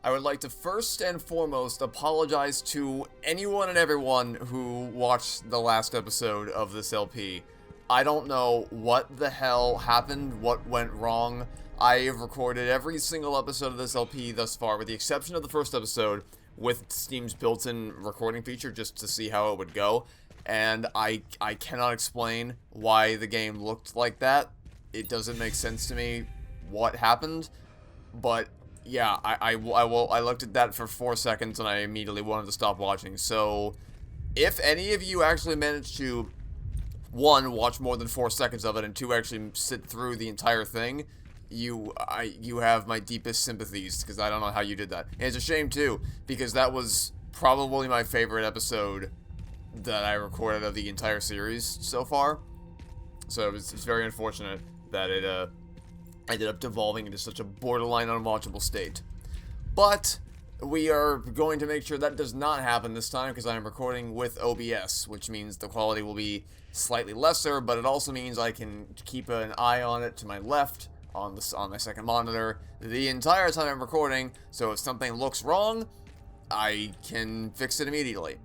I would like to first and foremost apologize to anyone and everyone who watched the last episode of this LP. I don't know what the hell happened, what went wrong. I have recorded every single episode of this LP thus far, with the exception of the first episode, with Steam's built-in recording feature, just to see how it would go. And I cannot explain why the game looked like that. It doesn't make sense to me what happened, but yeah, I looked at that for 4 seconds and I immediately wanted to stop watching. So, if any of you actually managed to, 1, watch more than 4 seconds of it, and 2, actually sit through the entire thing, you have my deepest sympathies, because I don't know how you did that. And it's a shame, too, because that was probably my favorite episode that I recorded of the entire series so far. So it's very unfortunate that it ended up devolving into such a borderline unwatchable state. But we are going to make sure that does not happen this time, because I am recording with OBS, which means the quality will be slightly lesser, but it also means I can keep an eye on it to my left on my second monitor the entire time I'm recording, so if something looks wrong, I can fix it immediately.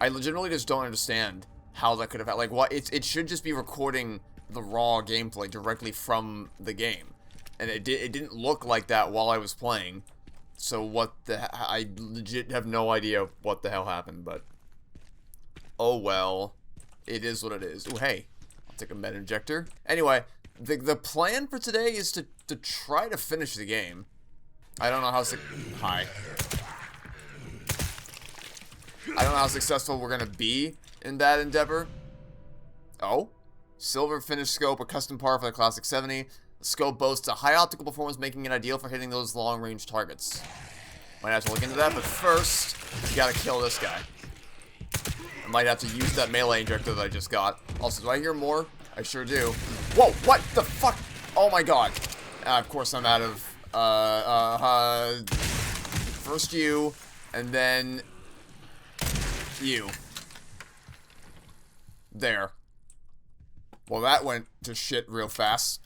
I legitimately just don't understand how that could have, like, what, it should just be recording the raw gameplay directly from the game, and it didn't look like that while I was playing. So I legit have no idea what the hell happened, but oh well, it is what it is. Ooh, hey, I'll take a med injector. Anyway, the plan for today is to try to finish the game. I don't know how hi. I don't know how successful we're gonna be in that endeavor. Oh, silver finished scope, a custom part for the Classic 70. The scope boasts a high optical performance, making it ideal for hitting those long-range targets. Might have to look into that, but first, you gotta kill this guy. I might have to use that melee injector that I just got. Also, do I hear more? I sure do. Whoa, what the fuck? Oh my god. Of course I'm out of, first you, and then you. There. Well, that went to shit real fast.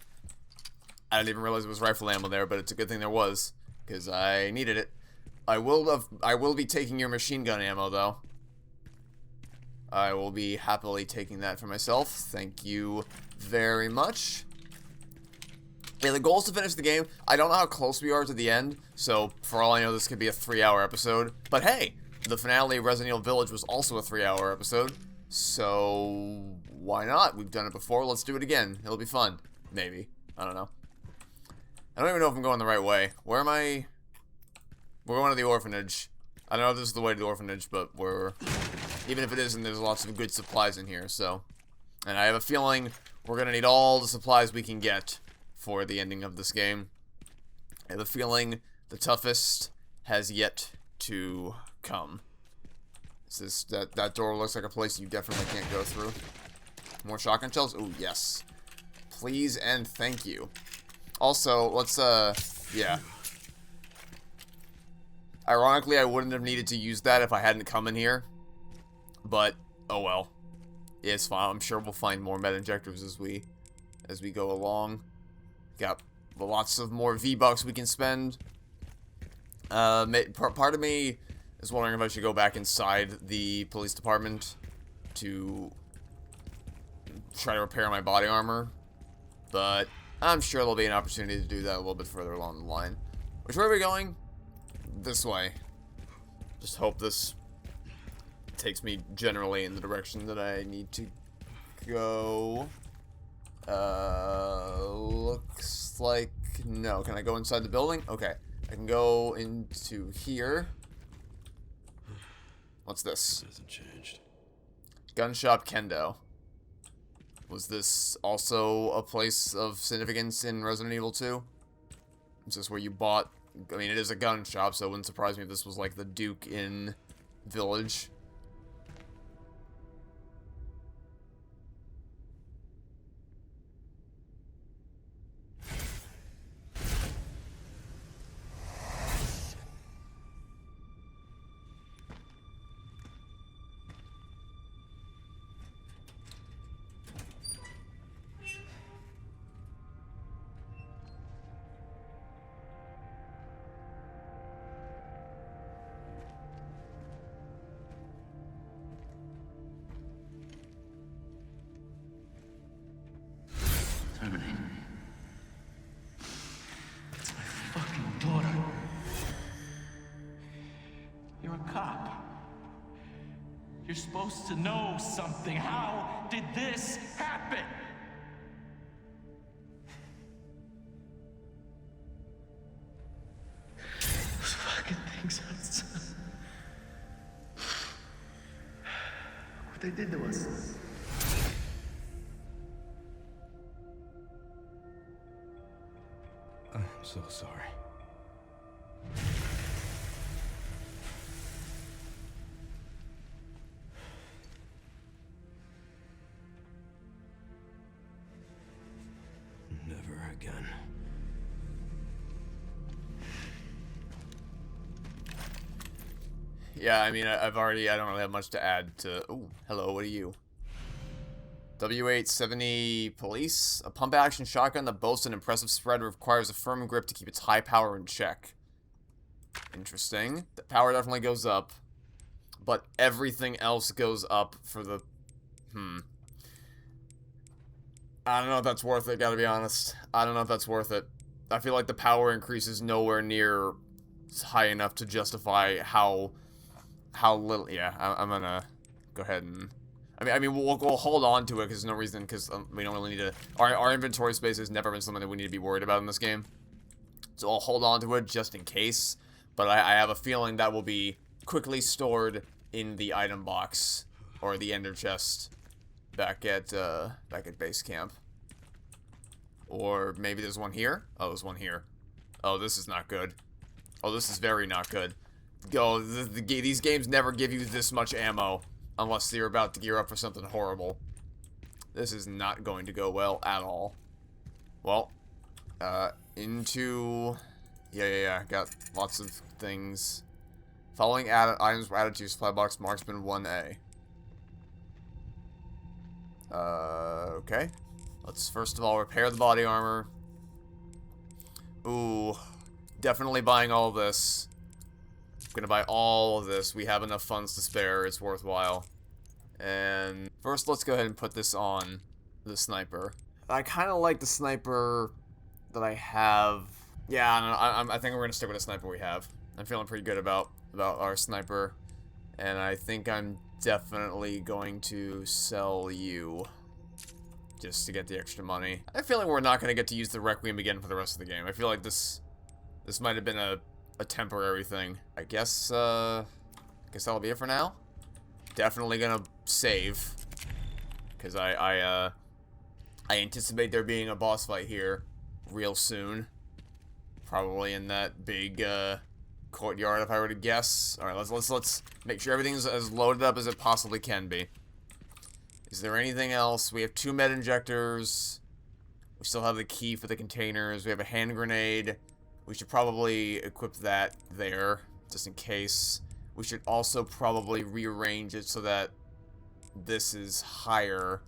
I didn't even realize it was rifle ammo there, but it's a good thing there was, because I needed it. I will be taking your machine gun ammo, though. I will be happily taking that for myself. Thank you very much. Yeah, the goal is to finish the game. I don't know how close we are to the end, so for all I know, this could be a 3-hour episode. But hey, the finale of Resident Evil Village was also a 3-hour episode, so why not? We've done it before, let's do it again. It'll be fun. Maybe. I don't know. I don't even know if I'm going the right way. Where am I? We're going to the orphanage. I don't know if this is the way to the orphanage, but even if it isn't, there's lots of good supplies in here, so. And I have a feeling we're gonna need all the supplies we can get for the ending of this game. I have a feeling the toughest has yet to come. That door looks like a place you definitely can't go through. More shotgun shells? Ooh, yes. Please and thank you. Also, let's, yeah. Ironically, I wouldn't have needed to use that if I hadn't come in here. But, oh well. It's fine. I'm sure we'll find more med injectors as we go along. Got lots of more V-Bucks we can spend. Part of me is wondering if I should go back inside the police department to try to repair my body armor. But I'm sure there'll be an opportunity to do that a little bit further along the line. Which way are we going? This way. Just hope this takes me generally in the direction that I need to go. Looks like no. Can I go inside the building? Okay. I can go into here. What's this? Hasn't changed. Gun shop Kendo. Was this also a place of significance in Resident Evil 2? Is this where you bought... I mean, it is a gun shop, so it wouldn't surprise me if this was like the Duke in Village. You're a cop. You're supposed to know something. How did this happen? Those fucking things outside. What they did to us. I'm so sorry. Never again. $. Yeah, I mean, I don't really have much to add to... Ooh, hello, what are you? W870 Police. A pump-action shotgun that boasts an impressive spread requires a firm grip to keep its high power in check. Interesting. The power definitely goes up, but everything else goes up for the... I don't know if that's worth it, gotta be honest. I don't know if that's worth it. I feel like the power increase is nowhere near high enough to justify how little... Yeah, I'm gonna go ahead and... I mean, we'll hold on to it because there's no reason, because we don't really need to... Our inventory space has never been something that we need to be worried about in this game. So I'll hold on to it just in case. But I have a feeling that will be quickly stored in the item box, or the ender chest, back at base camp. Or maybe there's one here? Oh, there's one here. Oh, this is not good. Oh, this is very not good. Go, these games never give you this much ammo. Unless you're about to gear up for something horrible. This is not going to go well at all. Well, into... Yeah, got lots of things. Following items were added to your supply box, marksman 1A. Okay. Let's first of all repair the body armor. Ooh, definitely buying all this. Gonna buy all of this. We have enough funds to spare. It's worthwhile. And first, let's go ahead and put this on the sniper. I kind of like the sniper that I have. Yeah, I think we're gonna stick with the sniper we have. I'm feeling pretty good about our sniper, and I think I'm definitely going to sell you just to get the extra money. I have a feeling we're not gonna get to use the Requiem again for the rest of the game. I feel like this might have been a temporary thing. I guess that'll be it for now. Definitely gonna save, because I anticipate there being a boss fight here real soon. Probably in that big courtyard, if I were to guess. All right, let's make sure everything's as loaded up as it possibly can be. Is there anything else? We have 2 med injectors. We still have the key for the containers. We have a hand grenade. We should probably equip that there, just in case. We should also probably rearrange it so that this is higher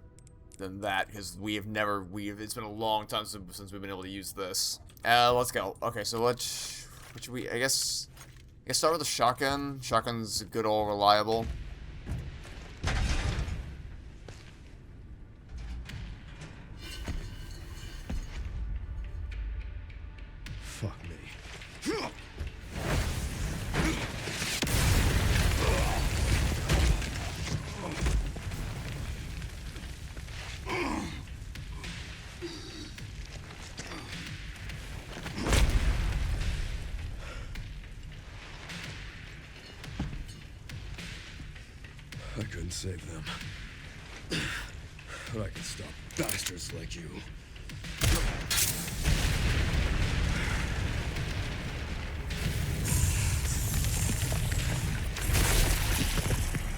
than that, because it's been a long time since we've been able to use this. Let's go. Okay, so what should we, I guess start with the shotgun. Shotgun's good old reliable. Fuck me. I couldn't save them. But I can stop bastards like you.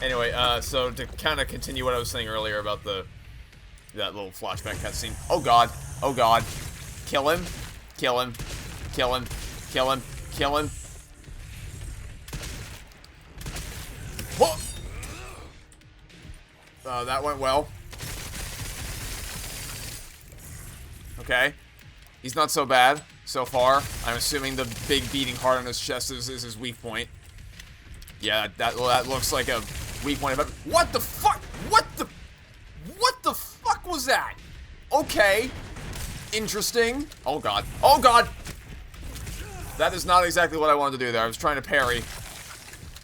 Anyway, so to kind of continue what I was saying earlier about that little flashback cutscene. Oh god, oh god. Kill him, kill him, kill him, kill him, kill him. Whoa! That went well. Okay. He's not so bad so far. I'm assuming the big beating heart on his chest is his weak point. Yeah, that looks like a weak point. But what the fuck? What the fuck was that? Okay. Interesting. Oh god. Oh god! That is not exactly what I wanted to do there. I was trying to parry.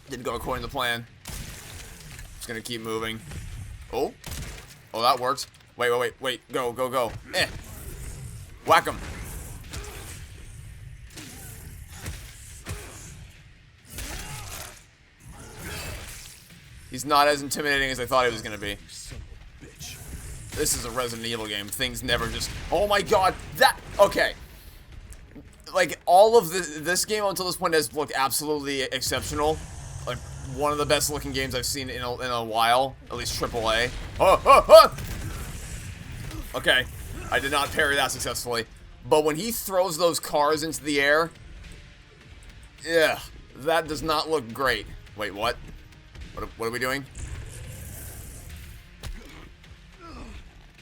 Didn't go according to plan. Just gonna keep moving. Oh. Oh, that worked. Wait. Go. Whack him. He's not as intimidating as I thought he was gonna be. This is a Resident Evil game. Things never just... Oh my god! Okay. Like, all of this game until this point has looked absolutely exceptional. Like, one of the best looking games I've seen in a while. At least AAA. Okay. I did not parry that successfully. But when he throws those cars into the air... Yeah. That does not look great. Wait, what? What are we doing?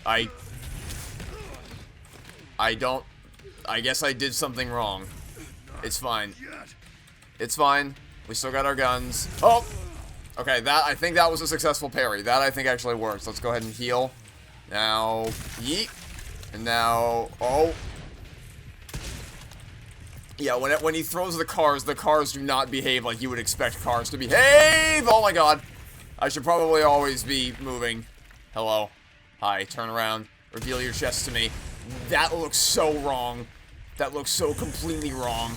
I guess I did something wrong. It's fine. It's fine. We still got our guns. Oh! Okay, I think that was a successful parry. That I think actually works. Let's go ahead and heal. Now, yeet. And now, oh. Yeah, when he throws the cars do not behave like you would expect cars to behave! Oh my god! I should probably always be moving. Hello. Hi, turn around. Reveal your chest to me. That looks so wrong. That looks so completely wrong.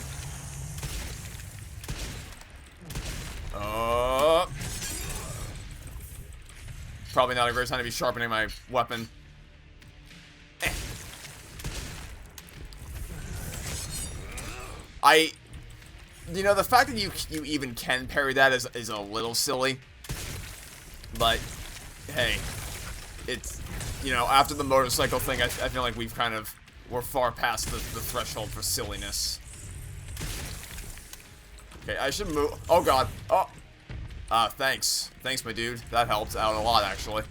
Probably not a great time to be sharpening my weapon. You know, the fact that you even can parry that is a little silly. But, hey, it's, you know, after the motorcycle thing, I feel like we're far past the threshold for silliness. Okay, I should move. Oh, God. Oh. Thanks. Thanks, my dude. That helped out a lot, actually.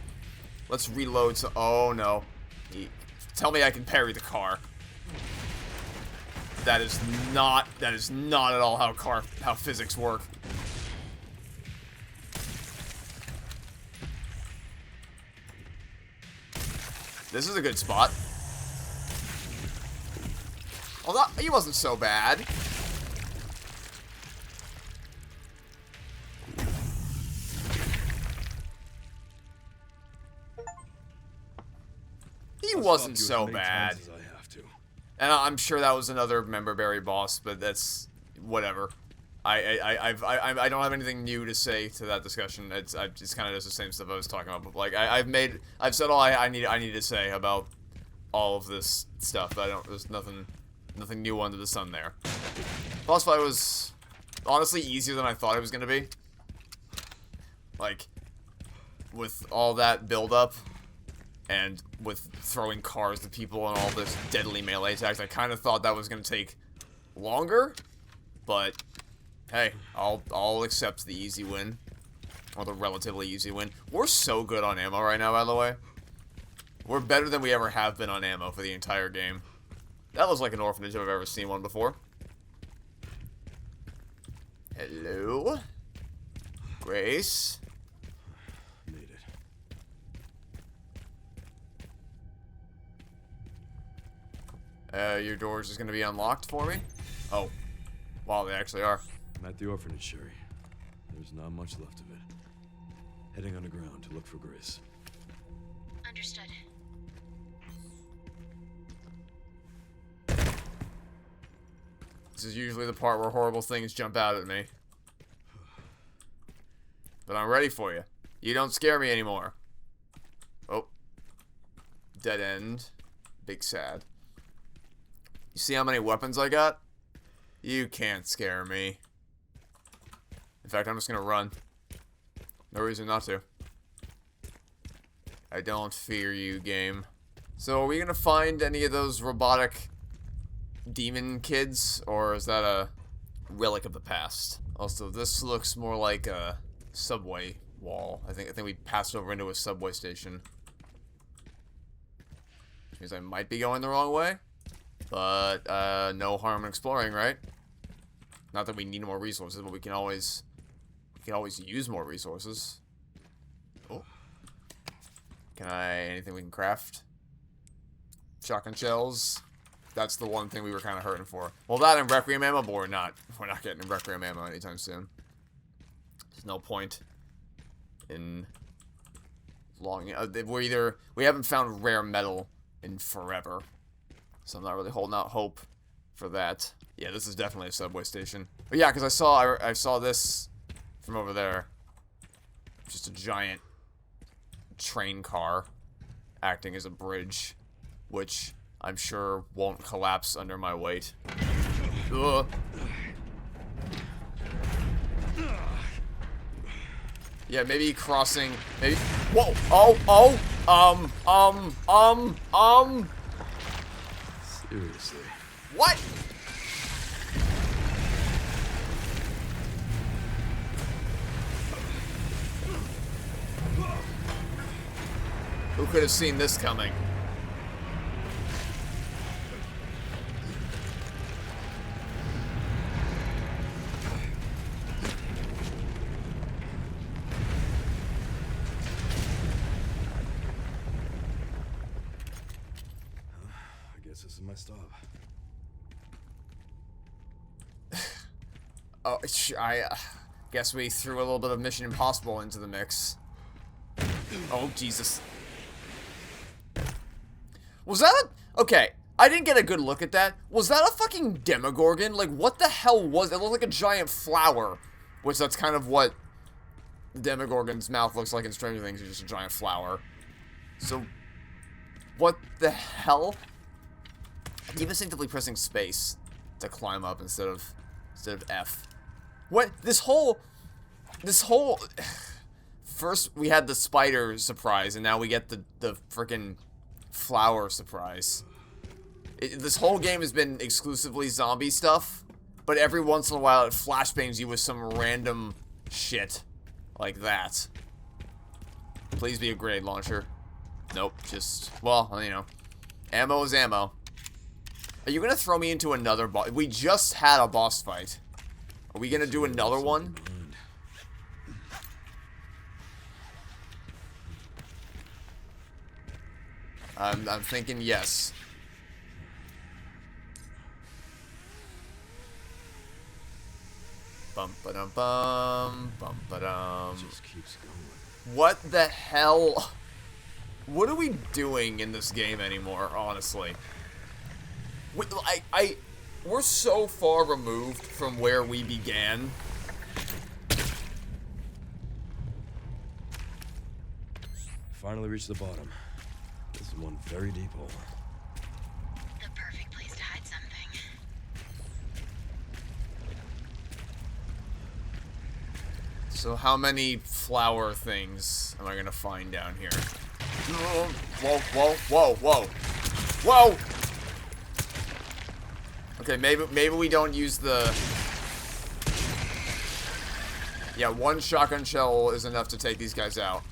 Let's reload. Oh, no. Tell me I can parry the car. That is not at all how physics work. This is a good spot. Although he wasn't so bad. He wasn't so bad. And I'm sure that was another member berry boss, but that's whatever. I don't have anything new to say to that discussion. It's kind of just the same stuff I was talking about. But like I've said all I need to say about all of this stuff. There's nothing new under the sun there. Boss fight was honestly easier than I thought it was gonna be. Like with all that build up. And with throwing cars to people and all this deadly melee attacks, I kind of thought that was going to take longer. But, hey, I'll accept the easy win. Or the relatively easy win. We're so good on ammo right now, by the way. We're better than we ever have been on ammo for the entire game. That looks like an orphanage if I've ever seen one before. Hello? Grace? Your doors is gonna be unlocked for me? Oh. Wow, they actually are. I'm at the orphanage, Sherry. There's not much left of it. Heading underground to look for Grace. Understood. This is usually the part where horrible things jump out at me. But I'm ready for you. You don't scare me anymore. Oh. Dead end. Big sad. You see how many weapons I got? You can't scare me. In fact, I'm just gonna run. No reason not to. I don't fear you, game. So, are we gonna find any of those robotic demon kids? Or is that a relic of the past? Also, this looks more like a subway wall. I think we passed over into a subway station. Which means I might be going the wrong way. But, no harm in exploring, right? Not that we need more resources, but we can always use more resources. Oh. Anything we can craft? Shotgun shells. That's the one thing we were kind of hurting for. Well, that and Requiem ammo, but we're not getting Requiem ammo anytime soon. There's no point in longing. We haven't found rare metal in forever, so I'm not really holding out hope for that. Yeah, this is definitely a subway station. But yeah, because I saw this from over there. Just a giant train car acting as a bridge, which I'm sure won't collapse under my weight. Ugh. Yeah, maybe crossing, maybe, whoa, Seriously. what? Who could have seen this coming? I guess this is my stop. Oh, I guess we threw a little bit of Mission Impossible into the mix. Oh, Jesus. Was that a... Okay, I didn't get a good look at that. Was that a fucking Demogorgon? Like, what the hell was... It looked like a giant flower. Which, that's kind of what the Demogorgon's mouth looks like in Stranger Things. It's just a giant flower. So, what the hell? I keep instinctively pressing space to climb up instead of F. What? This whole... First, we had the spider surprise, and now we get the frickin' flower surprise. This whole game has been exclusively zombie stuff, but every once in a while it flashbangs you with some random shit like that. Please be a grenade launcher. Nope, just, well, you know, ammo is ammo. Are you gonna throw me into another boss? We just had a boss fight. Are we gonna do another one? I'm thinking yes. Bum ba dum bum ba dum. Just keeps going. What the hell? What are we doing in this game anymore? Honestly, we're so far removed from where we began. Finally reached the bottom. This is one very deep hole. The perfect place to hide something. So how many flower things am I gonna find down here? Whoa, whoa, whoa, whoa. Whoa! Okay, maybe we don't use the... Yeah, one shotgun shell is enough to take these guys out.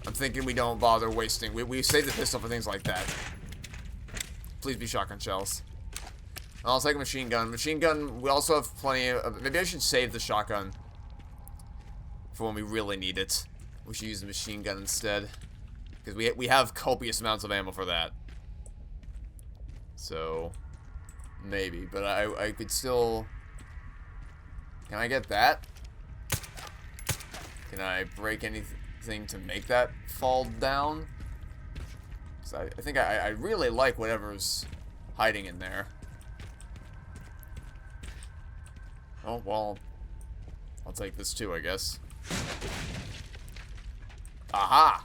I'm thinking we don't bother wasting. We save the pistol for things like that. Please be shotgun shells. I'll take a machine gun. Machine gun, we also have plenty of... Maybe I should save the shotgun for when we really need it. We should use the machine gun instead. Because we have copious amounts of ammo for that. So, maybe. But I could still... Can I get that? Can I break anything to make that fall down? So I think I really like whatever's hiding in there. Oh, well, I'll take this too, I guess. Aha!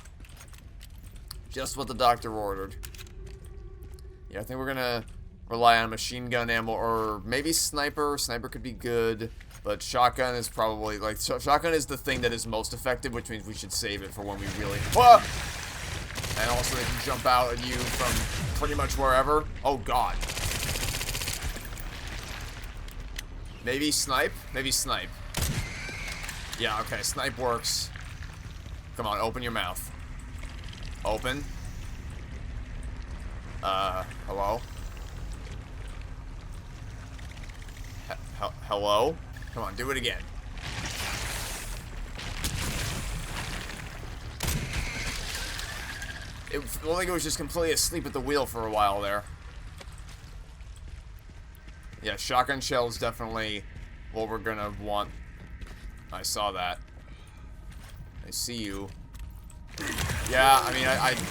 Just what the doctor ordered. Yeah, I think we're gonna rely on machine gun ammo, or maybe sniper. Sniper could be good. But shotgun is probably, like, shotgun is the thing that is most effective, which means we should save it for when we really... Whoa! And also they can jump out at you from pretty much wherever. Oh, God. Maybe snipe? Maybe snipe. Yeah, okay, snipe works. Come on, open your mouth. Open. Hello? Hello? Come on, do it again. It looked like it was just completely asleep at the wheel for a while there. Yeah, shotgun shell is definitely what we're gonna want I saw that. I see you. Yeah, I mean,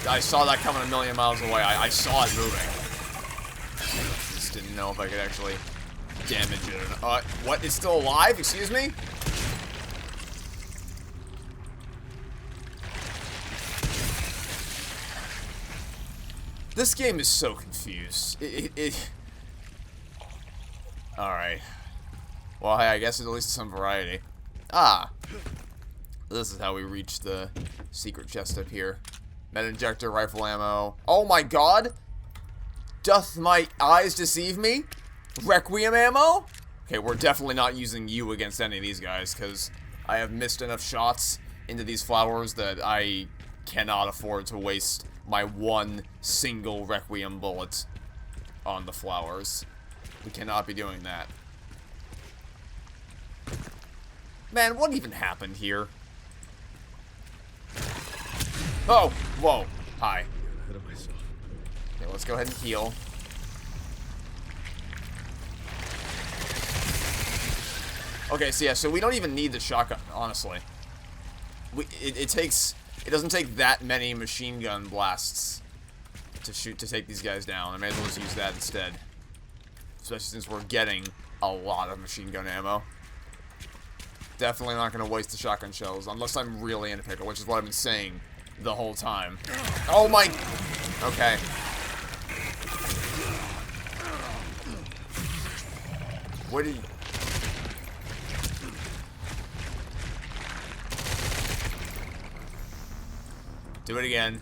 I saw that coming a million miles away. I saw it moving. Just didn't know if I could actually damage it or not. What? It's still alive? Excuse me? This game is so confused. Alright. Well, hey, I guess there's at least some variety. Ah. This is how we reach the secret chest up here. Med injector, rifle ammo. Oh my god! Doth my eyes deceive me? Requiem ammo? Okay, we're definitely not using you against any of these guys, because I have missed enough shots into these flowers that I cannot afford to waste my one single Requiem bullet on the flowers. We cannot be doing that. Man, what even happened here? Oh, whoa, hi. Ahead of myself. Okay, let's go ahead and heal. Okay, so yeah, so we don't even need the shotgun, honestly. It doesn't take that many machine gun blasts to take these guys down. I may as well just use that instead. Especially since we're getting a lot of machine gun ammo. Definitely not going to waste the shotgun shells unless I'm really in a pickle, which is what I've been saying the whole time. Oh my... Okay. What did... Do it again.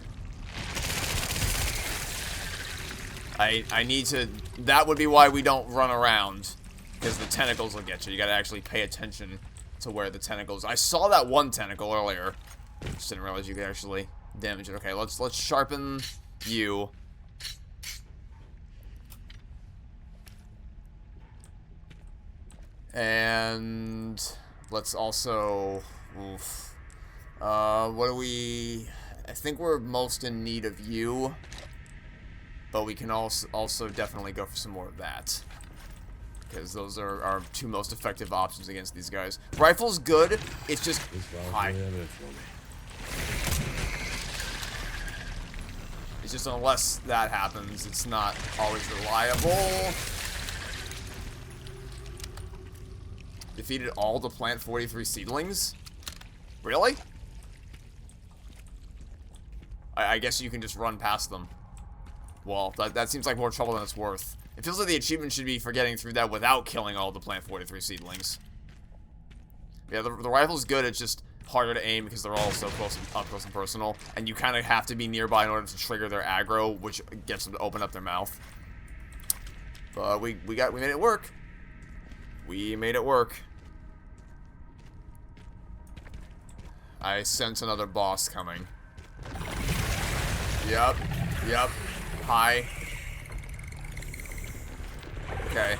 I need to... That would be why we don't run around. Because the tentacles will get you. You gotta actually pay attention to where the tentacles... I saw that one tentacle earlier. Just didn't realize you could actually damage it. Okay, let's sharpen you. And... let's also... Oof. What do we... I think we're most in need of you, but we can also definitely go for some more of that, because those are our two most effective options against these guys. Rifle's good, it's just... Hi. It's just unless that happens, it's not always reliable. Defeated all the Plant 43 seedlings? Really? I guess you can just run past them. Well, that seems like more trouble than it's worth. It feels like the achievement should be for getting through that without killing all the Plant 43 seedlings. Yeah, the rifle's good, it's just harder to aim because they're all so up close and personal. And you kind of have to be nearby in order to trigger their aggro, which gets them to open up their mouth. But we made it work. We made it work. I sense another boss coming. Yep. Hi. Okay.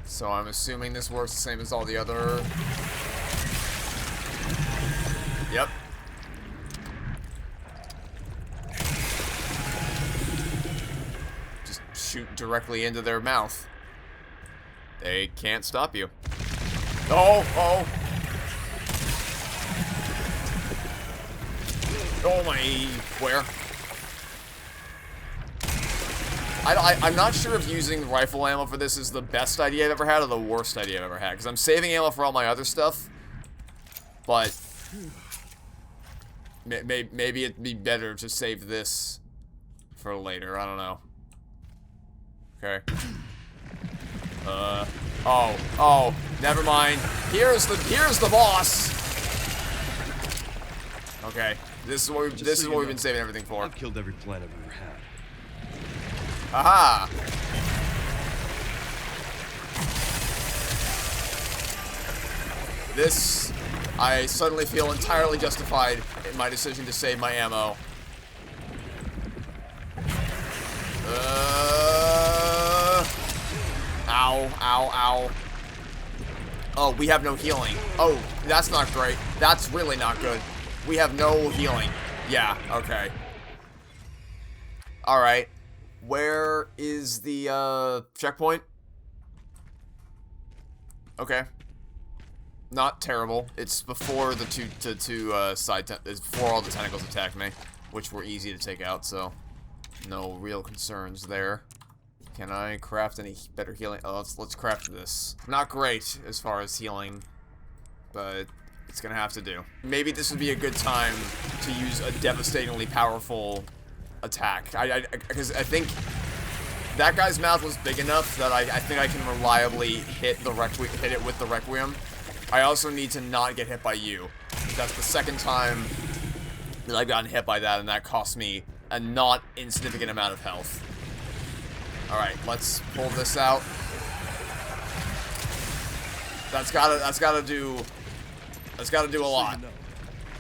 So I'm assuming this works the same as all the other... Yep. Just shoot directly into their mouth. They can't stop you. Oh! Oh my... Where? I'm not sure if using rifle ammo for this is the best idea I've ever had or the worst idea I've ever had. Because I'm saving ammo for all my other stuff. But... maybe it'd be better to save this for later. I don't know. Okay. Oh, never mind. Here's the boss. Okay. This is what we've been saving everything for. I've killed every plant I've ever had. Aha! This, I suddenly feel entirely justified in my decision to save my ammo. Ow. Oh, we have no healing. Oh, that's not great. That's really not good. We have no healing. Yeah, okay. Alright. Where is the, checkpoint? Okay. Not terrible. It's before the two it's before all the tentacles attacked me, which were easy to take out, so no real concerns there. Can I craft any better healing? Oh, let's craft this. Not great as far as healing, but it's gonna have to do. Maybe this would be a good time to use a devastatingly powerful attack. Because I think that guy's mouth was big enough that I think I can reliably hit it with the Requiem. I also need to not get hit by you. That's the second time that I've gotten hit by that, and that cost me a not insignificant amount of health. Alright, let's pull this out. That's gotta do a lot.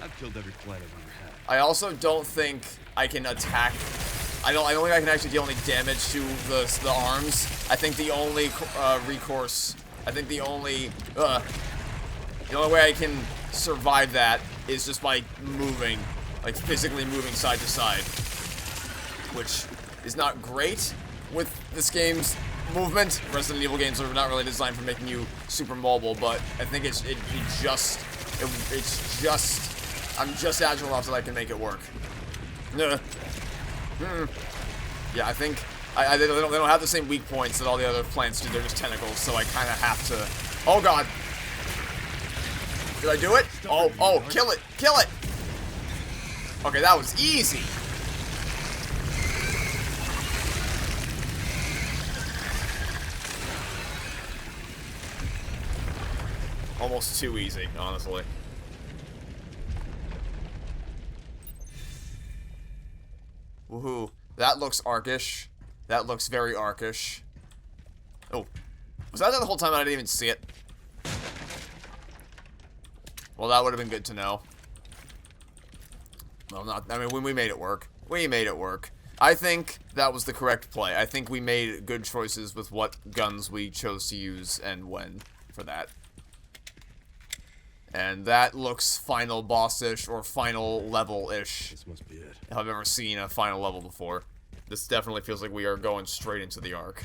I've killed every flight I've ever had. I also don't think I can attack. I don't think I can actually deal any damage to the arms. I think the only recourse. I think the only way I can survive that is just by moving, like physically moving side to side, which is not great with this game's movement. Resident Evil games are not really designed for making you super mobile, but I think I'm just agile enough that I can make it work. Yeah, I think they don't have the same weak points that all the other plants do. They're just tentacles, so I kind of have to. Oh god. Did I do it? Oh, kill it! Kill it! Okay, that was easy. Almost too easy, honestly. Woohoo. That looks arcish. That looks very arcish. Oh. Was that there the whole time and I didn't even see it? Well, that would have been good to know. Well, I mean, we made it work. We made it work. I think that was the correct play. I think we made good choices with what guns we chose to use and when for that. And that looks final boss-ish or final level-ish. This must be it. If I've ever seen a final level before. This definitely feels like we are going straight into the arc.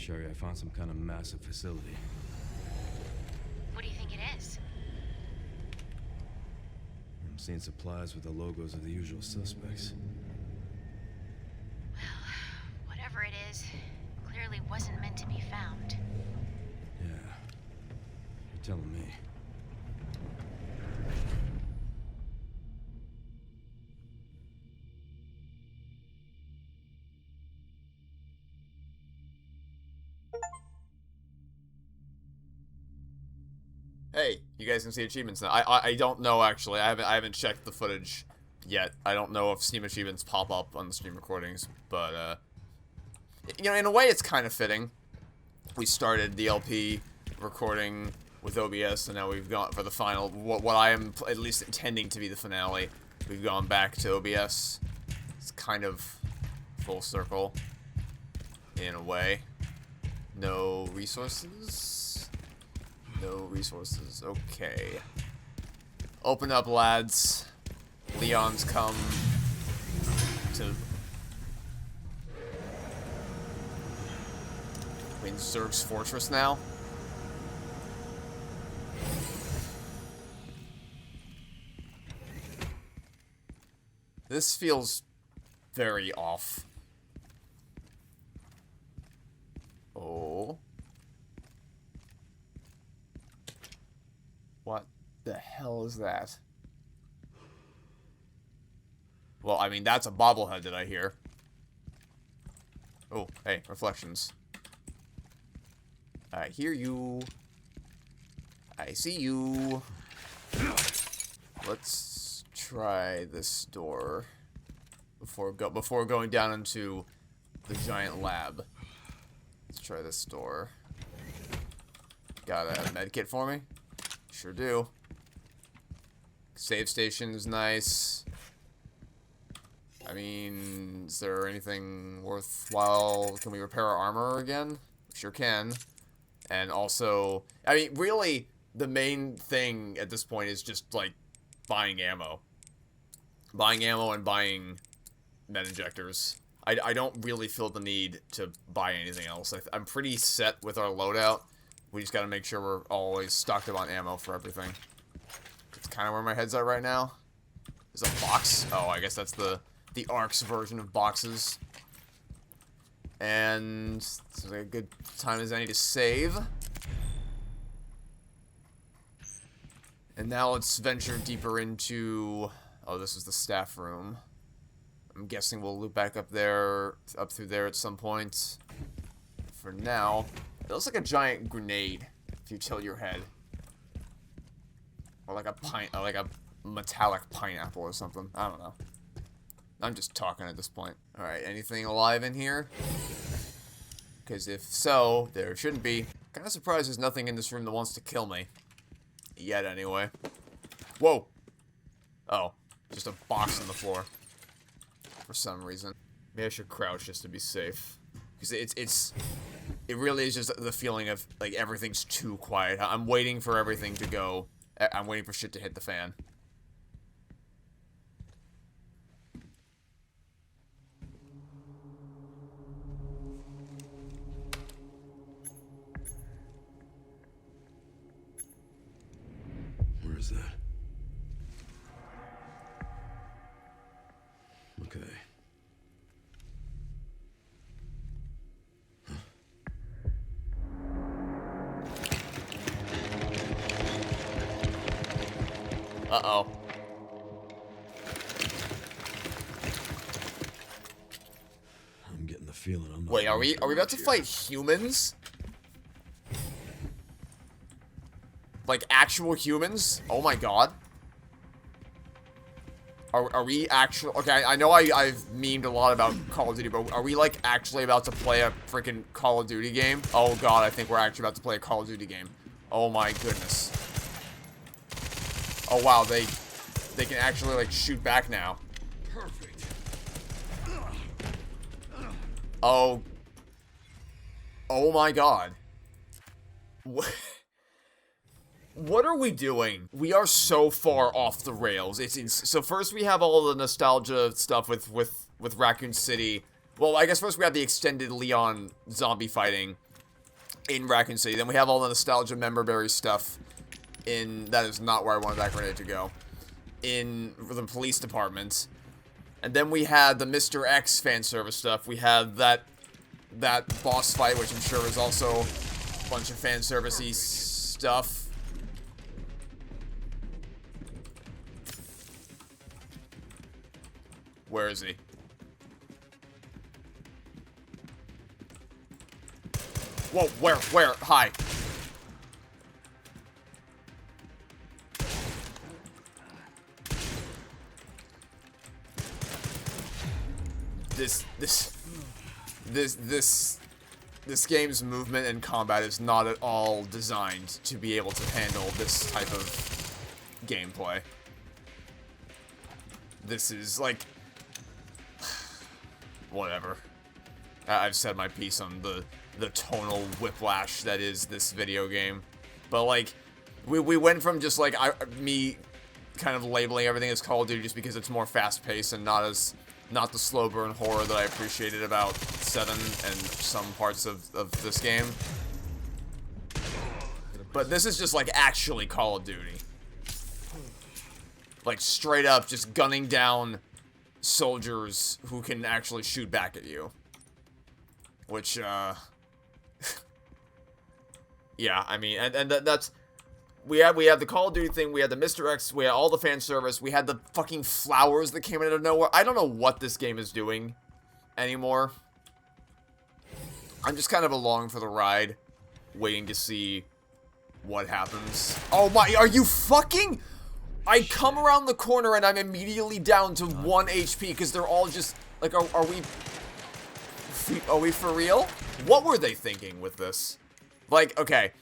Sherry, I found some kind of massive facility. What do you think it is? I'm seeing supplies with the logos of the usual suspects. Well, whatever it is, clearly wasn't meant to be found. Yeah. You're telling me. Hey, you guys can see achievements now. I don't know actually. I haven't checked the footage yet. I don't know if Steam achievements pop up on the stream recordings, but you know, in a way, it's kind of fitting. We started the LP recording with OBS, and now we've gone for the final. What I am at least intending to be the finale. We've gone back to OBS. It's kind of full circle in a way. No resources. No resources. Okay. Open up, lads. Leon's come to... We're in Zerg's fortress now? This feels very off. Oh. What the hell is that? Well, I mean, that's a bobblehead that I hear. Oh, hey, reflections. I hear you. I see you. Let's try this door before going down into the giant lab. Let's try this door. Got a med kit for me? Sure do. Save station's nice. I mean, is there anything worthwhile? Can we repair our armor again? Sure can. And also, I mean, really, the main thing at this point is just, like, buying ammo. Buying ammo and buying med injectors. I don't really feel the need to buy anything else. I'm pretty set with our loadout. We just gotta make sure we're always stocked up on ammo for everything. It's kind of where my head's at right now. There's a box. Oh, I guess that's the ARC's version of boxes. And this is a good time as any to save. And now let's venture deeper into... Oh, this is the staff room. I'm guessing we'll loop back up through there at some point. For now, it looks like a giant grenade if you tilt your head. Or like a metallic pineapple or something. I don't know. I'm just talking at this point. Alright, anything alive in here? Because if so, there shouldn't be. Kind of surprised there's nothing in this room that wants to kill me. Yet, anyway. Whoa! Oh, just a box on the floor. For some reason. Maybe I should crouch just to be safe. Because it really is just the feeling of, like, everything's too quiet. I'm waiting for everything to go. I'm waiting for shit to hit the fan. Where is that? Okay. Uh-oh. I'm getting the feeling I'm not... Wait, are we about to fight humans? Like actual humans? Oh my god. Are we actually... Okay, I know I've memed a lot about Call of Duty, but are we, like, actually about to play a freaking Call of Duty game? Oh god, I think we're actually about to play a Call of Duty game. Oh my goodness. Oh wow, they can actually, like, shoot back now. Perfect. Oh. Oh my god. What are we doing? We are so far off the rails. So first we have all the nostalgia stuff with Raccoon City. Well, I guess first we have the extended Leon zombie fighting in Raccoon City. Then we have all the nostalgia memberberry stuff in... That is not where I wanted that grenade to go. In the police department. And then we had the Mr. X fan service stuff. We had that boss fight, which I'm sure is also a bunch of fan service-y stuff. Where is he? Whoa, where? Hi. This game's movement and combat is not at all designed to be able to handle this type of gameplay. This is like... Whatever. I've said my piece on the tonal whiplash that is this video game. But like, we went from just like, me kind of labeling everything as Call of Duty just because it's more fast-paced and not the slow burn horror that I appreciated about 7 and some parts of this game. But this is just like actually Call of Duty. Like straight up just gunning down soldiers who can actually shoot back at you. Which, yeah, I mean, and that's... We had the Call of Duty thing, we had the Mr. X, we had all the fan service, we had the fucking flowers that came out of nowhere. I don't know what this game is doing anymore. I'm just kind of along for the ride, waiting to see what happens. Oh my, are you fucking? I come around the corner and I'm immediately down to 1 HP because they're all just, like, are we for real? What were they thinking with this? Like, okay,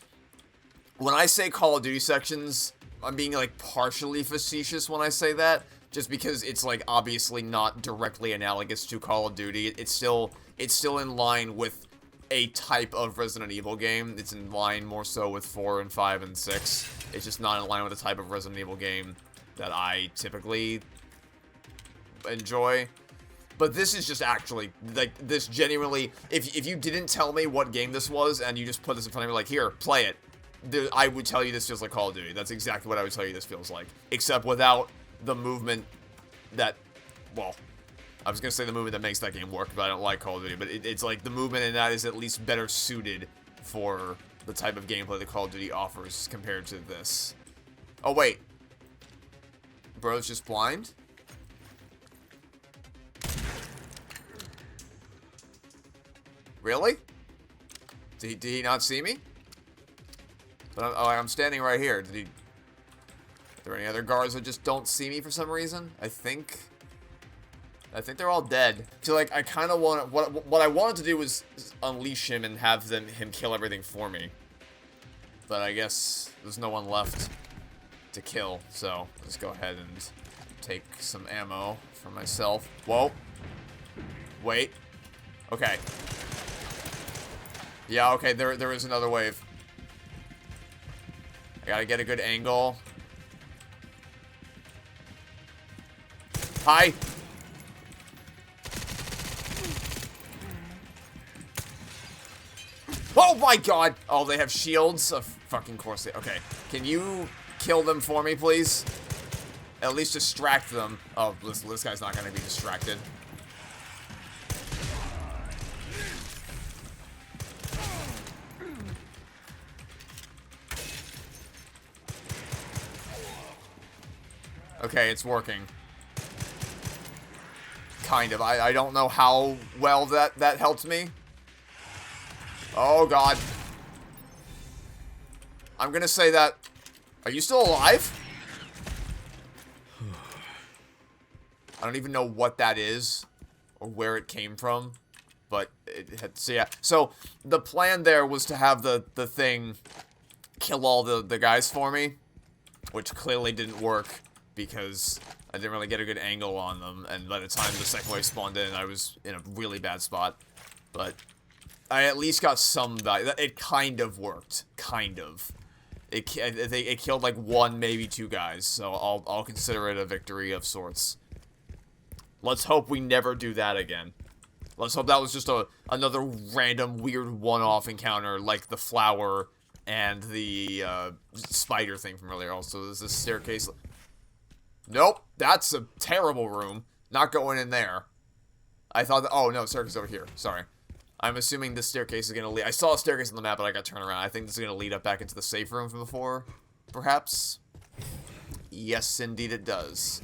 when I say Call of Duty sections, I'm being, like, partially facetious when I say that, just because it's, like, obviously not directly analogous to Call of Duty. It's still in line with a type of Resident Evil game. It's in line more so with 4 and 5 and 6. It's just not in line with the type of Resident Evil game that I typically enjoy. But this is just actually, like, this genuinely, if you didn't tell me what game this was, and you just put this in front of me, like, here, play it, I would tell you this feels like Call of Duty. That's exactly what I would tell you this feels like. Except without the movement that, well, I was going to say the movement that makes that game work, but I don't like Call of Duty. But it's like the movement in that is at least better suited for the type of gameplay that Call of Duty offers compared to this. Oh, wait. Bro's just blind? Really? Did he not see me? But I'm standing right here. Are there any other guards that just don't see me for some reason? I think they're all dead. I feel like I kind of want what I wanted to do was unleash him and have him kill everything for me. But I guess there's no one left to kill, so let's go ahead and take some ammo for myself. Whoa. Wait. Okay. Yeah, okay, there is another wave. I gotta get a good angle. Hi. Oh my god! Oh, they have shields? Of fucking course they... Okay. Can you kill them for me, please? At least distract them. Oh, this guy's not gonna be distracted. Okay, it's working. Kind of. I don't know how well that helped me. Oh, God. I'm gonna say that... Are you still alive? I don't even know what that is or where it came from, but it had... So, yeah. So, the plan there was to have the thing kill all the guys for me, which clearly didn't work because I didn't really get a good angle on them, and by the time the second wave spawned in, I was in a really bad spot. But I at least got some value. It kind of worked. Kind of. It killed like 1, maybe 2 guys, so I'll consider it a victory of sorts. Let's hope we never do that again. Let's hope that was just another random weird one-off encounter like the flower and the spider thing from earlier. Also, there's this staircase. Nope, that's a terrible room. Not going in there. I thought that... Oh, no, staircase over here. Sorry. I'm assuming this staircase is going to lead... I saw a staircase on the map, but I got turned around. I think this is going to lead up back into the safe room from before. Perhaps? Yes, indeed it does.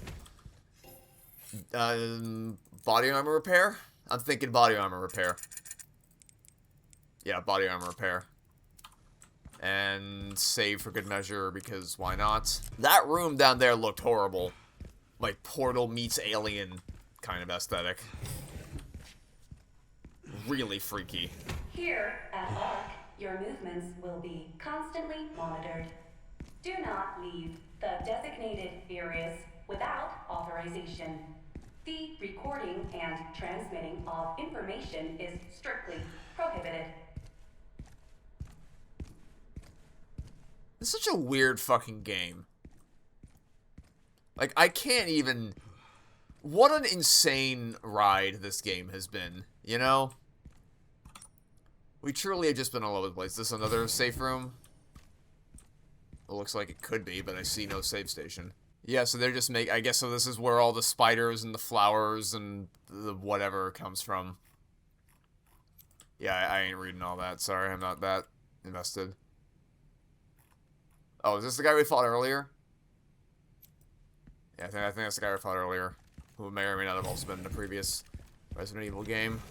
Body armor repair? I'm thinking body armor repair. Yeah, body armor repair. And save for good measure, because why not? That room down there looked horrible. Like Portal meets Alien kind of aesthetic. Really freaky. Here at ARC, your movements will be constantly monitored. Do not leave the designated areas without authorization. The recording and transmitting of information is strictly prohibited. It's such a weird fucking game. Like, I can't even... What an insane ride this game has been, you know? We truly have just been all over the place. Is this another safe room? It looks like it could be, but I see no save station. Yeah, so they're just I guess so this is where all the spiders and the flowers and the whatever comes from. Yeah, I ain't reading all that. Sorry, I'm not that invested. Oh, is this the guy we fought earlier? Yeah, I think that's the guy we fought earlier. Who may or may not have also been in the previous Resident Evil game.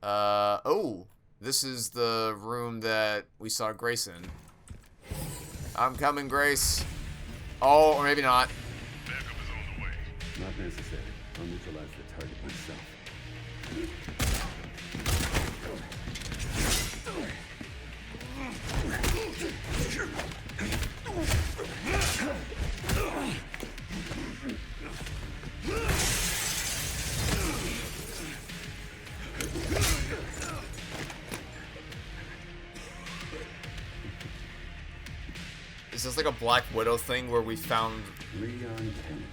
Oh. This is the room that we saw Grace in. I'm coming, Grace. Oh, or maybe not. Backup is on the way. Not necessary. I'll neutralize the target myself. Is this like a Black Widow thing where we found Leon Kennedy.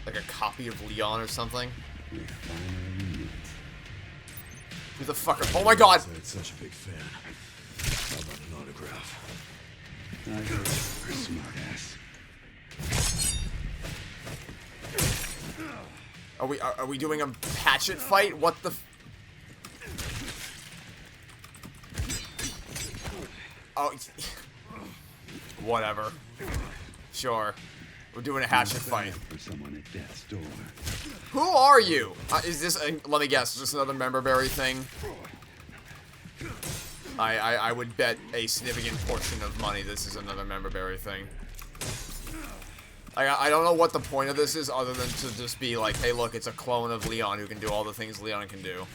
like a copy of Leon or something? We finally meet. Who the fuck? Oh my god! I'm such a big fan. How about an autograph? I heard you, smart ass. Are we doing a hatchet fight? What the? Oh, whatever. Sure, we're doing a hatchet fight. For someone at death's door. Who are you? Is this? Let me guess. Is this another member berry thing? I would bet a significant portion of money this is another member berry thing. I don't know what the point of this is other than to just be like, hey, look, it's a clone of Leon who can do all the things Leon can do.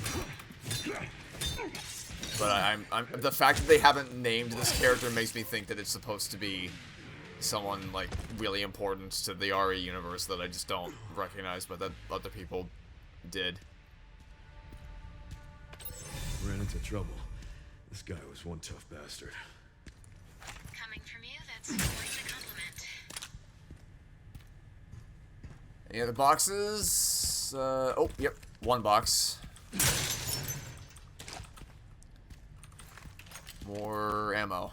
But I'm the fact that they haven't named this character makes me think that it's supposed to be someone like really important to the RE universe that I just don't recognize, but that other people did. Ran into trouble. This guy was one tough bastard. Coming from you, that's quite a compliment. Any other boxes? Oh, yep, one box. More ammo.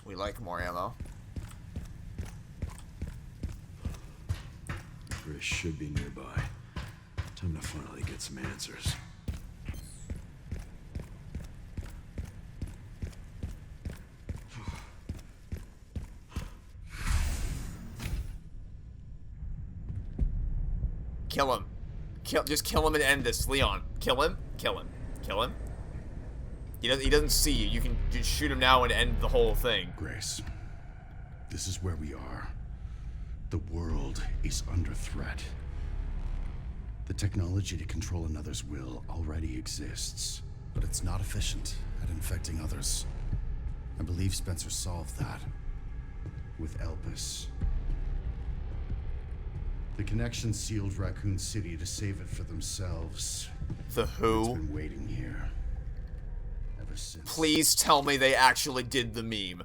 We like more ammo. Grace should be nearby. Time to finally get some answers. Kill him. Just kill him and end this. Leon, kill him. Kill him. Kill him. He doesn't see you. You can just shoot him now and end the whole thing. Grace, this is where we are. The world is under threat. The technology to control another's will already exists, but it's not efficient at infecting others. I believe Spencer solved that with Elpis. The connection sealed Raccoon City to save it for themselves. The It's who? been waiting here ever since. Please tell me they actually did the meme.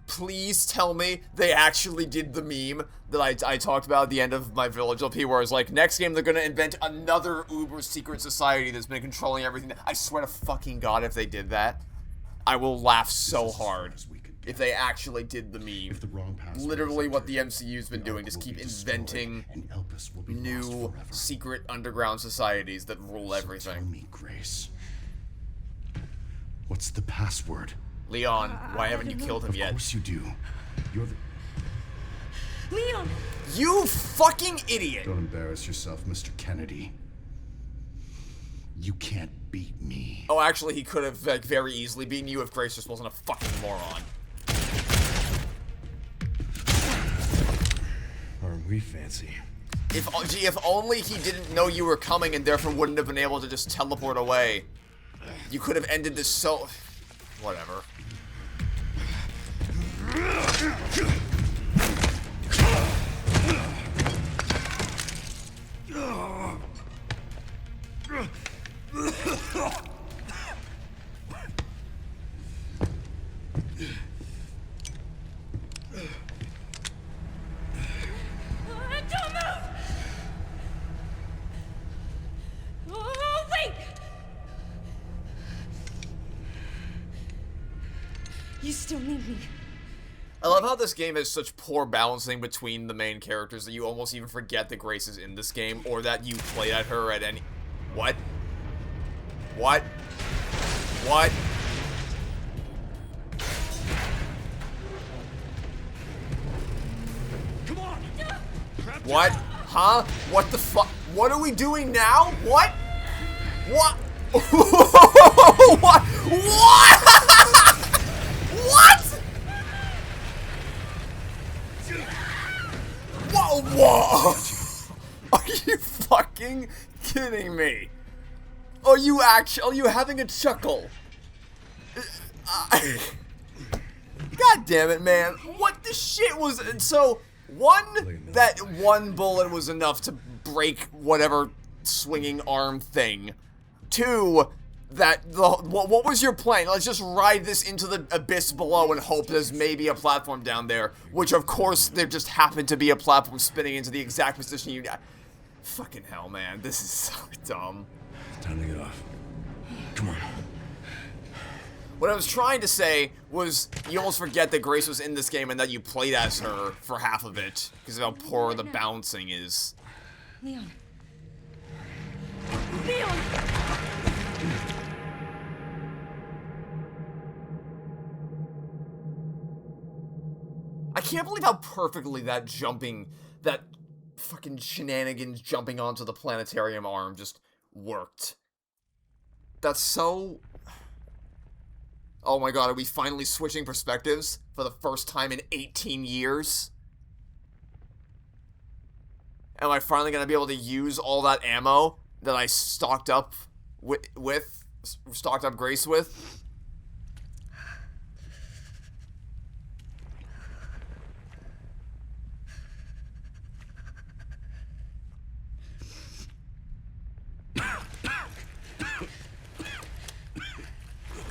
Please tell me they actually did the meme that I talked about at the end of my Village LP, where I was like, next game they're gonna invent another uber secret society that's been controlling everything. I swear to fucking God, if they did that, I will laugh so hard. If they actually did the meme. If the wrong password Literally is what the entered, MCU's been the doing, Ark just will keep be destroyed, inventing and Elpis will be lost new forever. secret underground societies that rule So everything. tell me, Grace, what's the password? Leon, why haven't you killed him Of yet? course you do. You're the... Leon! You fucking idiot! Don't embarrass yourself, Mr. Kennedy. You can't beat me. Oh, actually, he could have like, very easily beaten you if Grace just wasn't a fucking moron. Aren't we fancy? If only he didn't know you were coming and therefore wouldn't have been able to just teleport away. You could have ended this so... Whatever. Don't move! Oh, wait! You still need me. I love how this game has such poor balancing between the main characters that you almost even forget that Grace is in this game, or that you played at her at any... What? What? What? Come on! What? Huh? What the fuck? What are we doing now? What? What? What? What? What? Whoa, whoa! Are you fucking kidding me? Are you having a chuckle? God damn it, man. What the shit was... So, that one bullet was enough to break whatever swinging arm thing. 2, what was your plan? Let's just ride this into the abyss below and hope there's maybe a platform down there. Which, of course, there just happened to be a platform spinning into the exact position you... Fucking hell, man. This is so dumb. Time to get off. Come on. What I was trying to say was, you almost forget that Grace was in this game and that you played as her for half of it, because of how poor the bouncing is. Leon. Leon! I can't believe how perfectly that fucking shenanigans jumping onto the planetarium arm just worked. That's so... Oh my god, are we finally switching perspectives for the first time in 18 years? Am I finally gonna be able to use all that ammo that I stocked up stocked up Grace with?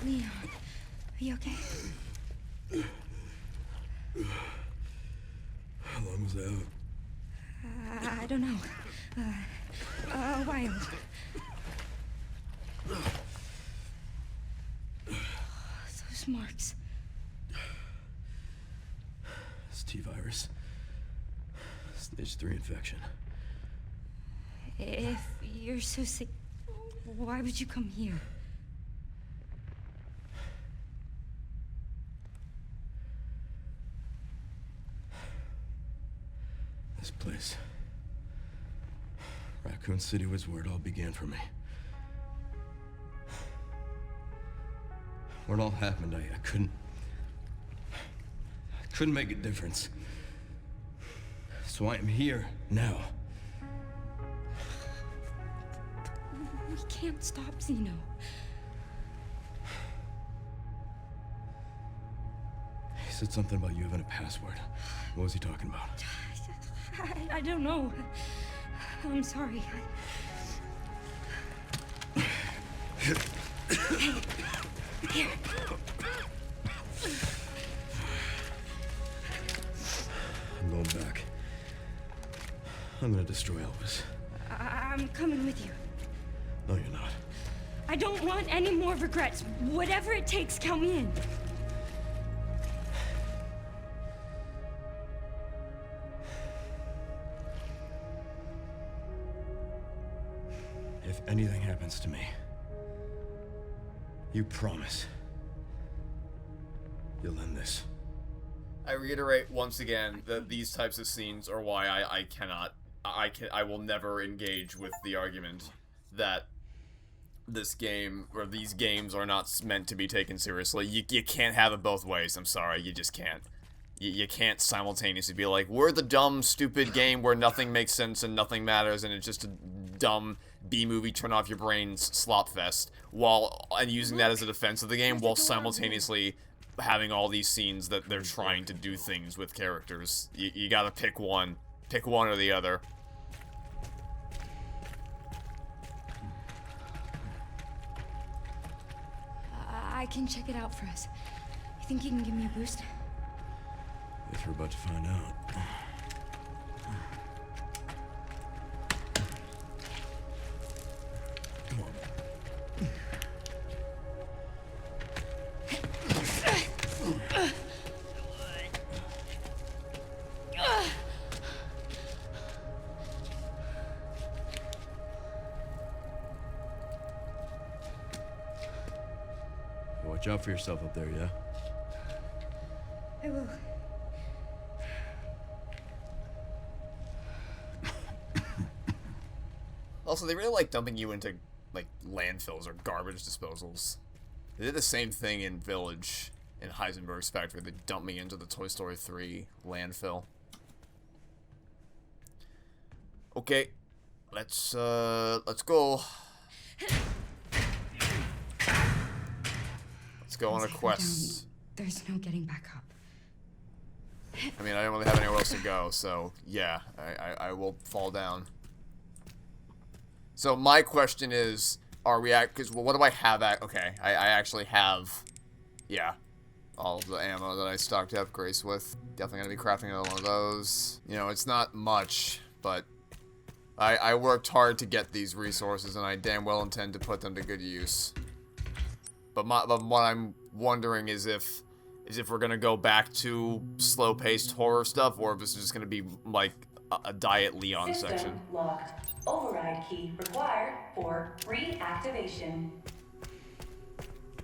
Leon, are you okay? How long was that? I don't know. A while. Those marks. It's T-virus. Stage 3 infection. If you're so sick, why would you come here? This place. Raccoon City was where it all began for me. Where it all happened, I couldn't make a difference. So I am here now. We can't stop Zeno. He said something about you having a password. What was he talking about? I don't know. I'm sorry. Hey, here. I'm going back. I'm gonna destroy Elpis. I'm coming with you. No, you're not. I don't want any more regrets. Whatever it takes, count me in. If anything happens to me, you promise you'll end this. I reiterate once again that these types of scenes are why I will never engage with the argument that this game, or these games, are not meant to be taken seriously. You can't have it both ways, I'm sorry, you just can't. You can't simultaneously be like, we're the dumb, stupid game where nothing makes sense and nothing matters and it's just a dumb B-movie turn off your brains slop fest, and using that as a defense of the game while simultaneously having all these scenes that they're trying to do things with characters. You gotta pick one or the other. I can check it out for us. You think you can give me a boost? Guess we're about to find out. Come on. Watch out for yourself up there, yeah? I will. Also, they really like dumping you into, like, landfills or garbage disposals. They did the same thing in Village, in Heisenberg's factory. They dumped me into the Toy Story 3 landfill. Okay, let's go. Let's go on a quest. There's no getting back up. I mean, I don't really have anywhere else to go, so yeah, I will fall down. So my question is, are we at, because, well, what do I have at, okay, I actually have, yeah, all of the ammo that I stocked up Grace with. Definitely gonna be crafting another one of those. You know, it's not much, but I worked hard to get these resources, and I damn well intend to put them to good use. But what I'm wondering is if we're gonna go back to slow-paced horror stuff, or if this is just gonna be like a Diet Leon System section. locked. Override key required for reactivation.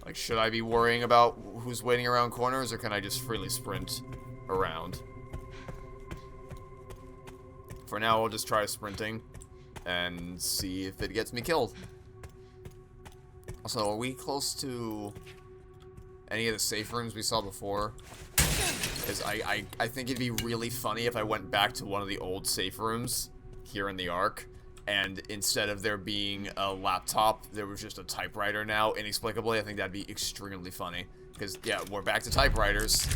Like, should I be worrying about who's waiting around corners, or can I just freely sprint around? For now, I'll just try sprinting and see if it gets me killed. Also, are we close to any of the safe rooms we saw before? Because I think it'd be really funny if I went back to one of the old safe rooms here in the Ark, and instead of there being a laptop, there was just a typewriter now, inexplicably. I think that'd be extremely funny. Because, yeah, we're back to typewriters.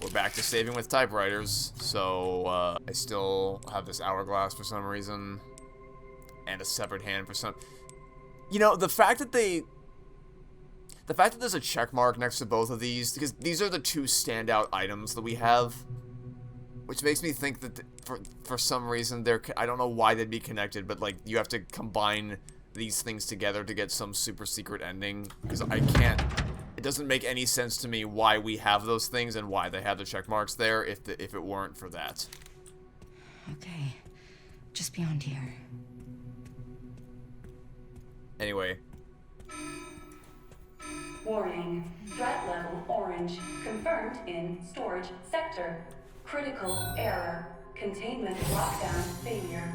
We're back to saving with typewriters. So, I still have this hourglass for some reason. And a severed hand for some... You know, the fact that there's a check mark next to both of these, because these are the two standout items that we have, which makes me think that for some reason I don't know why they'd be connected, but like you have to combine these things together to get some super secret ending, because it doesn't make any sense to me why we have those things and why they have the check marks there if it weren't for that. Okay, just beyond here. Anyway. Warning. Threat level orange. Confirmed in storage sector. Critical error. Containment lockdown failure.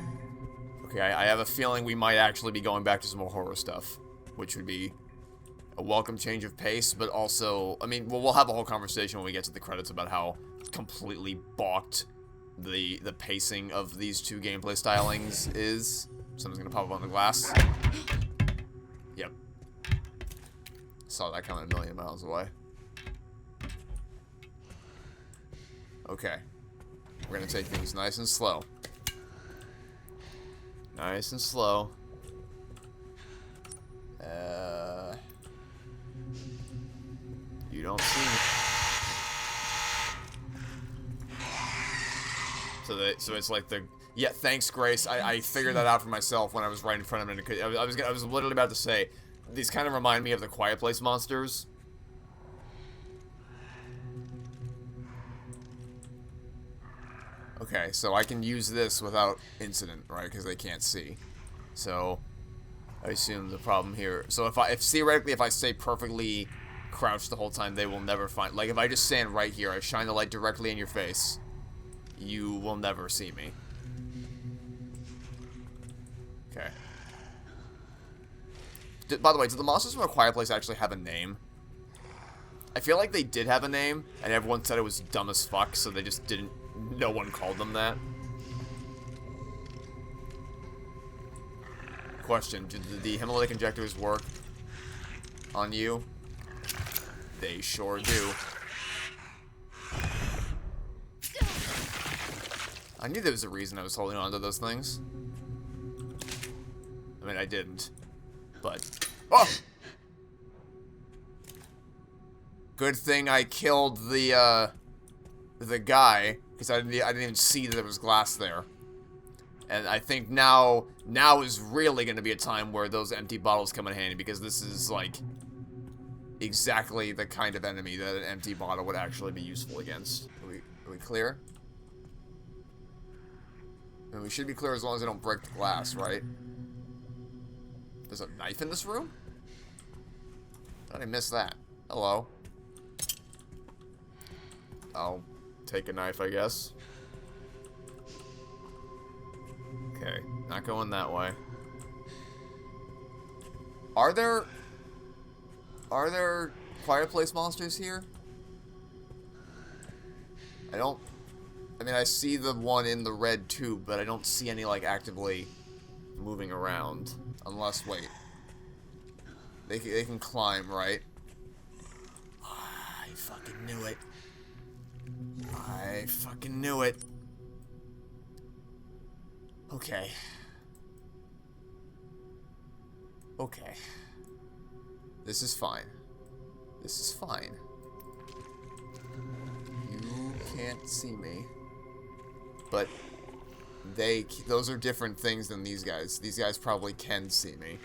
Okay, I have a feeling we might actually be going back to some more horror stuff, which would be a welcome change of pace, but also, I mean, we'll have a whole conversation when we get to the credits about how completely balked the pacing of these two gameplay stylings is. Someone's gonna pop up on the glass. Yep. Saw that coming a million miles away. Okay. We're gonna take things nice and slow. Nice and slow. You don't see me. So it's like the... Yeah, thanks, Grace. I figured that out for myself when I was right in front of it. I was literally about to say, these kind of remind me of the Quiet Place monsters. Okay, so I can use this without incident, right? Because they can't see. So I assume the problem here. So if theoretically if I stay perfectly crouched the whole time, they will never find. Like if I just stand right here, I shine the light directly in your face, you will never see me. Okay. By the way, do the monsters from A Quiet Place actually have a name? I feel like they did have a name, and everyone said it was dumb as fuck, so they just didn't... No one called them that. Question, do the hemolytic injectors work on you? They sure do. I knew there was a reason I was holding on to those things. I mean, I didn't. But... Oh! Good thing I killed the guy, because I didn't even see that there was glass there. And I think now is really going to be a time where those empty bottles come in handy, because this is, like, exactly the kind of enemy that an empty bottle would actually be useful against. Are we clear? And we should be clear as long as I don't break the glass, right? There's a knife in this room? How did I miss that? Hello? I'll take a knife, I guess. Okay, not going that way. Are there Are there fireplace monsters here? I mean, I see the one in the red tube, but I don't see any, like, actively moving around. Unless, wait. They can climb, right? I fucking knew it. I fucking knew it. Okay. Okay. This is fine. This is fine. You can't see me. But those are different things than these guys. These guys probably can see me.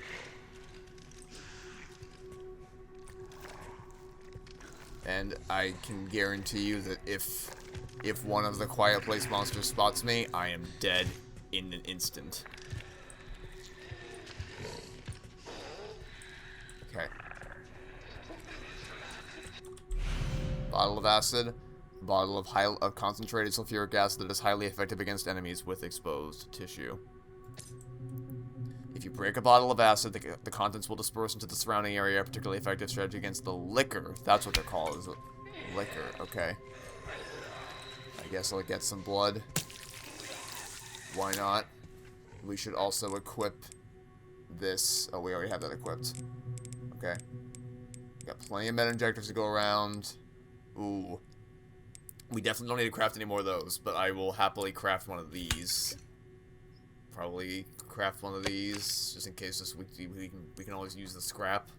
And I can guarantee you that if one of the Quiet Place monsters spots me, I am dead in an instant. Okay. Bottle of acid. Bottle of concentrated sulfuric acid that is highly effective against enemies with exposed tissue. If you break a bottle of acid, the contents will disperse into the surrounding area. A particularly effective strategy against the liquor. That's what they're called, is it? Liquor. Okay. I guess I'll get some blood. Why not? We should also equip this. Oh, we already have that equipped. Okay. Got plenty of med injectors to go around. Ooh. We definitely don't need to craft any more of those, but I will happily craft one of these. Probably craft one of these, just in case we can always use the scrap.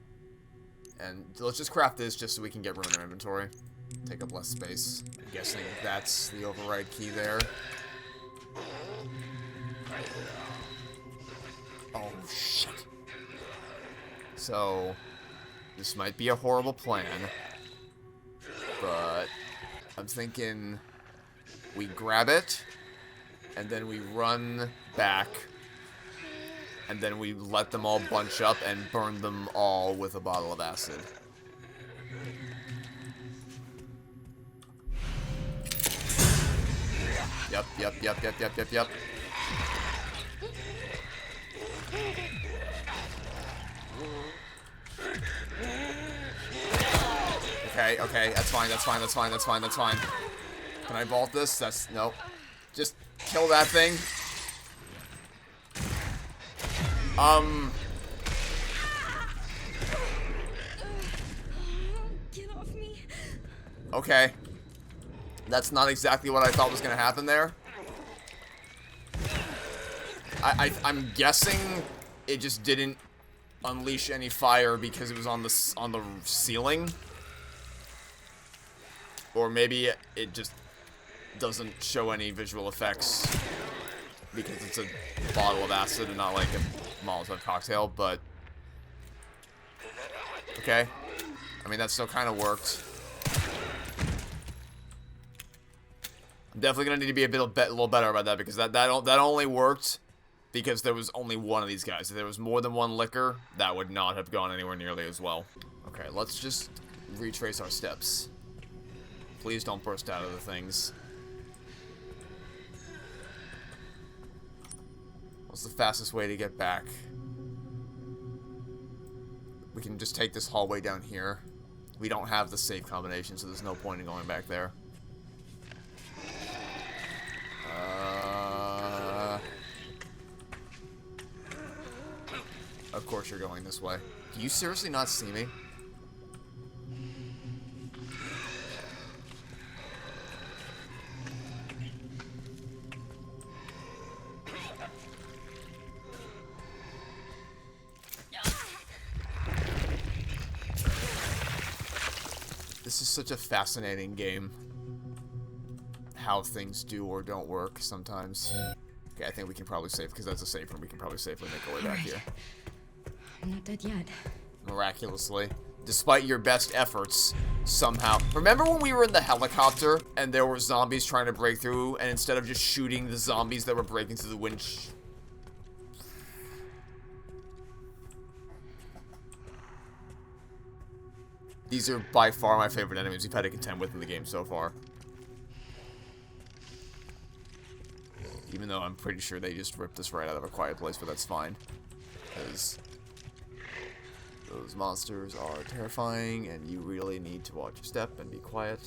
And let's just craft this just so we can get room in our inventory. Take up less space. I'm guessing that's the override key there. Oh, shit. So, this might be a horrible plan, but I'm thinking we grab it, and then we run back, and then we let them all bunch up and burn them all with a bottle of acid. Yep. Okay, that's fine. Can I vault this? Nope. Just kill that thing. Get off me. Okay. That's not exactly what I thought was gonna happen there. I'm guessing it just didn't unleash any fire because it was on the ceiling. Or maybe it just doesn't show any visual effects because it's a bottle of acid and not like a Molotov cocktail, but okay. I mean, that still kind of worked. I'm definitely gonna need to be a little better about that because that only worked because there was only one of these guys. If there was more than one liquor, that would not have gone anywhere nearly as well. Okay, let's just retrace our steps. Please don't burst out of the things. What's the fastest way to get back? We can just take this hallway down here. We don't have the safe combination, so there's no point in going back there. Of course you're going this way. Do you seriously not see me? This is such a fascinating game. How things do or don't work sometimes. Okay, I think we can probably save, because that's a safe room. We can probably safely make our way back here. I'm not dead yet. Miraculously. Despite your best efforts, somehow. Remember when we were in the helicopter and there were zombies trying to break through, and instead of just shooting the zombies that were breaking through the winch... These are by far my favorite enemies we've had to contend with in the game so far. Even though I'm pretty sure they just ripped us right out of A Quiet Place, but that's fine. Because Those monsters are terrifying, and you really need to watch your step and be quiet.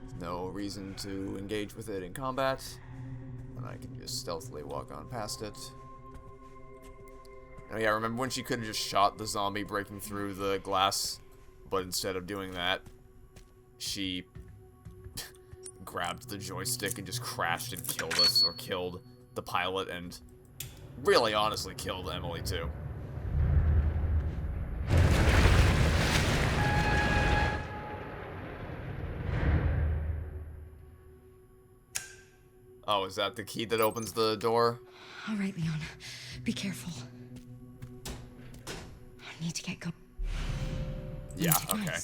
There's no reason to engage with it in combat, when I can just stealthily walk on past it. Oh yeah, remember when she could have just shot the zombie breaking through the glass, but instead of doing that, she grabbed the joystick and just crashed and killed us, or killed the pilot, and really honestly killed Emily too. Oh, is that the key that opens the door? All right, Leon. Be careful. I need to get going. Yeah, okay.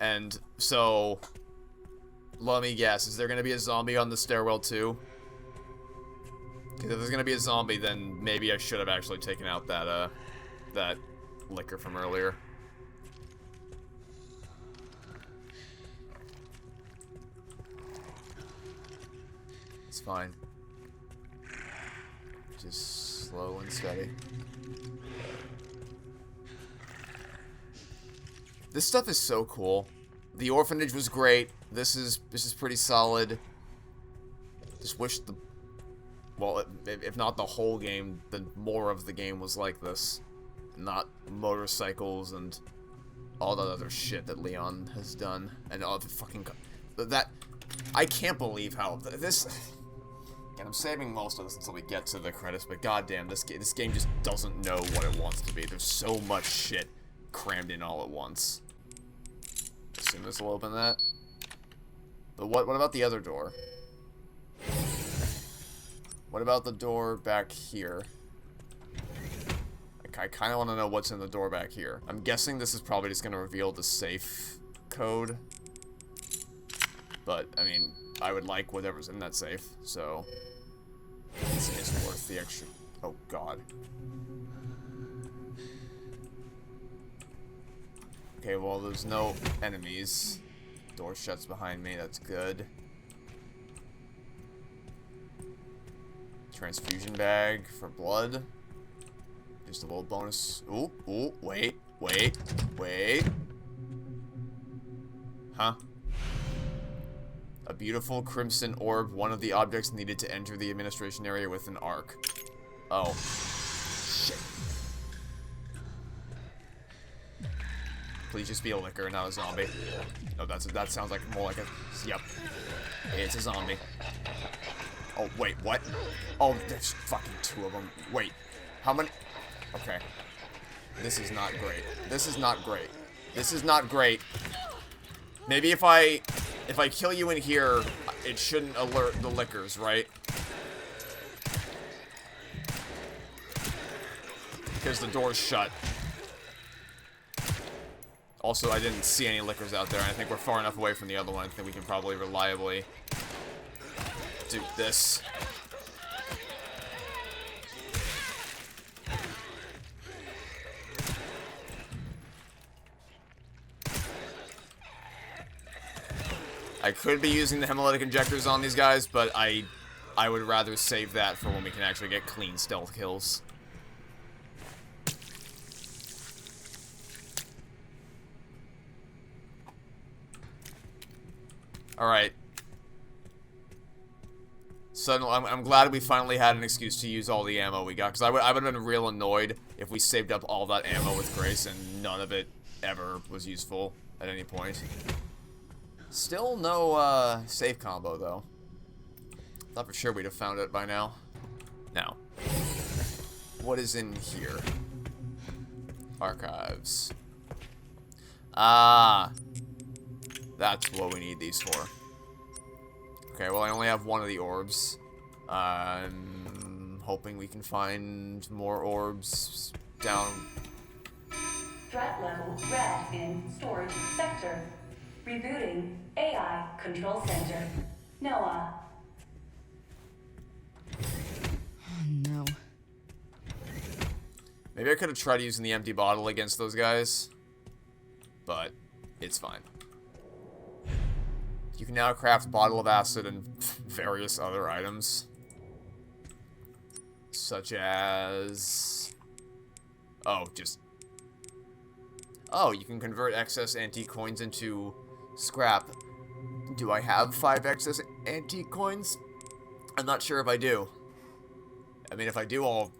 And so, let me guess, is there going to be a zombie on the stairwell too? Because if there's going to be a zombie, then maybe I should have actually taken out that, that liquor from earlier. It's fine. Just slow and steady. This stuff is so cool. The orphanage was great. This is pretty solid. Just wish the, well, if not the whole game, then more of the game was like this, not motorcycles and all that other shit that Leon has done, and all the fucking that. I can't believe how this. And I'm saving most of this until we get to the credits, but goddamn, this game just doesn't know what it wants to be. There's so much shit crammed in all at once. Assume this will open that. But what about the other door? What about the door back here? I kind of want to know what's in the door back here. I'm guessing this is probably just going to reveal the safe code. But, I mean, I would like whatever's in that safe, so it's worth the extra. Oh, God. Okay, well, there's no enemies. Door shuts behind me, that's good. Transfusion bag for blood. Just a little bonus. Ooh, ooh, wait. Huh? A beautiful crimson orb, one of the objects needed to enter the administration area with an arc. Oh. Shit. Please just be a licker, not a zombie. No, that sounds like more like a... Yep. It's a zombie. Oh, wait, what? Oh, there's fucking two of them. Wait. How many... Okay. This is not great. This is not great. This is not great. Maybe if I kill you in here, it shouldn't alert the lickers, right? Because the door's shut. Also, I didn't see any lickers out there, and I think we're far enough away from the other one. I think we can probably reliably do this. I could be using the hemolytic injectors on these guys, but I would rather save that for when we can actually get clean stealth kills. Alright. So I'm glad we finally had an excuse to use all the ammo we got, because I would have been real annoyed if we saved up all that ammo with Grace and none of it ever was useful at any point. Still no safe combo, though. Thought for sure we'd have found it by now. Now, what is in here? Archives. Ah, that's what we need these for. Okay, well, I only have one of the orbs. I'm hoping we can find more orbs down. Threat level red in storage sector. Rebooting AI control center. Noah. Oh, no. Maybe I could have tried using the empty bottle against those guys, but it's fine. You can now craft bottle of acid and various other items. Such as... Oh, just... Oh, you can convert excess antique coins into scrap. Do I have 5 excess antique coins? I'm not sure if I do. I mean, if I do, I'll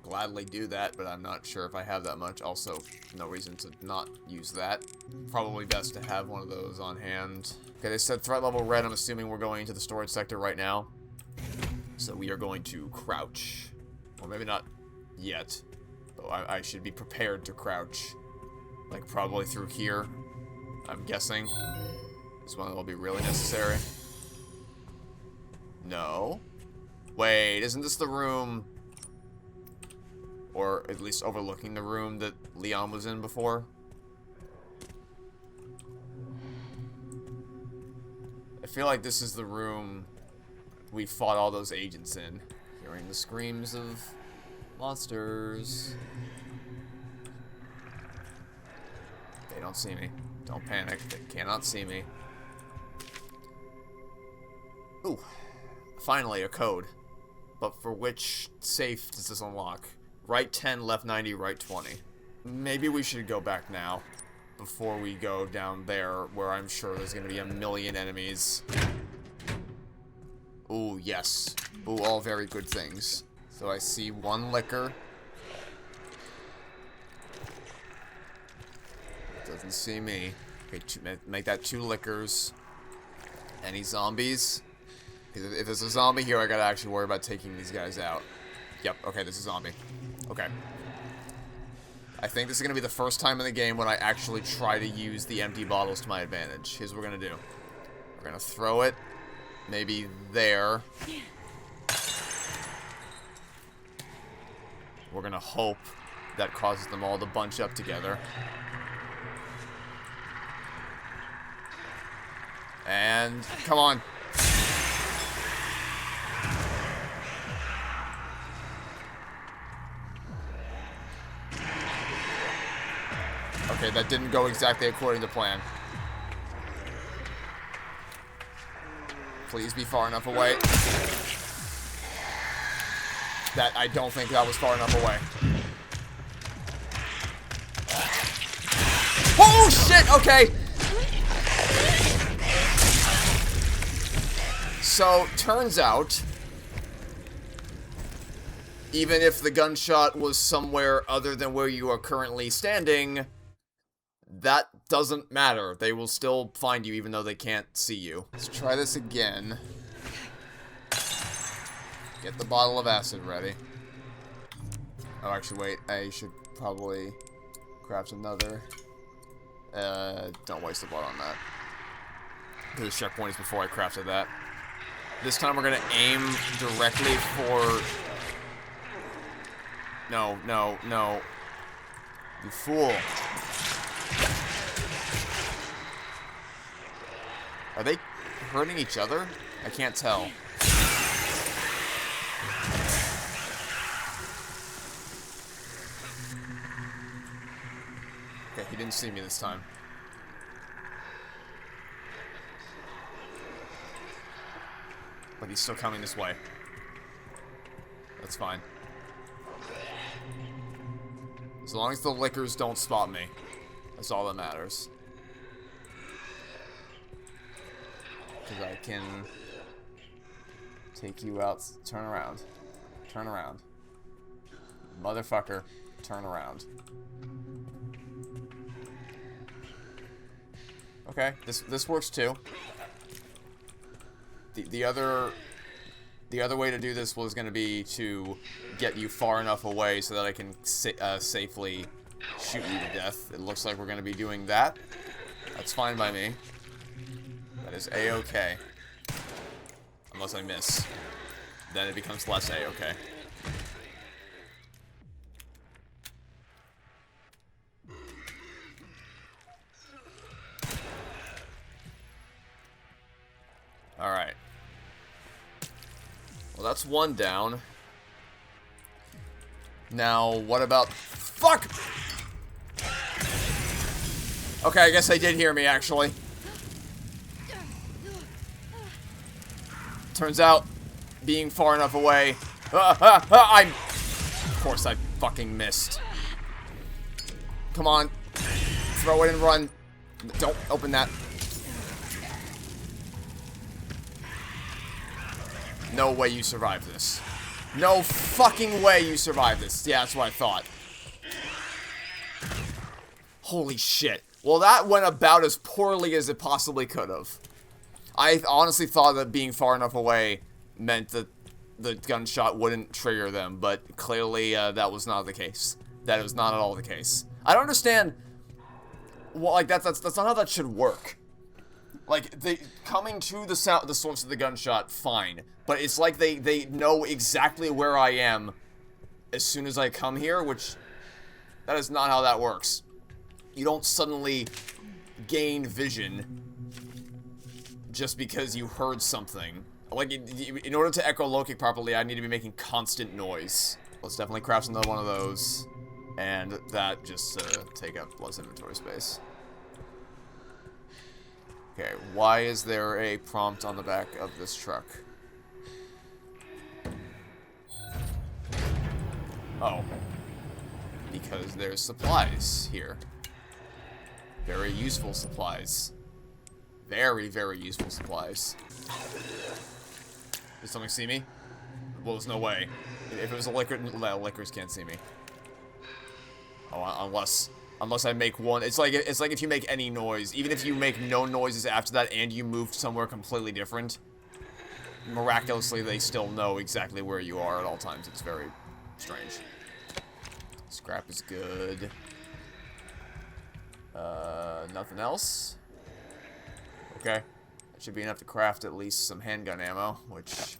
gladly do that, but I'm not sure if I have that much. Also, no reason to not use that. Probably best to have one of those on hand. Okay, they said threat level red. I'm assuming we're going into the storage sector right now. So we are going to crouch. Or maybe not yet. But I should be prepared to crouch. Like, probably through here. I'm guessing. This one will be really necessary. No. Wait, isn't this the room... Or at least overlooking the room that Leon was in before? I feel like this is the room we fought all those agents in. Hearing the screams of monsters. They don't see me. Don't panic. They cannot see me. Ooh. Finally, a code. But for which safe does this unlock? Right 10, left 90, right 20. Maybe we should go back now. Before we go down there, where I'm sure there's gonna be a million enemies. Ooh, yes. Ooh, all very good things. So I see 1 liquor. Doesn't see me. Okay, make that 2 liquors. Any zombies? If there's a zombie here, I gotta actually worry about taking these guys out. Yep, okay, there's a zombie. Okay. I think this is gonna be the first time in the game when I actually try to use the empty bottles to my advantage. Here's what we're gonna do. We're gonna throw it. Maybe there. We're gonna hope that causes them all to bunch up together. And, come on. Okay, that didn't go exactly according to plan. Please be far enough away. I don't think that was far enough away. Oh, shit! Okay. So, turns out, even if the gunshot was somewhere other than where you are currently standing, that doesn't matter. They will still find you even though they can't see you. Let's try this again. Get the bottle of acid ready. Oh, actually, wait. I should probably craft another. Don't waste the blood on that. There's checkpoints before I crafted that. This time we're gonna aim directly for... No, no, no. You fool. Are they hurting each other? I can't tell. Okay, he didn't see me this time. But he's still coming this way. That's fine. As long as the liquors don't spot me. That's all that matters. Because I can take you out. Turn around. Turn around. Motherfucker. Turn around. Okay, this works too. The other way to do this was going to be to get you far enough away so that I can safely shoot you to death. It looks like we're going to be doing that. That's fine by me. That is A-okay. Unless I miss. Then it becomes less A-okay. Alright. Well, that's one down. Now, what about... Fuck! Okay, I guess they did hear me, actually. Turns out, being far enough away Of course I fucking missed. Come on. Throw it and run. Don't open that. No way you survive this. No fucking way you survive this. Yeah, that's what I thought. Holy shit. Well, that went about as poorly as it possibly could have. I honestly thought that being far enough away meant that the gunshot wouldn't trigger them, but clearly that was not the case. That was not at all the case. I don't understand. Well, like that's not how that should work. Like they coming to the source of the gunshot, fine, but it's like they know exactly where I am as soon as I come here, which that is not how that works. You don't suddenly gain vision just because you heard something. Like, in order to echolocate properly, I need to be making constant noise. Let's definitely craft another one of those. And that just take up less inventory space. Okay, why is there a prompt on the back of this truck? Oh. Because there's supplies here. Very useful supplies. Very, very useful supplies. Did something see me? Well, there's no way. If it was a liquor, liquors can't see me. Oh, unless I make one. It's like if you make any noise, even if you make no noises after that, and you moved somewhere completely different. Miraculously, they still know exactly where you are at all times. It's very strange. Scrap is good. Nothing else? Okay. That should be enough to craft at least some handgun ammo, which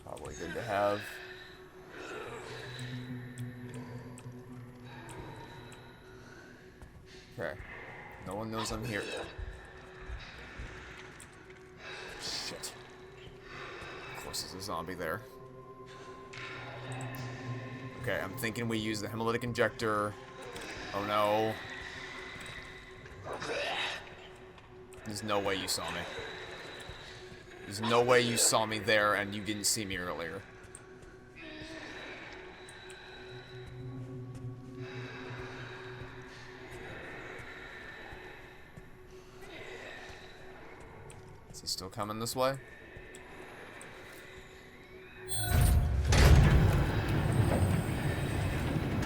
probably good to have. Okay. No one knows I'm here. Shit. Of course there's a zombie there. Okay, I'm thinking we use the hemolytic injector. Oh no. There's no way you saw me. There's no way you saw me there and you didn't see me earlier. Is he still coming this way?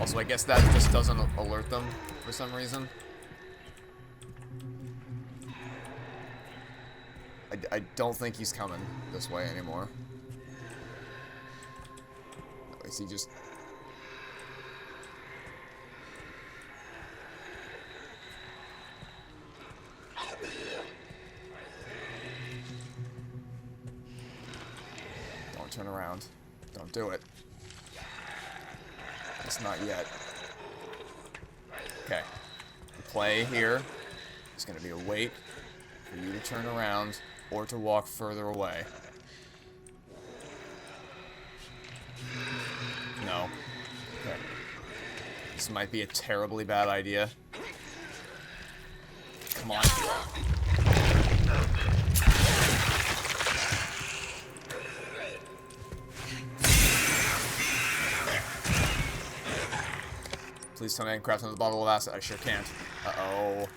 Also, I guess that just doesn't alert them for some reason. I don't think he's coming this way anymore. Is he just... Don't turn around. Don't do it. It's not yet. Okay. The play here is going to be a wait for you to turn around or to walk further away. No. Okay. This might be a terribly bad idea. Come on. Please tell me I can craft another bottle of acid. I sure can't. Uh-oh.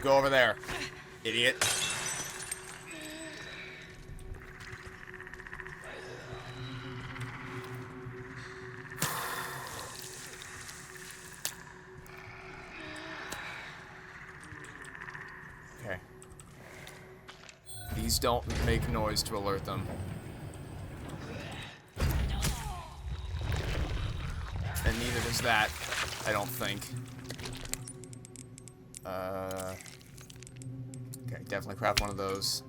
Go over there, idiot. Okay. These don't make noise to alert them. And neither does that, I don't think. Okay, definitely craft one of those.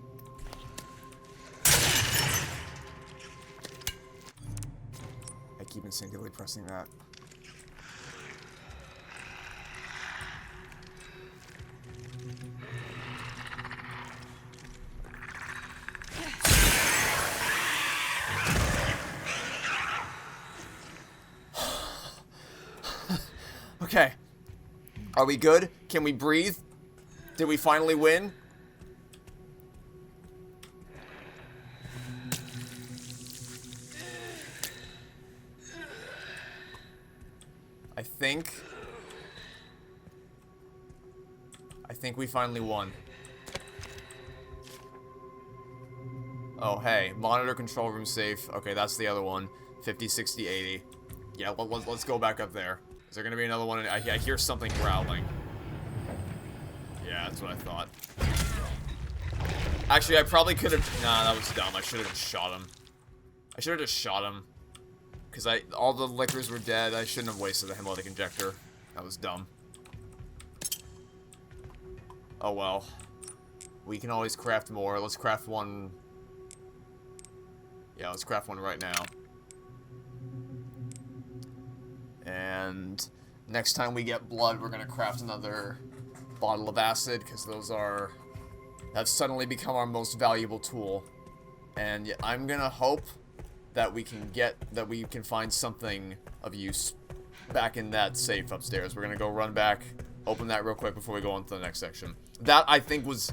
I keep instinctively pressing that. Okay. Are we good? Can we breathe? Did we finally win? I think we finally won. Oh, hey. Monitor control room safe. Okay, that's the other one. 50, 60, 80. Yeah, let's go back up there. Is there gonna be another one? I hear something growling. Yeah, that's what I thought. Actually, I probably could have... Nah, that was dumb. I should have just shot him. I should have just shot him. Because all the lickers were dead. I shouldn't have wasted the hemolytic injector. That was dumb. Oh well. We can always craft more. Let's craft one... Yeah, let's craft one right now. And next time we get blood, we're going to craft another bottle of acid, because those are... Have suddenly become our most valuable tool. And yeah, I'm going to hope that we can find something of use back in that safe upstairs. We're going to go run back, open that real quick before we go on to the next section. That, I think, was,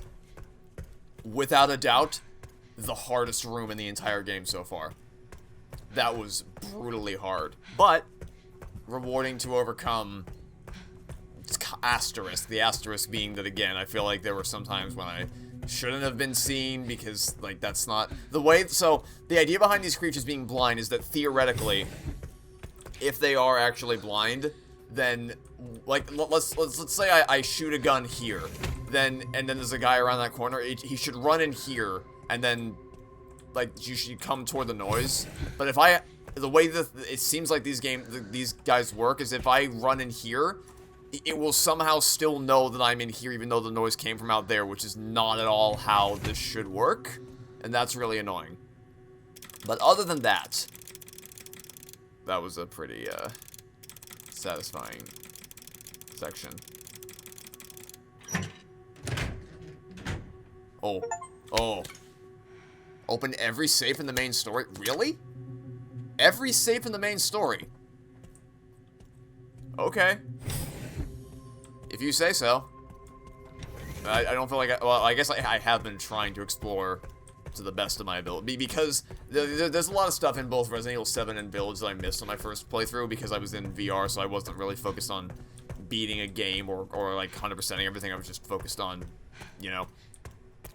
without a doubt, the hardest room in the entire game so far. That was brutally hard. But rewarding to overcome. Asterisk. The asterisk being that, again, I feel like there were some times when I shouldn't have been seen, because, like, that's not the way. So the idea behind these creatures being blind is that theoretically, if they are actually blind, then, like, let's say I shoot a gun here, and then there's a guy around that corner. He should run in here, and then, like, you should come toward the noise. But if the way that it seems like these guys work is, if I run in here, it will somehow still know that I'm in here, even though the noise came from out there, which is not at all how this should work, and that's really annoying. But other than that, that was a pretty satisfying section. Oh. Open every safe in the main story? Really? Every safe in the main story? Okay. If you say so. I don't feel like well, I guess I have been trying to explore to the best of my ability, because there's a lot of stuff in both Resident Evil 7 and Village that I missed on my first playthrough, because I was in VR, so I wasn't really focused on beating a game or like 100%ing everything. I was just focused on, you know,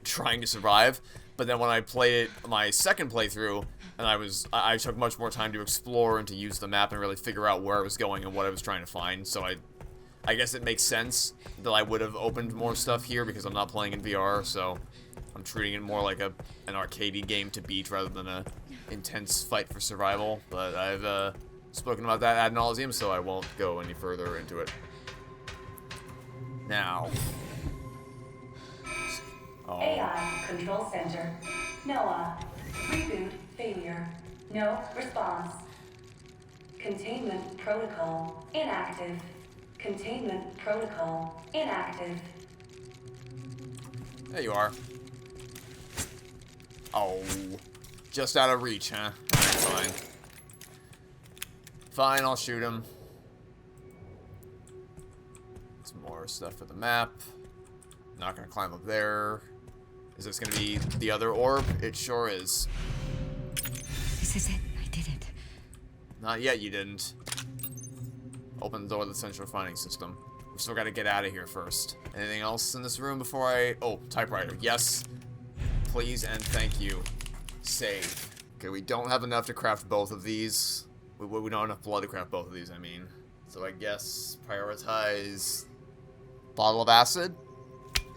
trying to survive. But then when I played it my second playthrough, and I took much more time to explore and to use the map and really figure out where I was going and what I was trying to find. So I guess it makes sense that I would have opened more stuff here, because I'm not playing in VR, so I'm treating it more like an arcadey game to beat rather than a intense fight for survival. But I've spoken about that ad nauseum, so I won't go any further into it. Now. Oh. AI Control Center. Noah. Reboot failure. No response. Containment protocol inactive. Containment protocol inactive. There you are. Oh. Just out of reach, huh? Fine. Fine, I'll shoot him. Some more stuff for the map. Not gonna climb up there. Is this gonna be the other orb? It sure is. This is it. I did it. Not yet, you didn't. Open the door to the central finding system. We still gotta get out of here first. Anything else in this room before I... Oh, typewriter. Yes. Please and thank you. Save. Okay, we don't have enough to craft both of these. We don't have enough blood to craft both of these, I mean. So I guess prioritize bottle of acid,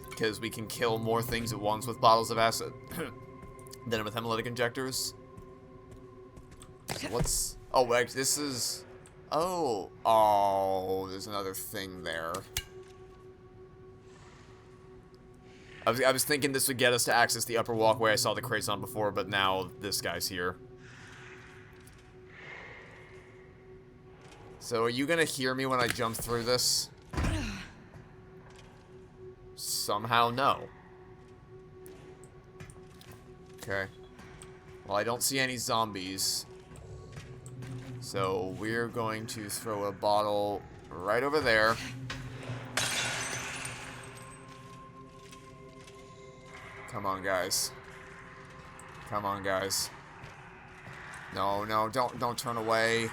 because we can kill more things at once with bottles of acid than with hemolytic injectors. So what's... Oh, wait, this is... Oh, there's another thing there. I was thinking this would get us to access the upper walkway I saw the crates on before, but now this guy's here. So are you gonna hear me when I jump through this? Somehow, no. Okay. Well, I don't see any zombies. So we're going to throw a bottle right over there. Come on, guys. Come on, guys. No, don't turn away.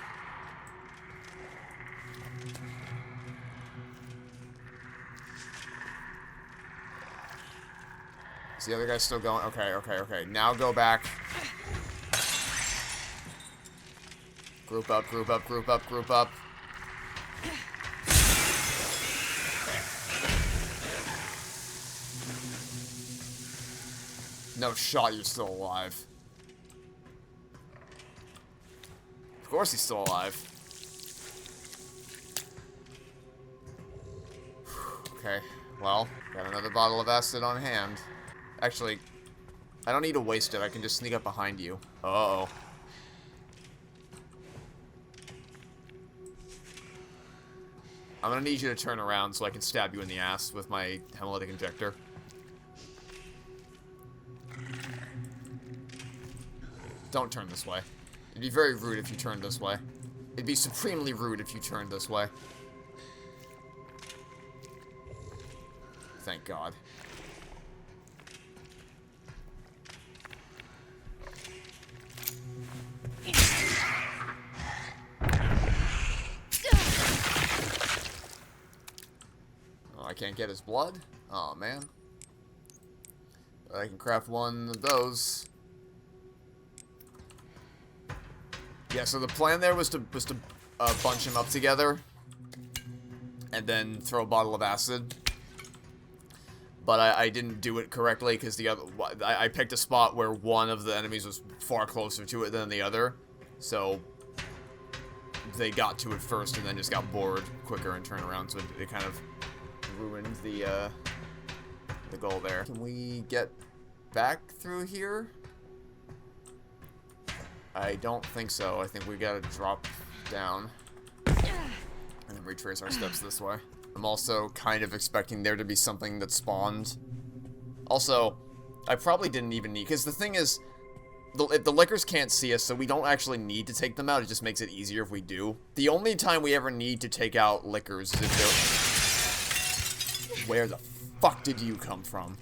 Is the other guy still going? Okay, okay, okay. Now go back. Group up, group up, group up, group up. No shot, you're still alive. Of course he's still alive. Okay, well, got another bottle of acid on hand. Actually, I don't need to waste it. I can just sneak up behind you. Uh-oh. I'm gonna need you to turn around so I can stab you in the ass with my hemolytic injector. Don't turn this way. It'd be very rude if you turned this way. It'd be supremely rude if you turned this way. Thank God. Oh, I can't get his blood? Oh, man. I can craft one of those. Yeah, so the plan there was to bunch him up together and then throw a bottle of acid. But I didn't do it correctly because the other I picked a spot where one of the enemies was far closer to it than the other, so they got to it first and then just got bored quicker and turned around. So it kind of ruined the goal there. Can we get back through here? I don't think so. I think we gotta drop down and then retrace our steps this way. I'm also kind of expecting there to be something that spawned. Also, I probably didn't even need... Because the thing is, the lickers can't see us, so we don't actually need to take them out. It just makes it easier if we do. The only time we ever need to take out lickers is if they're... Where the fuck did you come from?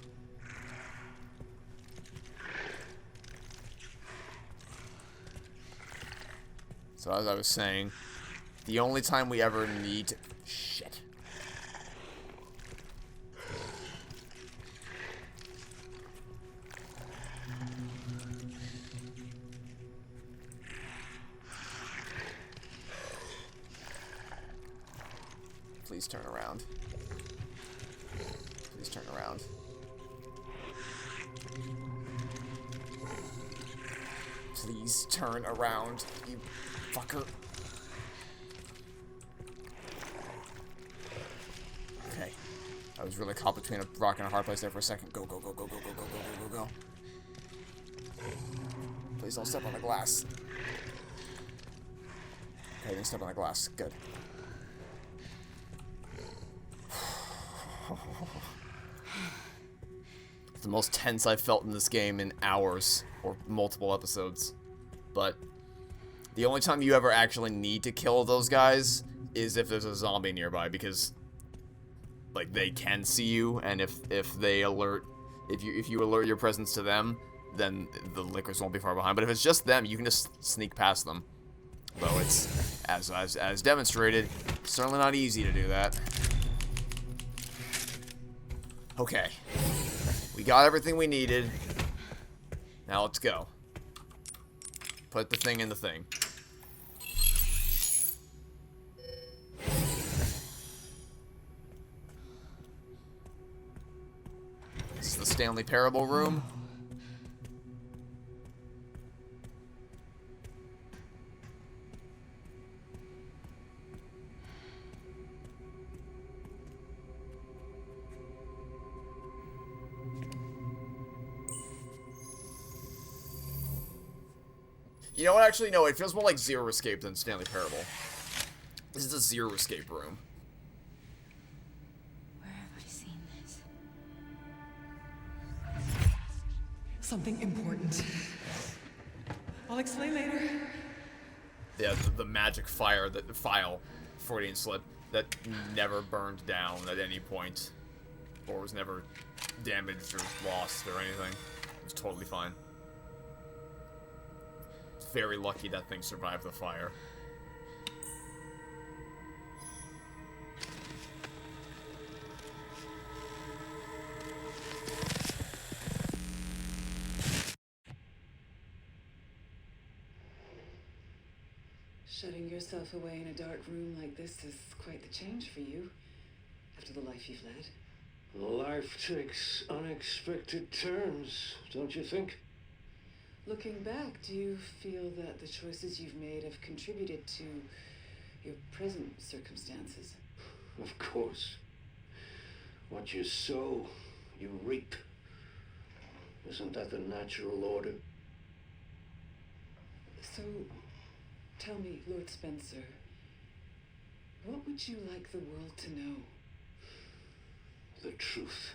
So as I was saying, the only time we ever need to... Shit. Please turn around. Please turn around. Please turn around, you fucker. Okay. I was really caught between a rock and a hard place there for a second. Go, go, go, go, go, go, go, go, go, go, go. Please don't step on the glass. Okay, didn't step on the glass. Good. It's the most tense I've felt in this game in hours or multiple episodes. But the only time you ever actually need to kill those guys is if there's a zombie nearby, because like they can see you, and if they alert, if you alert your presence to them, then the lickers won't be far behind. But if it's just them, you can just sneak past them. Though it's as demonstrated, certainly not easy to do that. Okay. We got everything we needed. Now let's go. Put the thing in the thing. This is the Stanley Parable room. You know what, actually, no, it feels more like Zero Escape than Stanley Parable. This is a Zero Escape room. Where have I seen this? Something important. I'll explain later. Yeah, the magic file, Freudian slip, that never burned down at any point. Or was never damaged or lost or anything. It was totally fine. Very lucky that thing survived the fire. Shutting yourself away in a dark room like this is quite the change for you, after the life you've led. Life takes unexpected turns, don't you think? Looking back, do you feel that the choices you've made have contributed to your present circumstances? Of course. What you sow, you reap. Isn't that the natural order? So, tell me, Lord Spencer, what would you like the world to know? The truth.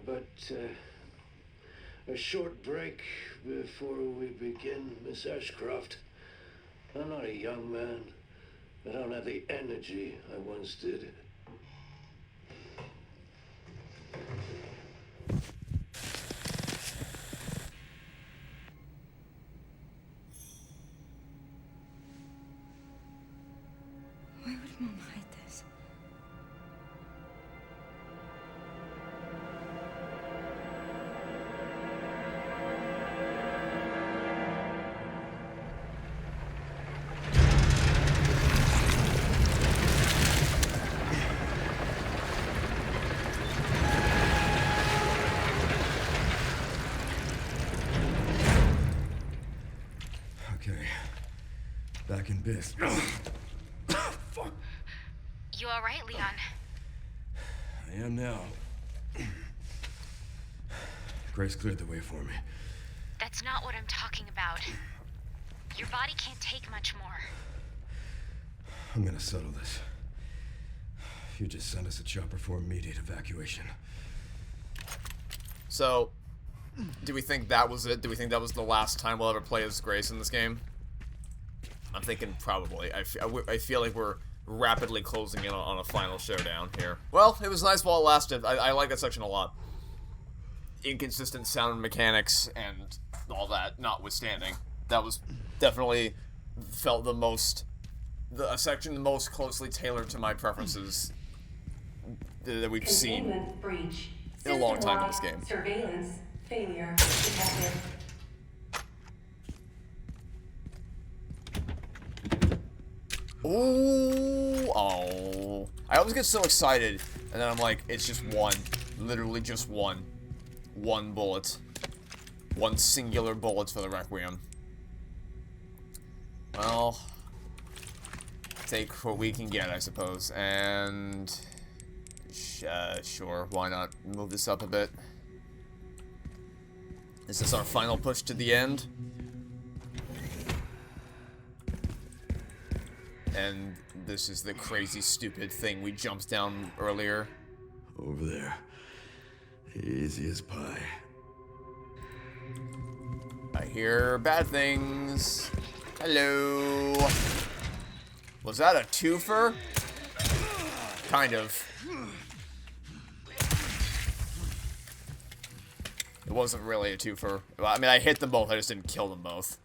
But, a short break before we begin, Miss Ashcroft. I'm not a young man. I don't have the energy I once did. Why would Mom hide this? Okay. Back in biz. Fuck. You alright, Leon? I am now. Grace cleared the way for me. That's not what I'm talking about. Your body can't take much more. I'm gonna settle this. You just sent us a chopper for immediate evacuation. So, do we think that was it? Do we think that was the last time we'll ever play as Grace in this game? I'm thinking probably. I feel like we're rapidly closing in on a final showdown here. Well, it was nice while it lasted. I like that section a lot. Inconsistent sound mechanics and all that notwithstanding. That was definitely felt a section the most closely tailored to my preferences that we've seen Containment breach. in a long time in this System-wide game. Surveillance failure detected. Ooh, oh. I always get so excited, and then I'm like, it's just one. Literally just one. One bullet. One singular bullet for the Requiem. Well, take what we can get, I suppose. And sure, why not move this up a bit? Is this our final push to the end? And this is the crazy, stupid thing we jumped down earlier. Over there. Easy as pie. I hear bad things. Hello. Was that a twofer? Kind of. It wasn't really a twofer. Well, I mean, I hit them both, I just didn't kill them both.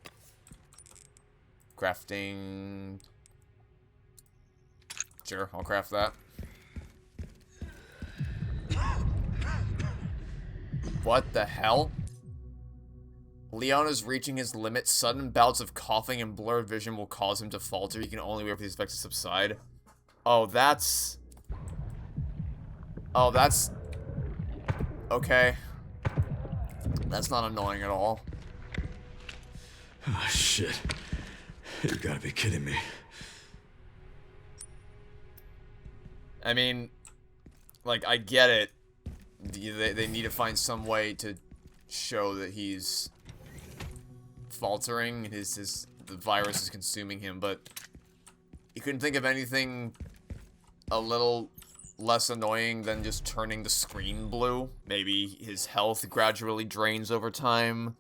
Crafting. Sure, I'll craft that. What the hell? Leon is reaching his limit. Sudden bouts of coughing and blurred vision will cause him to falter. He can only wait for these effects to subside. Oh, that's... Oh, that's... Okay. That's not annoying at all. Oh, shit. You gotta be kidding me. I mean, like, I get it. They need to find some way to show that he's faltering, the virus is consuming him, but you couldn't think of anything a little less annoying than just turning the screen blue? Maybe his health gradually drains over time,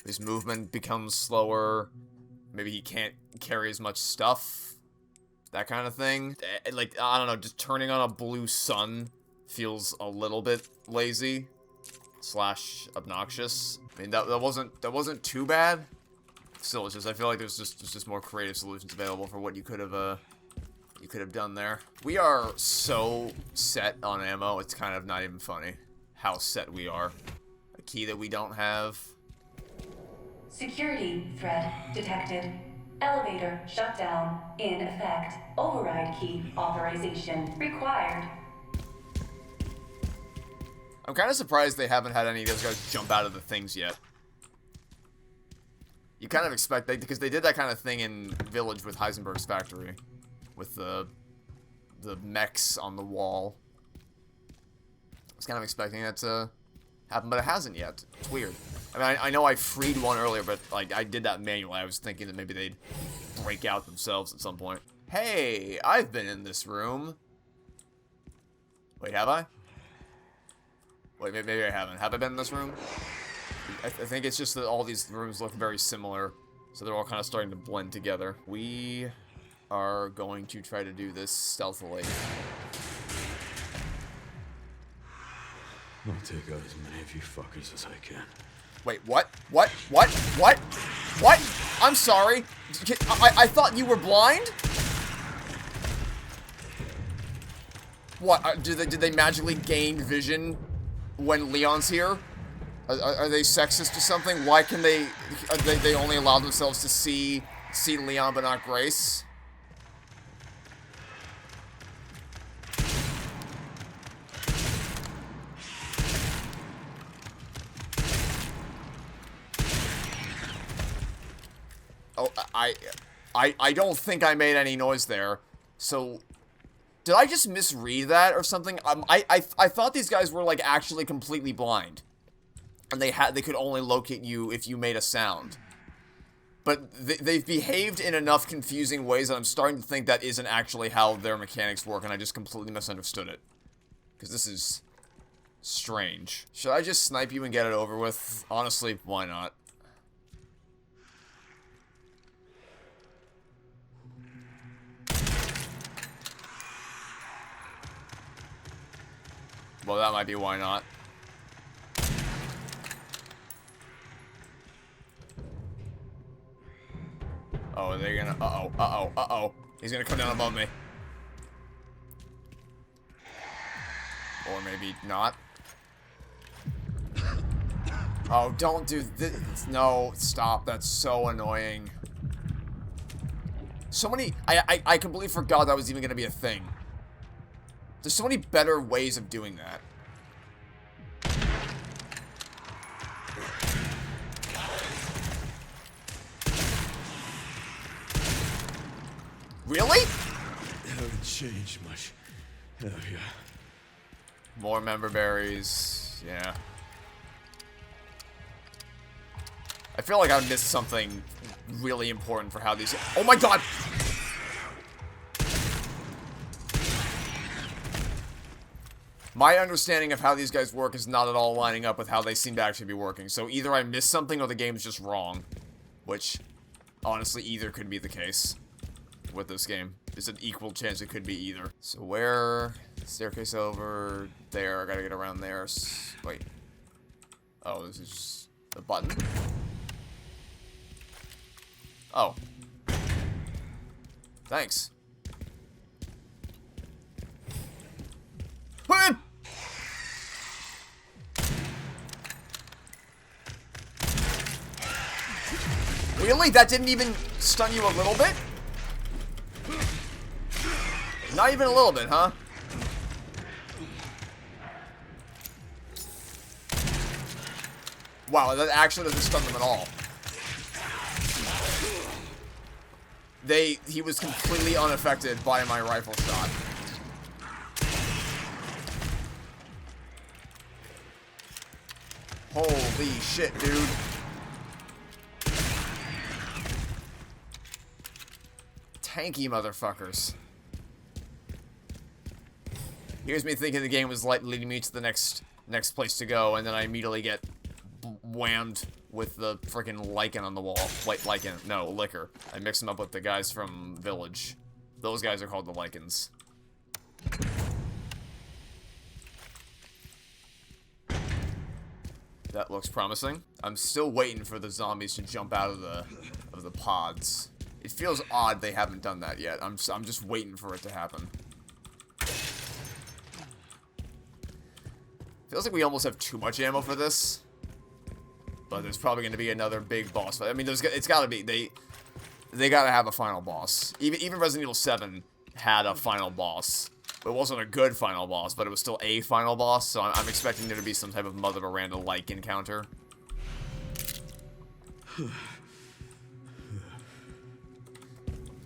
his movement becomes slower, maybe he can't carry as much stuff, that kind of thing. Like, I don't know, just turning on a blue sun feels a little bit lazy / obnoxious. I mean, that wasn't too bad. Still, it's just, I feel like there's just more creative solutions available for what you could have done there. We are so set on ammo, it's kind of not even funny how set we are. A key that we don't have. Security threat detected. Elevator shutdown in effect. Override key authorization required. I'm kind of surprised they haven't had any of those guys jump out of the things yet. You kind of expect that, because they did that kind of thing in Village with Heisenberg's factory. With the mechs on the wall. I was kind of expecting that to happen, but it hasn't yet. It's weird. I mean, I know I freed one earlier, but like I did that manually. I was thinking that maybe they'd break out themselves at some point. Hey, I've been in this room. Wait, have I? Wait, maybe I haven't. Have I been in this room? I think it's just that all these rooms look very similar, so they're all kind of starting to blend together. We are going to try to do this stealthily. I'll take out as many of you fuckers as I can. Wait, what? What? I'm sorry. I thought you were blind? What? Did they magically gain vision when Leon's here? Are they sexist or something? Why can they only allow themselves to see Leon but not Grace? Oh, I don't think I made any noise there. So, did I just misread that or something? I thought these guys were like actually completely blind, and they could only locate you if you made a sound. But they've behaved in enough confusing ways that I'm starting to think that isn't actually how their mechanics work, and I just completely misunderstood it. Because this is strange. Should I just snipe you and get it over with? Honestly, why not? Well, that might be why not. Oh, they're gonna... Uh-oh. He's gonna come down above me. Or maybe not. Oh, don't do this. No, stop. That's so annoying. So many... I completely forgot that was even gonna be a thing. There's so many better ways of doing that. Really? Haven't changed much, have ya? More member berries. Yeah. I feel like I missed something really important for how these... Oh my god! My understanding of how these guys work is not at all lining up with how they seem to actually be working. So either I missed something or the game's just wrong. Which, honestly, either could be the case with this game. There's an equal chance it could be either. So where? Staircase over there. I gotta get around there. Wait. Oh, this is just a button. Oh. Thanks. Really? That didn't even stun you a little bit? Not even a little bit, huh? Wow, that actually doesn't stun them at all. He was completely unaffected by my rifle shot. Holy shit, dude. Tanky motherfuckers. Here's me thinking the game was leading me to the next place to go, and then I immediately get whammed with the freaking lichen on the wall. Lichen. No, liquor. I mix them up with the guys from Village. Those guys are called the lichens. That looks promising. I'm still waiting for the zombies to jump out of the pods. It feels odd they haven't done that yet. I'm just waiting for it to happen. Feels like we almost have too much ammo for this. But there's probably going to be another big boss fight. I mean, it's got to be. They got to have a final boss. Even Resident Evil 7 had a final boss. It wasn't a good final boss, but it was still a final boss. So I'm expecting there to be some type of Mother Miranda-like encounter.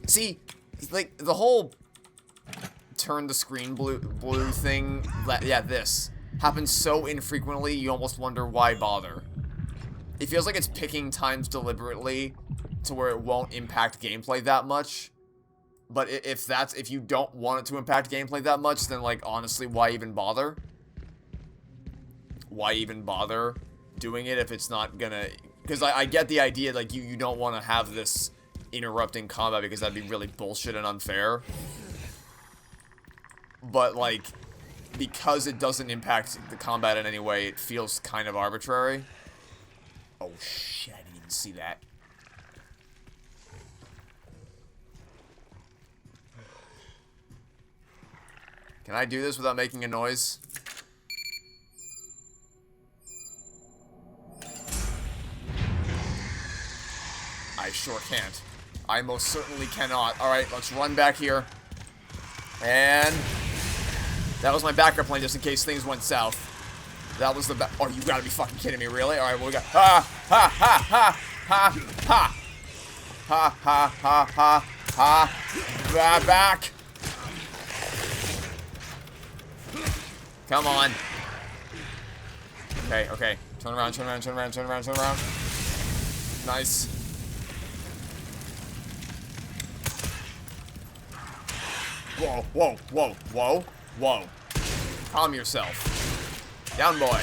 See, like, the whole turn the screen blue thing, yeah, this happens so infrequently, you almost wonder why bother. It feels like it's picking times deliberately to where it won't impact gameplay that much. But if you don't want it to impact gameplay that much, then, like, honestly, why even bother? Why even bother doing it if it's not gonna... Because I get the idea, like, you don't want to have this interrupting combat because that'd be really bullshit and unfair. But, like, because it doesn't impact the combat in any way, it feels kind of arbitrary. Oh, shit, I didn't see that. Can I do this without making a noise? I sure can't. I most certainly cannot. Alright, let's run back here. And... that was my backup plan just in case things went south. That was the oh, you gotta be fucking kidding me, really? Alright, well, we got... Ha! Ha! Ha! Ha! Ha! Ha! Ha! Ha! Ha! Ha! Ha! Back! Come on. Okay, okay. Turn around, turn around, turn around, turn around, turn around. Nice. Whoa, whoa, whoa, whoa, whoa. Calm yourself. Down, boy.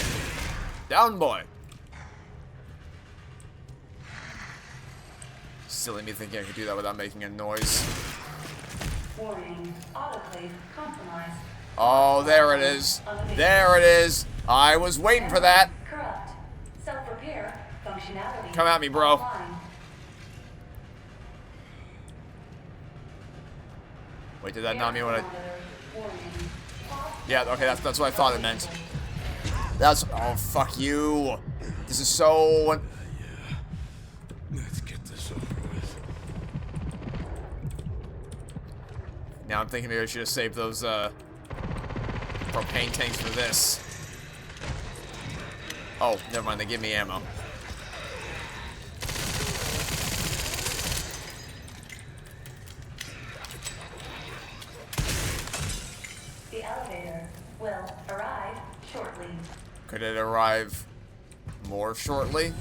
Down, boy. Silly me thinking I could do that without making a noise. Warning, autoclave compromised. Oh, there it is. There it is. I was waiting for that. Corrupt. Self-repair functionality. Come at me, bro. Offline. Wait, did that not mean what I... Warning. Yeah, okay, that's what I thought it meant. That's... oh, fuck you. This is so... Yeah. Let's get this over with. Now I'm thinking maybe I should have saved those, propane tanks for this. Oh, never mind, they give me ammo. The elevator will arrive shortly. Could it arrive more shortly?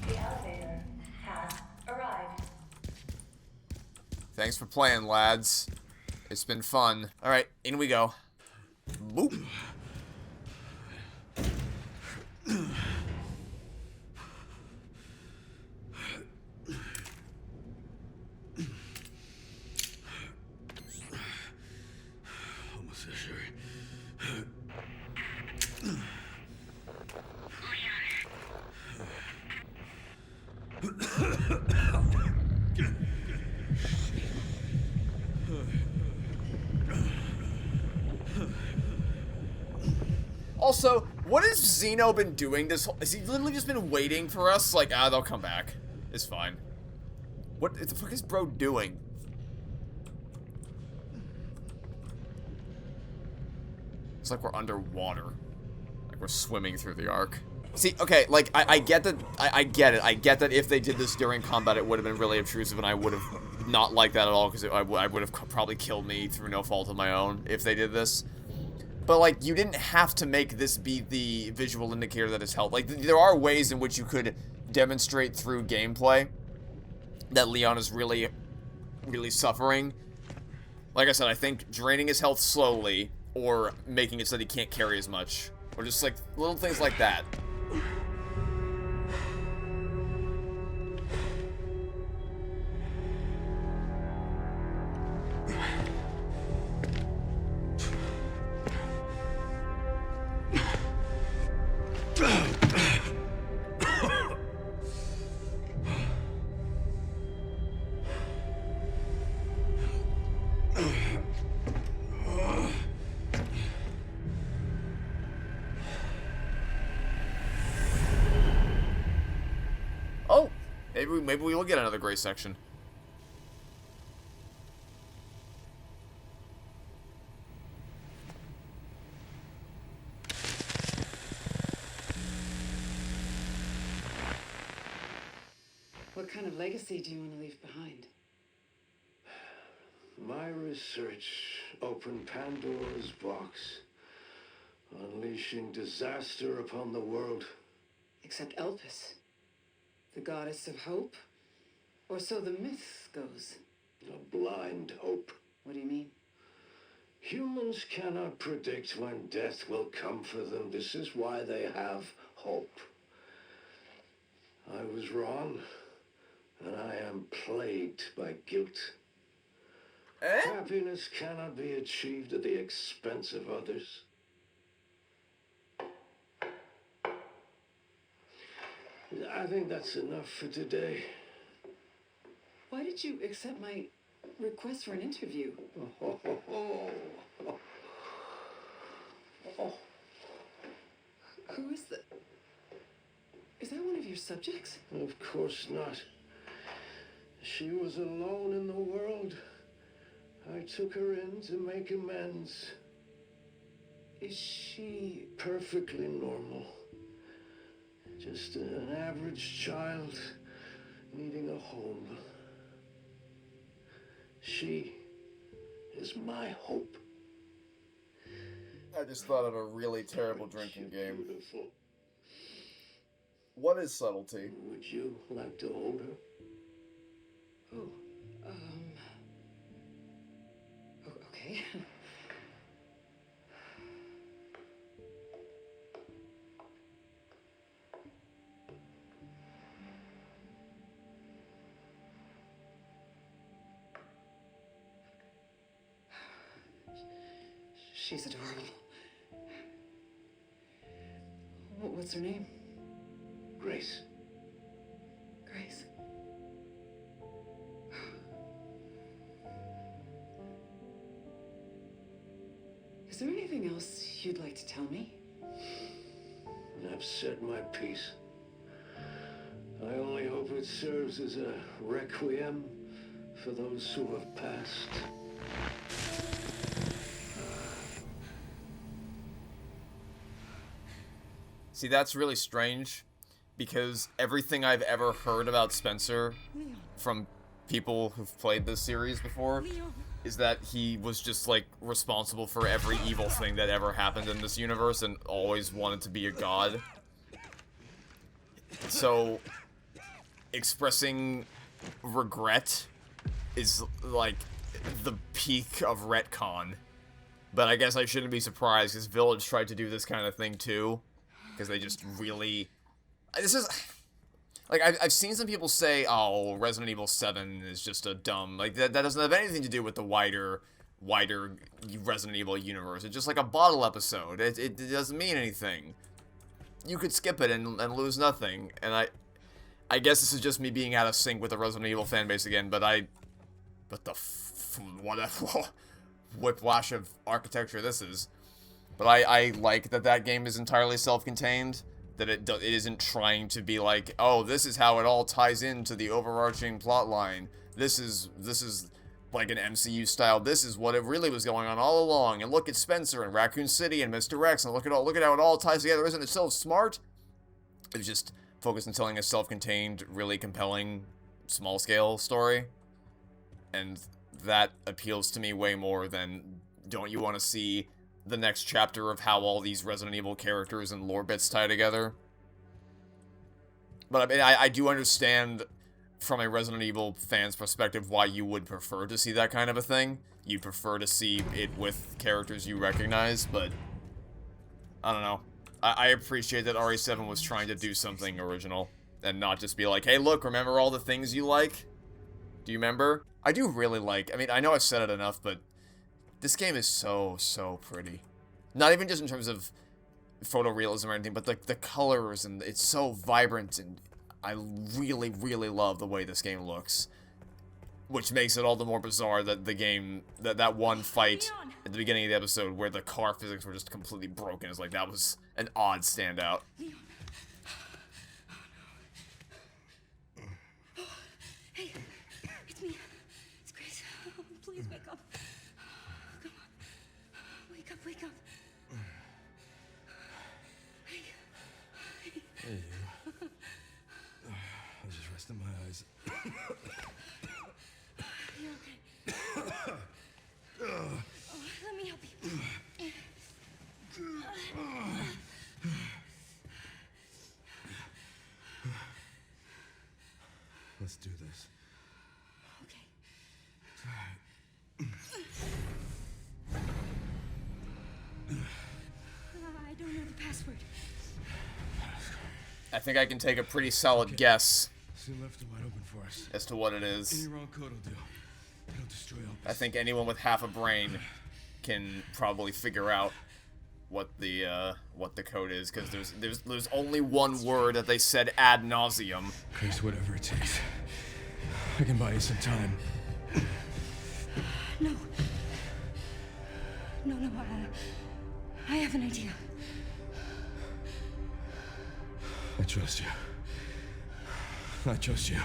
The elevator has arrived. Thanks for playing, lads. It's been fun. Alright, in we go. Boop. Almost there. Also, what has Xeno been doing this whole... has he literally just been waiting for us? Like, they'll come back. It's fine. What the fuck is bro doing? It's like we're underwater. Like we're swimming through the arc. See, okay, like, I get that... I get it. I get that if they did this during combat, it would have been really obtrusive, and I would have not liked that at all, because I would have probably killed me through no fault of my own if they did this. But, like, you didn't have to make this be the visual indicator that it's held. Like, there are ways in which you could demonstrate through gameplay that Leon is really, really suffering. Like I said, I think draining his health slowly, or making it so that he can't carry as much. Or just, like, little things like that. maybe we will get another gray section. What kind of legacy do you want to leave behind? My research opened Pandora's box, unleashing disaster upon the world. Except Elpis, the goddess of hope? Or so the myth goes. A blind hope. What do you mean? Humans cannot predict when death will come for them. This is why they have hope. I was wrong, and I am plagued by guilt. Happiness cannot be achieved at the expense of others. I think that's enough for today. Why did you accept my request for an interview? Who is that? Is that one of your subjects? Of course not. She was alone in the world. I took her in to make amends. Is she perfectly normal? Just an average child needing a home. She is my hope. I just thought of a really terrible drinking game. Beautiful. What is subtlety? Would you like to hold her? Okay. She's adorable. What's her name? Grace. Grace. Is there anything else you'd like to tell me? I've said my piece. I only hope it serves as a requiem for those who have passed. See, that's really strange, because everything I've ever heard about Spencer from people who've played this series before is that he was just, like, responsible for every evil thing that ever happened in this universe and always wanted to be a god. So, expressing regret is, like, the peak of retcon. But I guess I shouldn't be surprised, because Village tried to do this kind of thing, too. Because they just really... This is... Like, I've seen some people say, oh, Resident Evil 7 is just a dumb... Like, that doesn't have anything to do with the wider Resident Evil universe. It's just like a bottle episode. It doesn't mean anything. You could skip it and lose nothing. And I guess this is just me being out of sync with the Resident Evil fanbase again, but what the what a whiplash of architecture this is. But I like that game is entirely self-contained, that it isn't trying to be like, oh, this is how it all ties into the overarching plot line. This is like an MCU style. This is what it really was going on all along. And look at Spencer and Raccoon City and Mr. X, and look at how it all ties together. Isn't it so smart? It was just focused on telling a self-contained, really compelling, small-scale story. And that appeals to me way more than, don't you want to see the next chapter of how all these Resident Evil characters and lore bits tie together? But I mean, I do understand from a Resident Evil fan's perspective why you would prefer to see that kind of a thing. You'd prefer to see it with characters you recognize, but I don't know. I appreciate that RE7 was trying to do something original and not just be like, hey, look, remember all the things you like? Do you remember? I do really like, I mean, I know I've said it enough, but this game is so pretty. Not even just in terms of photorealism or anything, but the colors, and it's so vibrant, and I really love the way this game looks. Which makes it all the more bizarre that the game, that one fight at the beginning of the episode where the car physics were just completely broken, is like, that was an odd standout. in my eyes. You're okay. Oh, let me help you. Let's do this. I don't know the password. I think I can take a pretty solid guess See left and wide open for us. as to what it is. Any wrong code will do. It'll destroy Elpis. I think anyone with half a brain can probably figure out what the code is, because there's only one word that they said ad nauseum. Grace, whatever it takes. I can buy you some time. No. No, I have an idea. I trust you. I trust you.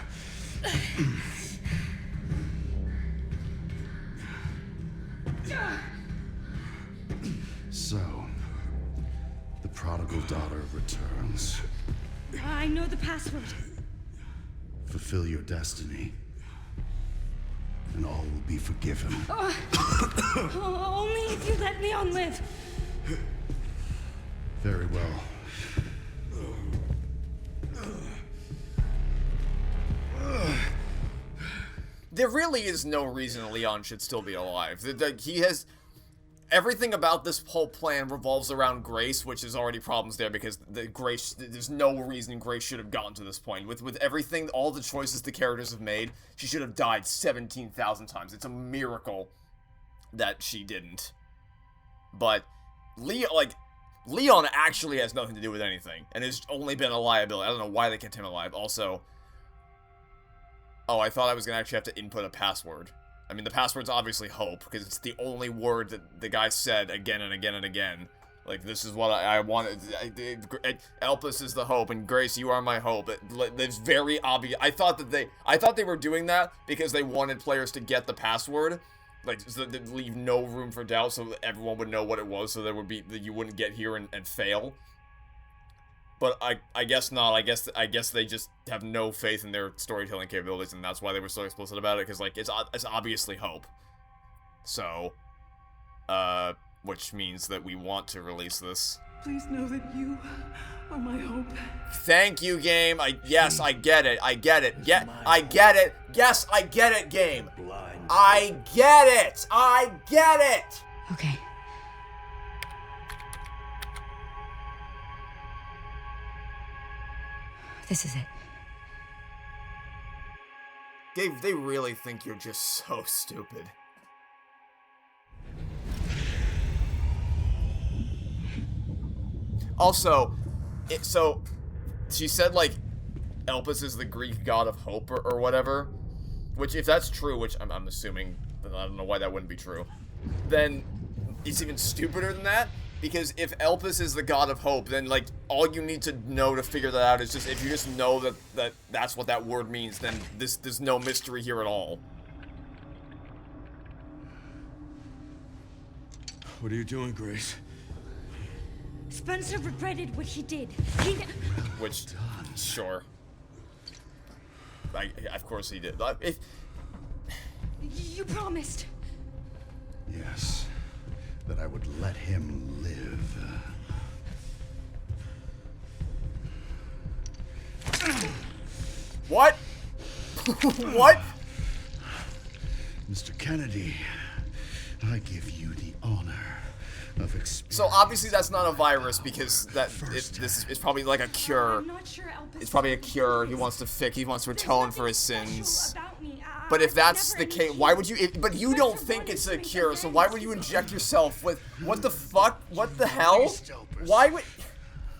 So, the prodigal daughter returns. I know the password. Fulfill your destiny, and all will be forgiven. Only if you let Leon live. Very well. There really is no reason Leon should still be alive. He has... Everything about this whole plan revolves around Grace, which is already problems there, because there's no reason Grace should have gotten to this point. With everything, all the choices the characters have made, she should have died 17,000 times. It's a miracle that she didn't. But Leon actually has nothing to do with anything, and has only been a liability. I don't know why they kept him alive. Also, oh, I thought I was gonna actually have to input a password. I mean, the password's obviously hope, because it's the only word that the guy said again and again and again. Like, this is what I wanted. Elpis is the hope, and Grace, you are my hope. It's very obvious. I thought they were doing that because they wanted players to get the password, like, so that leave no room for doubt, so that everyone would know what it was, so there would be that you wouldn't get here and fail. But I guess not. I guess they just have no faith in their storytelling capabilities, and that's why they were so explicit about it, because, like, it's obviously hope. So, which means that we want to release this. Please know that you are my hope. Thank you, game. Yes, I get it. I get it. I get it. Yes, I get it, game. I get it. I get it. Okay. This is it. Dave, they really think you're just so stupid. Also, so she said, like, Elpis is the Greek god of hope or whatever, which, if that's true, which I'm assuming, I don't know why that wouldn't be true, then it's even stupider than that, because if Elpis is the god of hope, then, like, all you need to know to figure that out is just, if you just know that's what that word means, then there's no mystery here at all. What are you doing, Grace? Spencer regretted what he did. Which, sure. Of course he did. You promised. Yes, that I would let him live. What? What? Mr. Kennedy, I give you the honor of experience. So obviously that's not a virus, because this is probably like a cure. I'm not sure Elpis It's probably a cure. He wants to fix. He wants to atone for his sins. But if that's the case, why would you? But you don't think it's a cure, so why would you inject yourself with? What the fuck? What the hell? Why would?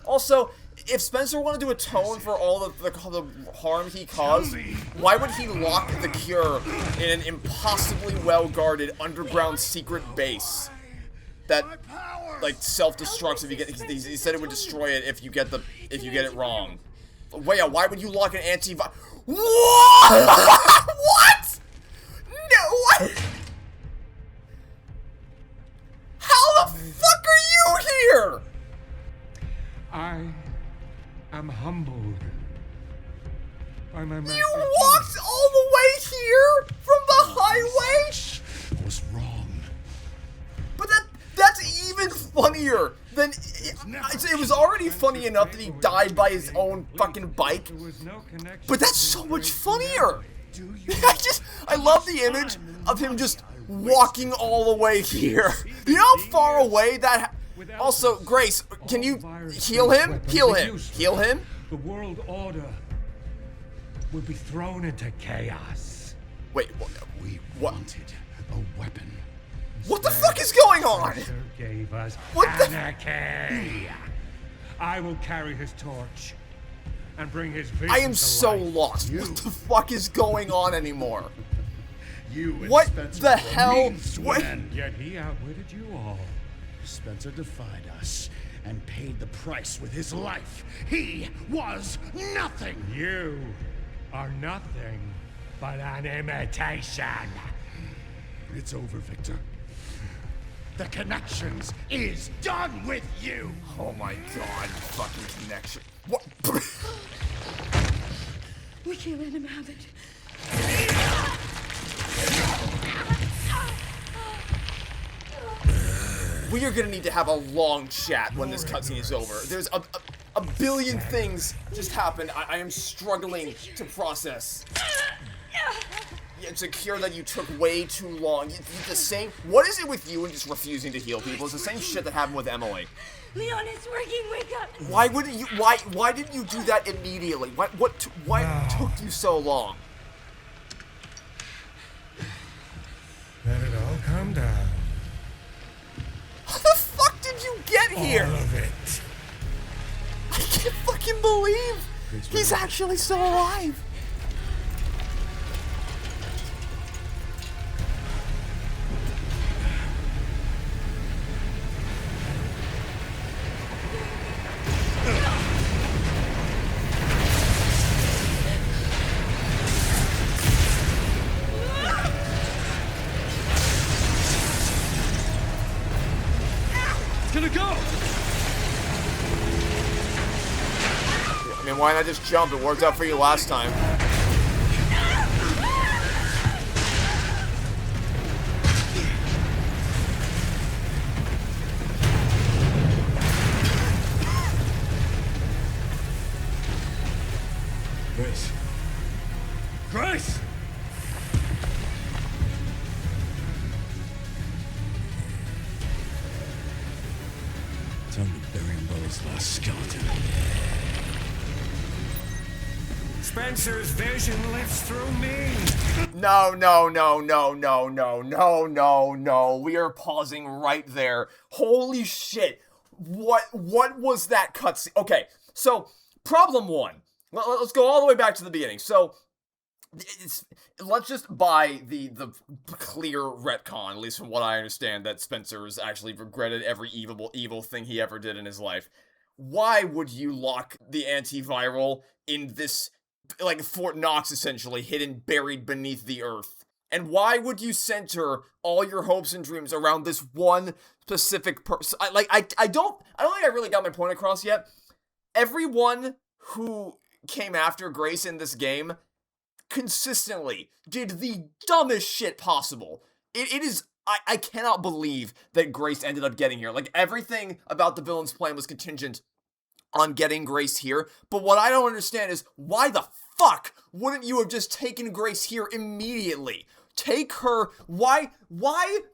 Also, if Spencer wanted to atone for all the harm he caused, why would he lock the cure in an impossibly well-guarded underground secret base that, like, self-destructs if you get? He said it would destroy it if you get it wrong. Wait, why would you lock an anti-virus? What? What? No, what? How the fuck are you here? I am humbled You walked all the way here from the highway? Was wrong. But that's even funnier than... It was already funny enough that he died by his own fucking bike. But that's so much funnier. I love the image of him just walking all the way here. You know how far away that... Also, Grace, can you heal him? Heal him. Heal him? The world order will be thrown into chaos. Wait, We wanted a weapon. What the fuck is going on? Gave us What the... anarchy. I will carry his torch and bring his vision I am to so life. lost. What the fuck is going on anymore? You and What Spencer the were hell? means to What? an end. Yet he outwitted you all. Spencer defied us and paid the price with his life. He was nothing. You are nothing but an imitation. It's over, Victor. The Connections is done with you. Oh my god, fucking connection. What? We can't let him have it. We are gonna need to have a long chat when this cutscene is over. There's a billion things just happened. I am struggling to process. Yeah, it's a cure that you took way too long. It's the same. What is it with you and just refusing to heal people? It's the same shit that happened with Emily. Leon, it's working. Wake up. Why wouldn't you? Why didn't you do that immediately? Why took you so long? Let it all come down. How the fuck did you get here? All of it. I can't fucking believe he's actually still alive. Gonna go. I mean, why not just jump? It worked out for you last time. Grace. Grace. Time to bury Umbrella's last skeleton. Spencer's vision lives through me. No. We are pausing right there. Holy shit. What was that cutscene? Okay, so problem one. Let's go all the way back to the beginning. So let's just buy the clear retcon, at least from what I understand, that Spencer's actually regretted every evil thing he ever did in his life. Why would you lock the antiviral in this, like, Fort Knox, essentially, hidden, buried beneath the earth? And why would you center all your hopes and dreams around this one specific person? I don't think I really got my point across yet. Everyone who came after Grace in this game consistently did the dumbest shit possible. It is... I cannot believe that Grace ended up getting here. Like, everything about the villain's plan was contingent on getting Grace here, but what I don't understand is why the fuck wouldn't you have just taken Grace here immediately? Take her, why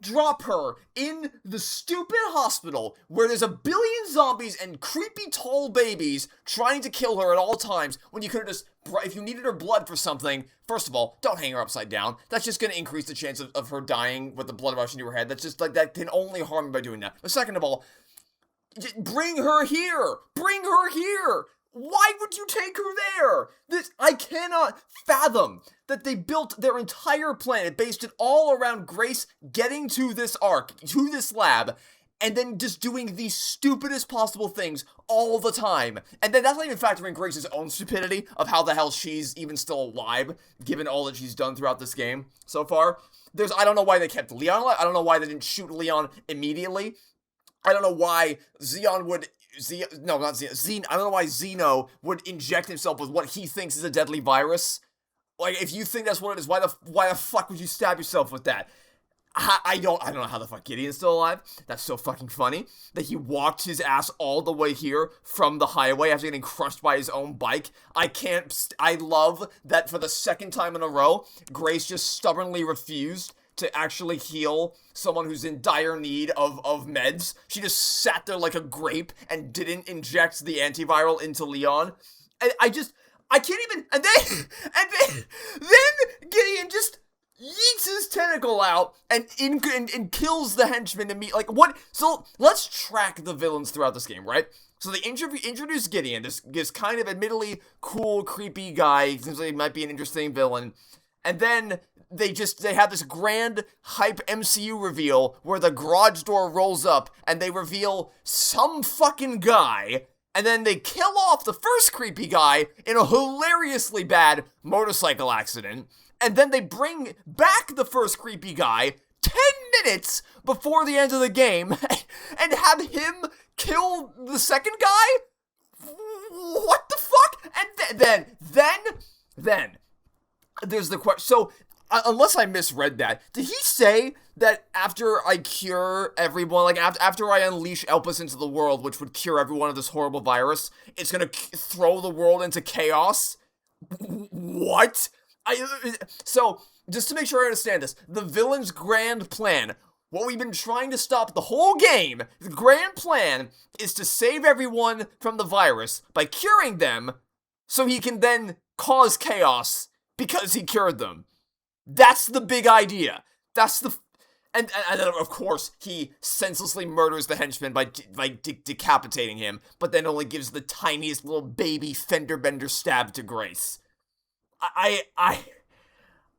drop her in the stupid hospital where there's a billion zombies and creepy tall babies trying to kill her at all times when you could have just, if you needed her blood for something, first of all, don't hang her upside down. That's just going to increase the chance of her dying with the blood rushing to her head. That's just, like, that can only harm you by doing that. But second of all, bring her here! Bring her here! Why would you take her there? I cannot fathom that they built their entire planet, based it all around Grace getting to this arc, to this lab, and then just doing the stupidest possible things all the time. And then that's not even factoring Grace's own stupidity of how the hell she's even still alive, given all that she's done throughout this game so far. I don't know why they kept Leon alive. I don't know why they didn't shoot Leon immediately. I don't know why Xeon would no, not Xeno. I don't know why Xeno would inject himself with what he thinks is a deadly virus. Like, if you think that's what it is, why the fuck would you stab yourself with that? I don't know how the fuck Gideon's still alive. That's so fucking funny that he walked his ass all the way here from the highway after getting crushed by his own bike. I love that for the second time in a row, Grace just stubbornly refused to actually heal someone who's in dire need of meds. She just sat there like a grape and didn't inject the antiviral into Leon. And I can't even, and then Gideon just yeets his tentacle out and kills the henchman immediately. Like, what? So, let's track the villains throughout this game, right? So, they introduce Gideon, this kind of admittedly cool, creepy guy. Seems like he might be an interesting villain. And then they have this grand hype MCU reveal where the garage door rolls up and they reveal some fucking guy. And then they kill off the first creepy guy in a hilariously bad motorcycle accident. And then they bring back the first creepy guy 10 minutes before the end of the game and have him kill the second guy? What the fuck? And then there's the question. So, unless I misread that, did he say that after I cure everyone, like after I unleash Elpis into the world, which would cure everyone of this horrible virus, it's gonna throw the world into chaos? What? So, just to make sure I understand this, the villain's grand plan, what we've been trying to stop the whole game, the grand plan is to save everyone from the virus by curing them so he can then cause chaos because he cured them. That's the big idea. And then, of course, he senselessly murders the henchman by decapitating him, but then only gives the tiniest little baby fender bender stab to Grace.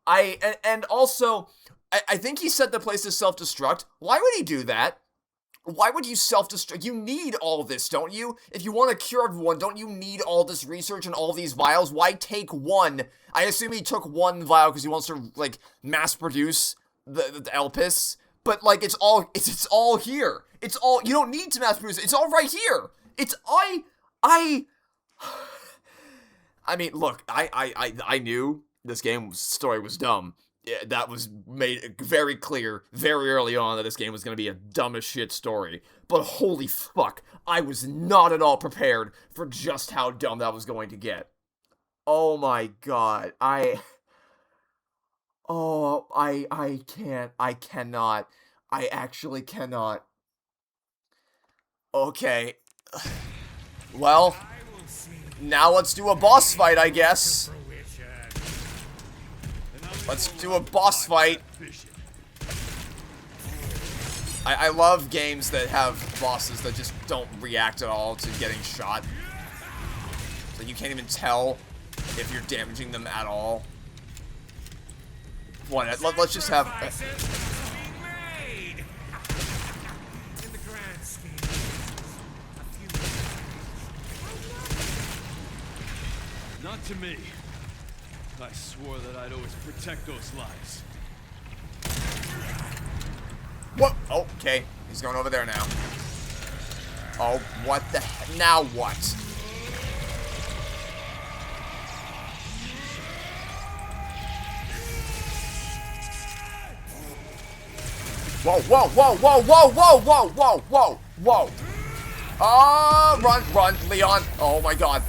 And also, I think he set the place to self-destruct. Why would he do that? Why would you self-destruct? You need all this, don't you? If you want to cure everyone, don't you need all this research and all these vials? Why take one? I assume he took one vial because he wants to, like, mass-produce the Elpis. But, like, it's all here. It's all, you don't need to mass-produce it. It's all right here. I mean, look, I knew this game's story was dumb. Yeah, that was made very clear very early on that this game was going to be a dumb as shit story. But holy fuck, I was not at all prepared for just how dumb that was going to get. Oh my god, I cannot. I actually cannot. Okay. Well, now let's do a boss fight, I guess. Let's do a boss fight. I love games that have bosses that just don't react at all to getting shot. So you can't even tell if you're damaging them at all. Let's just have... Not to me. I swore that I'd always protect those lives. What? Oh, okay. He's going over there now. Oh, what the heck? Now what? Whoa, whoa, whoa, whoa, whoa, whoa, whoa, whoa, whoa, whoa. Oh, run, Leon. Oh my god.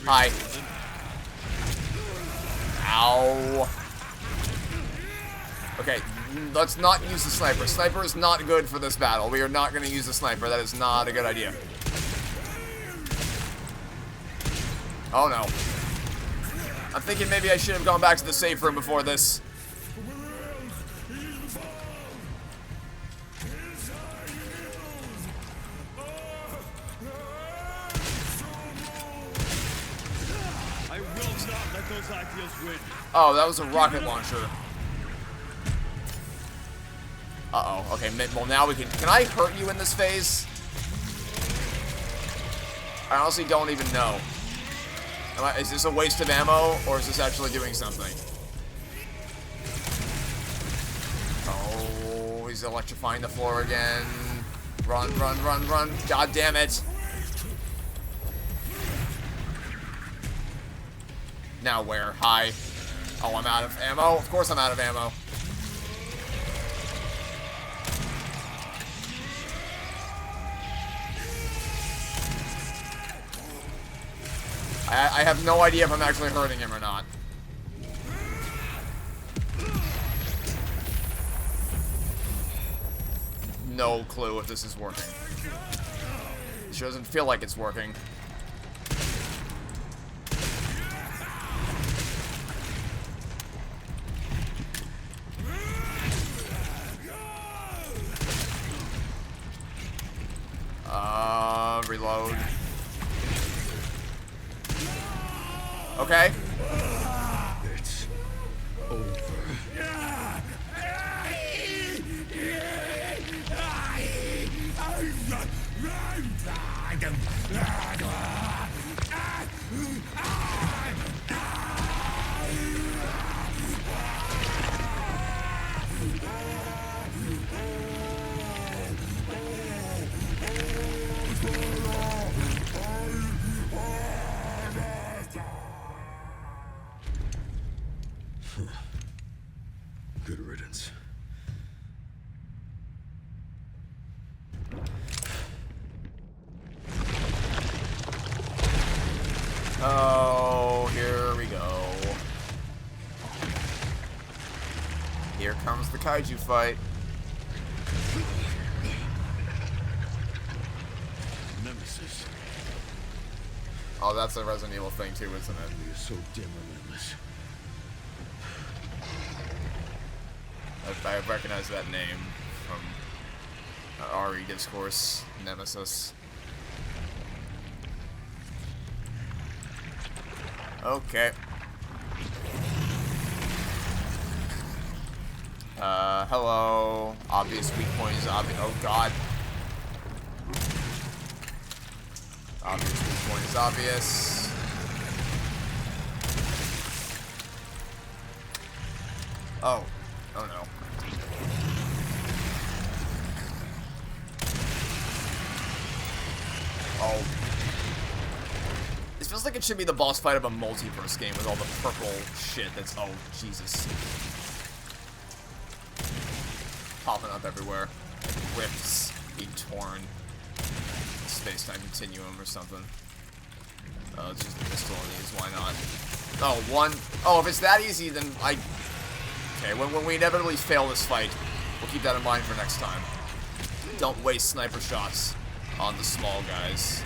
Hi. Ow. Okay, let's not use the sniper. Sniper is not good for this battle. We are not going to use the sniper. That is not a good idea. Oh no. I'm thinking maybe I should have gone back to the safe room before this. Oh, that was a rocket launcher. Uh-oh. Okay, well now we can I hurt you in this phase? I honestly don't even know. Is this a waste of ammo, or is this actually doing something? Oh, he's electrifying the floor again. Run, run, run, run. God damn it. Now where? Hi. Oh, I'm out of ammo? Of course I'm out of ammo. I have no idea if I'm actually hurting him or not. No clue if this is working. It sure doesn't feel like it's working. Reload. Okay. It's over. Good riddance. Oh, here we go. Here comes the kaiju fight. Nemesis. Oh, that's a Resident Evil thing too, isn't it? You're so dim relentless. I recognize that name from RE Discourse, Nemesis. Okay. Hello. Obvious weak point is obvious. Oh, God. Obvious weak point is obvious. Oh. Oh, no. Oh. This feels like it should be the boss fight of a multiverse game with all the purple shit that's... Oh, Jesus. Popping up everywhere. Like rifts being torn. Space-time continuum or something. Oh, it's just a pistol on these. Why not? Oh, one... Oh, if it's that easy, then I... Okay, when we inevitably fail this fight, we'll keep that in mind for next time. Don't waste sniper shots on the small guys.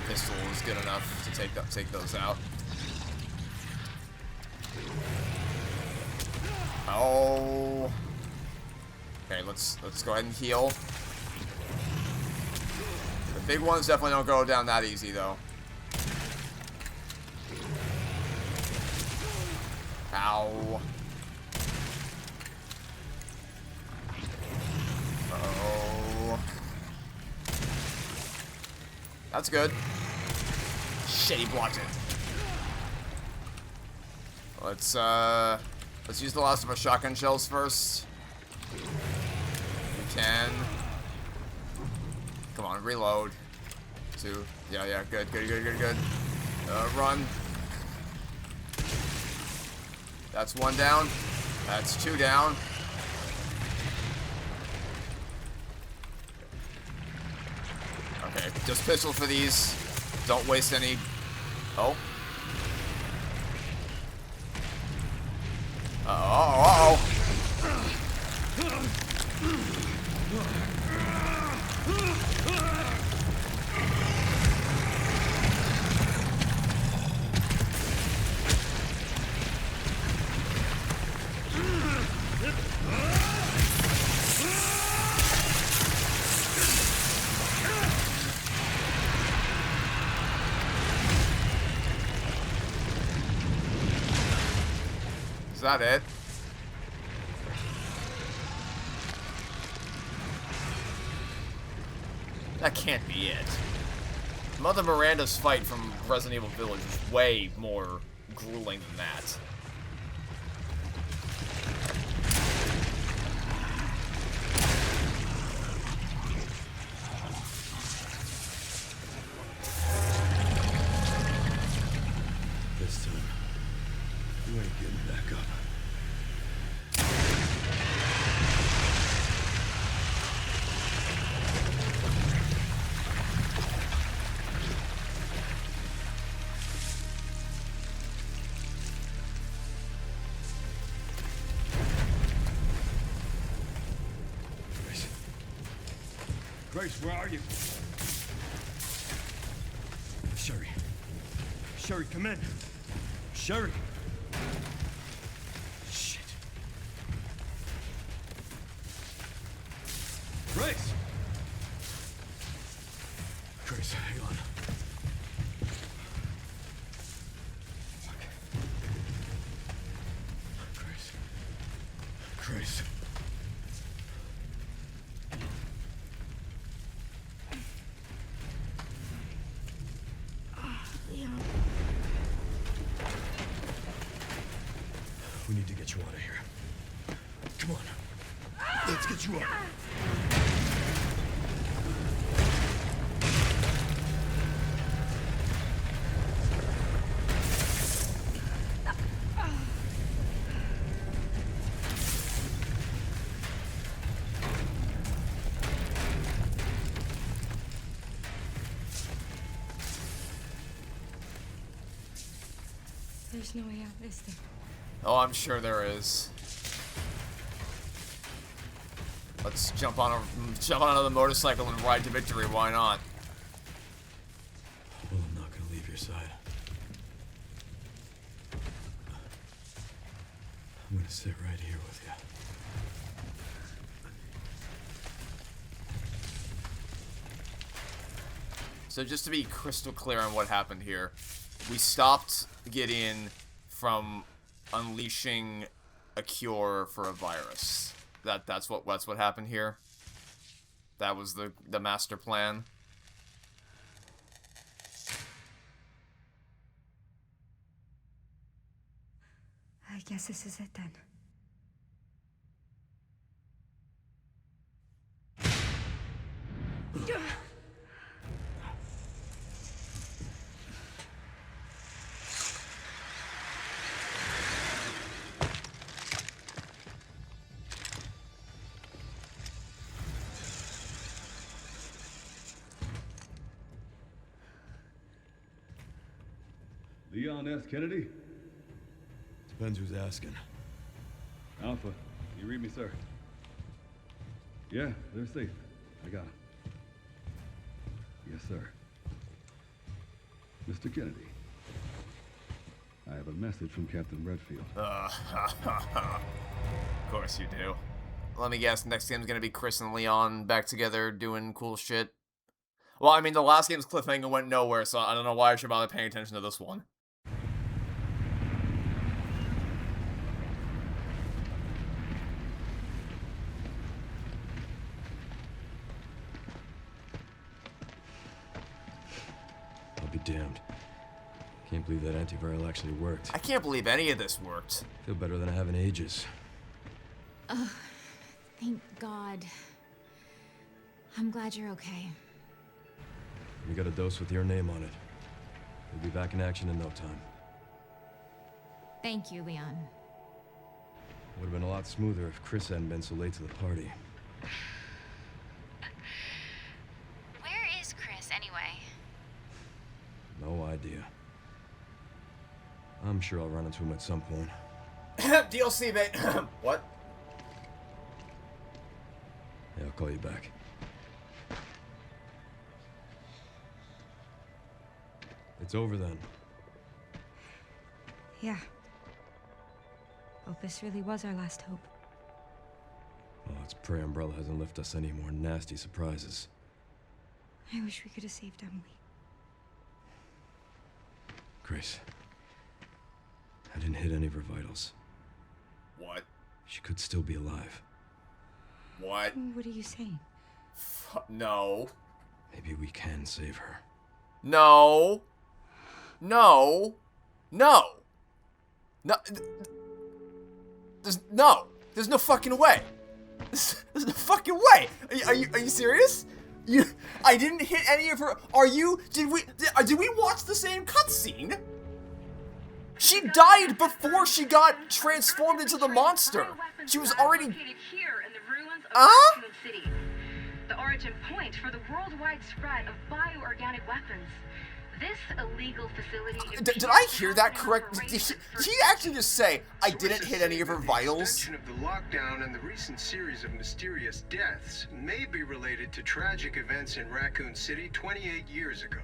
Pistol is good enough to take those out. Oh. Okay, let's go ahead and heal. The big ones definitely don't go down that easy though. Ow. Oh. That's good. Shit, he blocked it. Let's use the last of our shotgun shells first. We can. Come on, reload. Two. Yeah, good. Run. That's one down. That's two down. Okay, just pistol for these. Don't waste any. Oh. Uh-oh. Is that it? That can't be it. Mother Miranda's fight from Resident Evil Village is way more grueling than that. This time, you ain't getting back up. Grace, where are you? Sherry. Sherry, come in. Sherry. Shit. Grace! Grace, hang on. Fuck. Grace. Grace. We need to get you out of here. Come on. Let's get you out. There's no way out, is there? Oh, I'm sure there is. Let's jump on another motorcycle and ride to victory. Why not? Well, I'm not gonna leave your side. I'm gonna sit right here with you. So just to be crystal clear on what happened here, we stopped Gideon from unleashing a cure for a virus. That's what happened here. That was the master plan. I guess this is it then. Leon S. Kennedy? Depends who's asking. Alpha, you read me, sir? Yeah, they're safe. I got them. Yes, sir. Mr. Kennedy, I have a message from Captain Redfield. Of course you do. Let me guess, next game's gonna be Chris and Leon back together doing cool shit. Well, I mean, the last game's cliffhanger went nowhere, so I don't know why I should bother paying attention to this one. I'll be damned. Can't believe that antiviral actually worked. I can't believe any of this worked. Feel better than I have in ages. Oh, thank God. I'm glad you're okay. We got a dose with your name on it. We'll be back in action in no time. Thank you, Leon. Would have been a lot smoother if Chris hadn't been so late to the party. Where is Chris, anyway? No idea. I'm sure I'll run into him at some point. DLC, mate. What? Yeah, I'll call you back. It's over then. Yeah. Elpis really was our last hope. Oh, let's pray Umbrella hasn't left us any more nasty surprises. I wish we could have saved Emily. Grace. I didn't hit any of her vitals. What? She could still be alive. What? What are you saying? No. Maybe we can save her. No. No. No. No. There's no fucking way. There's no fucking way. Are you serious? I didn't hit any of her. Did we watch the same cutscene? She died before she got transformed into the monster. She was already. Here in the ruins of Raccoon City, the origin point for the worldwide spread of bioorganic weapons. This illegal facility. Did I hear that correct? Did he actually just say I didn't hit any of her vitals? The extension of the lockdown and the recent series of mysterious deaths may be related to tragic events in Raccoon City 28 years ago.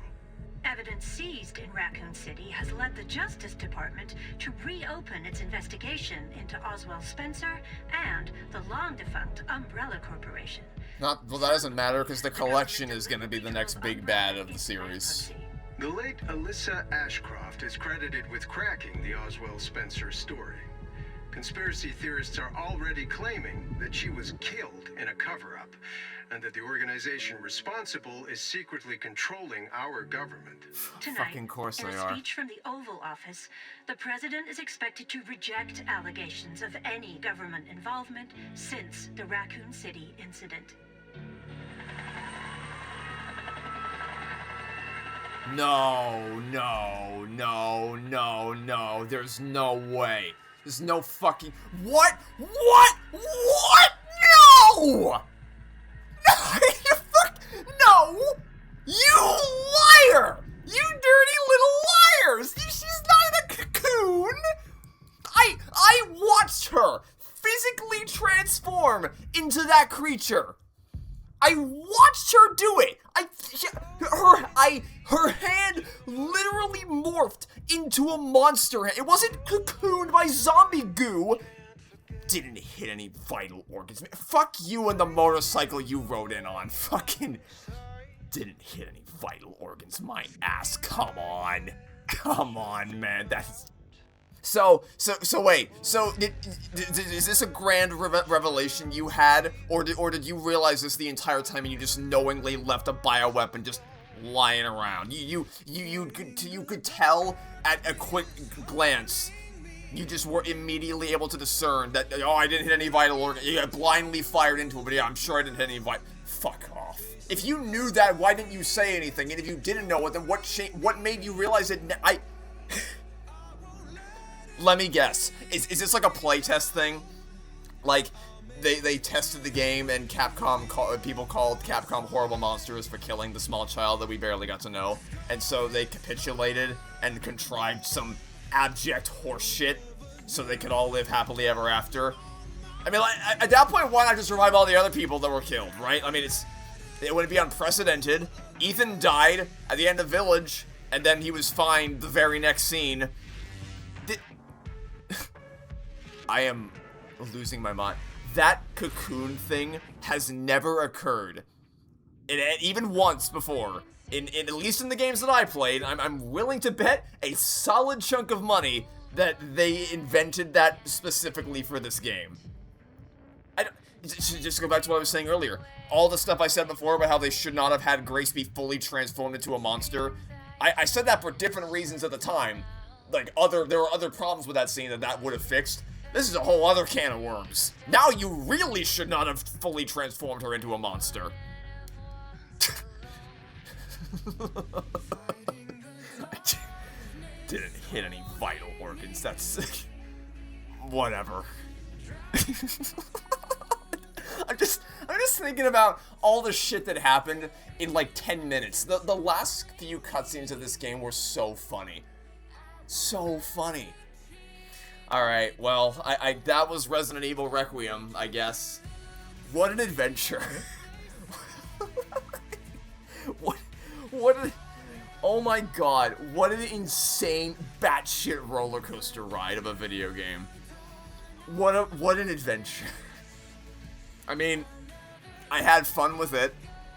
Evidence seized in Raccoon City has led the Justice Department to reopen its investigation into Oswald Spencer and the long-defunct Umbrella Corporation. Well, that doesn't matter because the collection is going to be the next big bad of the series. The late Alyssa Ashcroft is credited with cracking the Oswald Spencer story. Conspiracy theorists are already claiming that she was killed in a cover-up, and that the organization responsible is secretly controlling our government. Tonight, Fucking course in they a are. speech from the Oval Office, the president is expected to reject allegations of any government involvement since the Raccoon City incident. No. There's no way. There's no fucking. What? No! No! You liar! You dirty little liars! She's not in a cocoon! I watched her physically transform into that creature. I watched her do it. Her hand literally morphed into a monster. It wasn't cocooned by zombie goo. Didn't hit any vital organs. Fuck you and the motorcycle you rode in on. Fucking didn't hit any vital organs. My ass. Come on, man. That's. So wait. So is this a grand revelation you had, or did you realize this the entire time and you just knowingly left a bioweapon just lying around? You could tell at a quick glance. You just were immediately able to discern that, oh, I didn't hit any vital organ. You got blindly fired into it, but yeah, I'm sure I didn't hit any vital. Fuck off. If you knew that, why didn't you say anything? And if you didn't know it, then what made you realize it? Let me guess. Is this like a playtest thing? Like, they tested the game and people called Capcom horrible monsters for killing the small child that we barely got to know. And so they capitulated and contrived some abject horseshit so they could all live happily ever after. I mean, like, at that point, why not just revive all the other people that were killed, right? I mean, it wouldn't be unprecedented. Ethan died at the end of Village, and then he was fine the very next scene. I am losing my mind. That cocoon thing has never occurred, even once before. At least in the games that I played, I'm willing to bet a solid chunk of money that they invented that specifically for this game. Just go back to what I was saying earlier. All the stuff I said before about how they should not have had Grace be fully transformed into a monster, I said that for different reasons at the time. Like, there were other problems with that scene that would have fixed. This is a whole other can of worms. Now you really should not have fully transformed her into a monster. I didn't hit any vital organs. That's whatever. I'm just thinking about all the shit that happened in like 10 minutes. The last few cutscenes of this game were so funny. So funny. Alright, well, that was Resident Evil Requiem, I guess. What an adventure. Oh my god, what an insane batshit roller coaster ride of a video game. What an adventure. I mean, I had fun with it.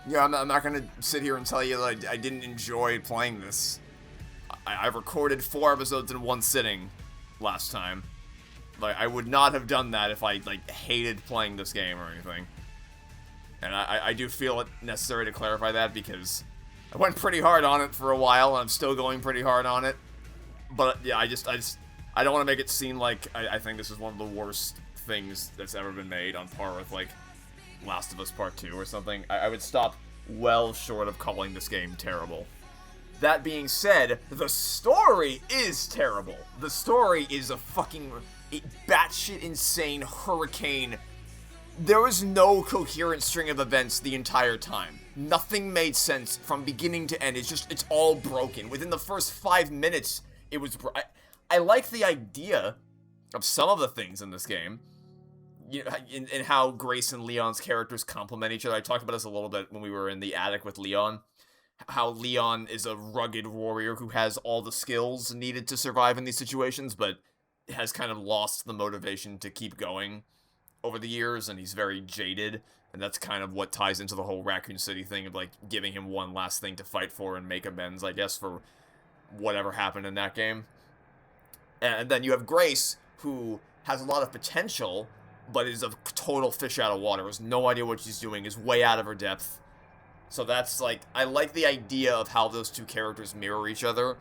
Yeah, I'm not gonna sit here and tell you that I didn't enjoy playing this. I recorded 4 episodes in one sitting last time. Like, I would not have done that if I, like, hated playing this game or anything. And I do feel it necessary to clarify that because I went pretty hard on it for a while, and I'm still going pretty hard on it. But yeah, I don't want to make it seem like I think this is one of the worst things that's ever been made, on par with, like, Last of Us Part 2 or something. I would stop well short of calling this game terrible. That being said, the story is terrible. The story is a fucking batshit insane hurricane. There was no coherent string of events the entire time. Nothing made sense from beginning to end. It's all broken. Within the first 5 minutes, it was... I like the idea of some of the things in this game. You know, in how Grace and Leon's characters complement each other. I talked about this a little bit when we were in the attic with Leon. How Leon is a rugged warrior who has all the skills needed to survive in these situations, but has kind of lost the motivation to keep going over the years, and he's very jaded, and that's kind of what ties into the whole Raccoon City thing of, like, giving him one last thing to fight for and make amends, I guess, for whatever happened in that game. And then you have Grace, who has a lot of potential, but is a total fish out of water, has no idea what she's doing, is way out of her depth. So that's, like, I like the idea of how those two characters mirror each other,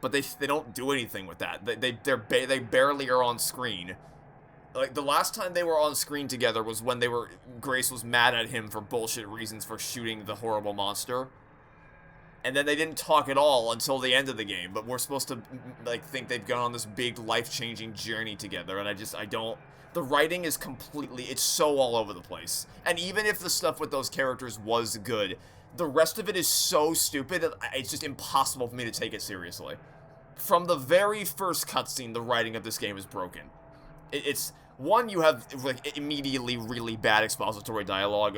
but they don't do anything with that. They barely are on screen. Like, the last time they were on screen together was when Grace was mad at him for bullshit reasons for shooting the horrible monster. And then they didn't talk at all until the end of the game, but we're supposed to, like, think they've gone on this big life-changing journey together, and I don't... The writing is completely... It's so all over the place. And even if the stuff with those characters was good, the rest of it is so stupid, it's just impossible for me to take it seriously. From the very first cutscene, the writing of this game is broken. It's... One, you have, like, immediately really bad expository dialogue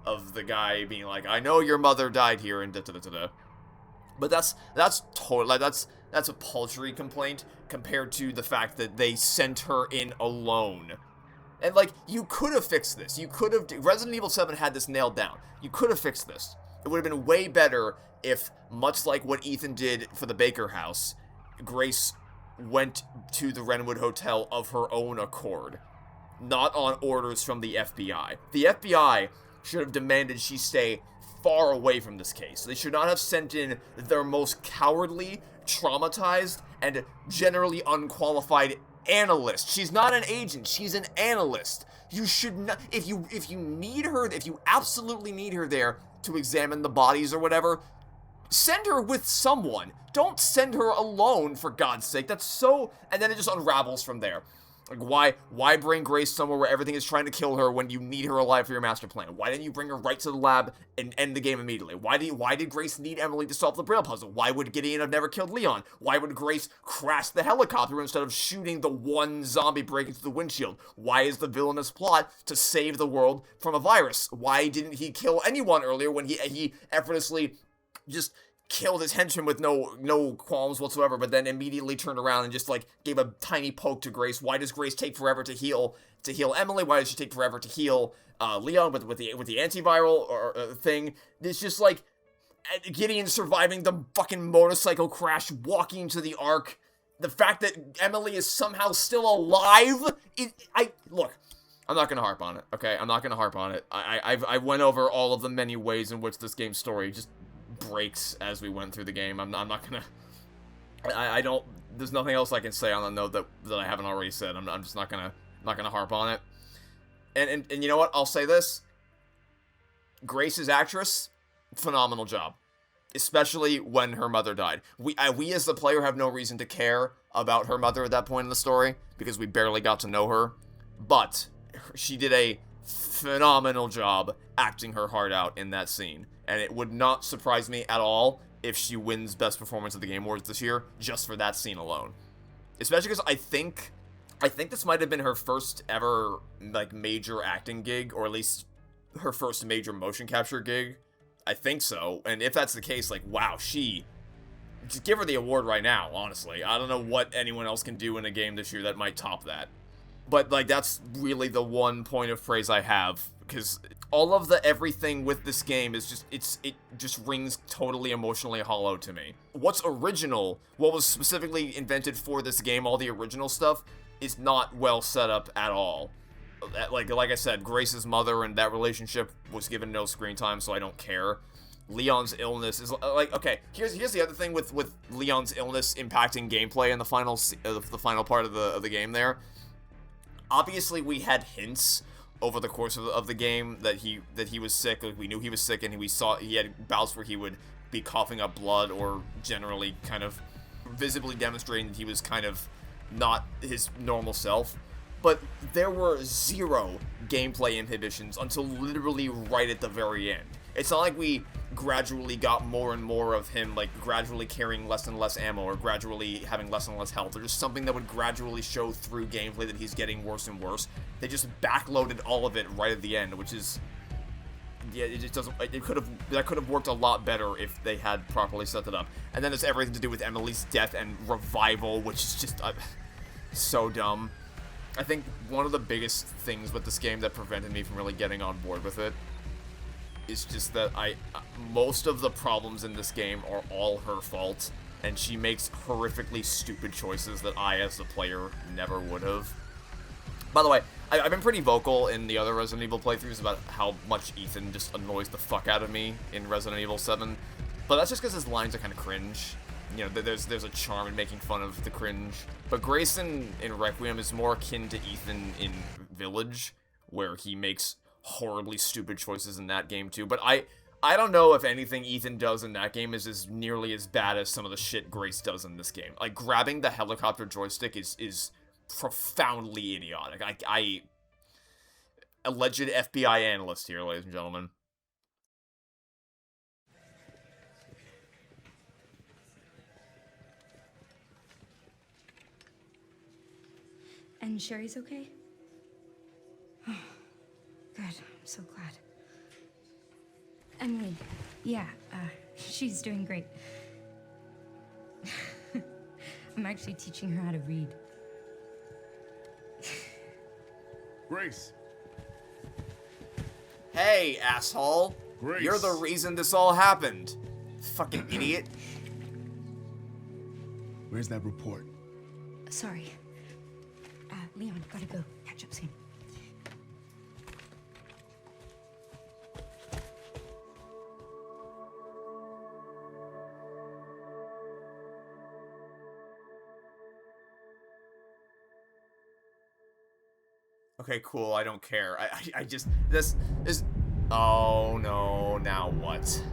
of the guy being like, I know your mother died here, and da-da-da-da-da. But that's totally... That's a paltry complaint compared to the fact that they sent her in alone. And, like, you could have fixed this. You could have... Resident Evil 7 had this nailed down. You could have fixed this. It would have been way better if, much like what Ethan did for the Baker house, Grace went to the Renwood Hotel of her own accord, not on orders from the FBI. The FBI should have demanded she stay far away from this case. They should not have sent in their most cowardly, traumatized, and generally unqualified analyst. She's not an agent, she's an analyst. You should not, if you need her, if you absolutely need her there to examine the bodies or whatever, send her with someone. Don't send her alone, for God's sake. That's so... And then it just unravels from there. Like, why bring Grace somewhere where everything is trying to kill her when you need her alive for your master plan? Why didn't you bring her right to the lab and end the game immediately? Why did Grace need Emily to solve the Braille puzzle? Why would Gideon have never killed Leon? Why would Grace crash the helicopter instead of shooting the one zombie breaking through the windshield? Why is the villainous plot to save the world from a virus? Why didn't he kill anyone earlier when he effortlessly just killed his henchman with no qualms whatsoever, but then immediately turned around and just, like, gave a tiny poke to Grace? Why does Grace take forever to heal Emily? Why does she take forever to heal Leon with the antiviral thing? It's just like Gideon surviving the fucking motorcycle crash, walking to the Ark. The fact that Emily is somehow still alive. Look, I'm not gonna harp on it. Okay, I'm not gonna harp on it. I went over all of the many ways in which this game's story just breaks as we went through the game. I'm not gonna... I don't... There's nothing else I can say on the note that I haven't already said. I'm just not gonna harp on it. And you know what? I'll say this. Grace's actress, phenomenal job. Especially when her mother died. We as the player have no reason to care about her mother at that point in the story, because we barely got to know her. But she did a phenomenal job acting her heart out in that scene. And it would not surprise me at all if she wins Best Performance of the Game Awards this year, just for that scene alone. Especially because I think this might have been her first ever, like, major acting gig, or at least her first major motion capture gig. I think so. And if that's the case, like, wow, just give her the award right now, honestly. I don't know what anyone else can do in a game this year that might top that. But, like, that's really the one point of praise I have, because all of the everything with this game is just, it just rings totally emotionally hollow to me. What's original, what was specifically invented for this game, all the original stuff, is not well set up at all. Like I said, Grace's mother and that relationship was given no screen time, so I don't care. Leon's illness is like, okay, here's the other thing with Leon's illness impacting gameplay in the final part of the game there. Obviously, we had hints over the course of the game that he was sick. Like, we knew he was sick, and he had bouts where he would be coughing up blood, or generally kind of visibly demonstrating that he was kind of not his normal self. But there were zero gameplay inhibitions until literally right at the very end. It's not like we gradually got more and more of him, like, gradually carrying less and less ammo, or gradually having less and less health, or just something that would gradually show through gameplay that he's getting worse and worse. They just backloaded all of it right at the end, which is, yeah, it just doesn't, that could have worked a lot better if they had properly set it up. And then there's everything to do with Emily's death and revival, which is just, so dumb. I think one of the biggest things with this game that prevented me from really getting on board with it is just that most of the problems in this game are all her fault, and she makes horrifically stupid choices that I, as the player, never would have. By the way, I've been pretty vocal in the other Resident Evil playthroughs about how much Ethan just annoys the fuck out of me in Resident Evil 7, but that's just because his lines are kind of cringe. You know, there's a charm in making fun of the cringe. But Grayson in Requiem is more akin to Ethan in Village, where he makes horribly stupid choices in that game too. But I don't know if anything Ethan does in that game is as nearly as bad as some of the shit Grace does in this game. Like, grabbing the helicopter joystick is profoundly idiotic. Alleged FBI analyst here, ladies and gentlemen. And Sherry's okay? Oh, good. I'm so glad. Emily, yeah, she's doing great. I'm actually teaching her how to read. Grace. Hey, asshole. Grace. You're the reason this all happened. Fucking idiot. Where's that report? Sorry. Leon, gotta go. Catch up soon. Okay, cool, I don't care. I just, this is, oh no, now what?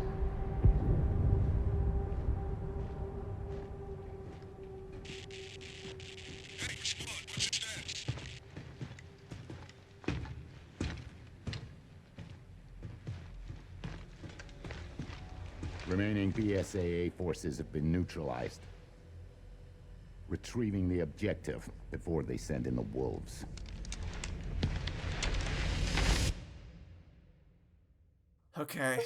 Remaining BSAA forces have been neutralized. Retrieving the objective before they send in the wolves. Okay.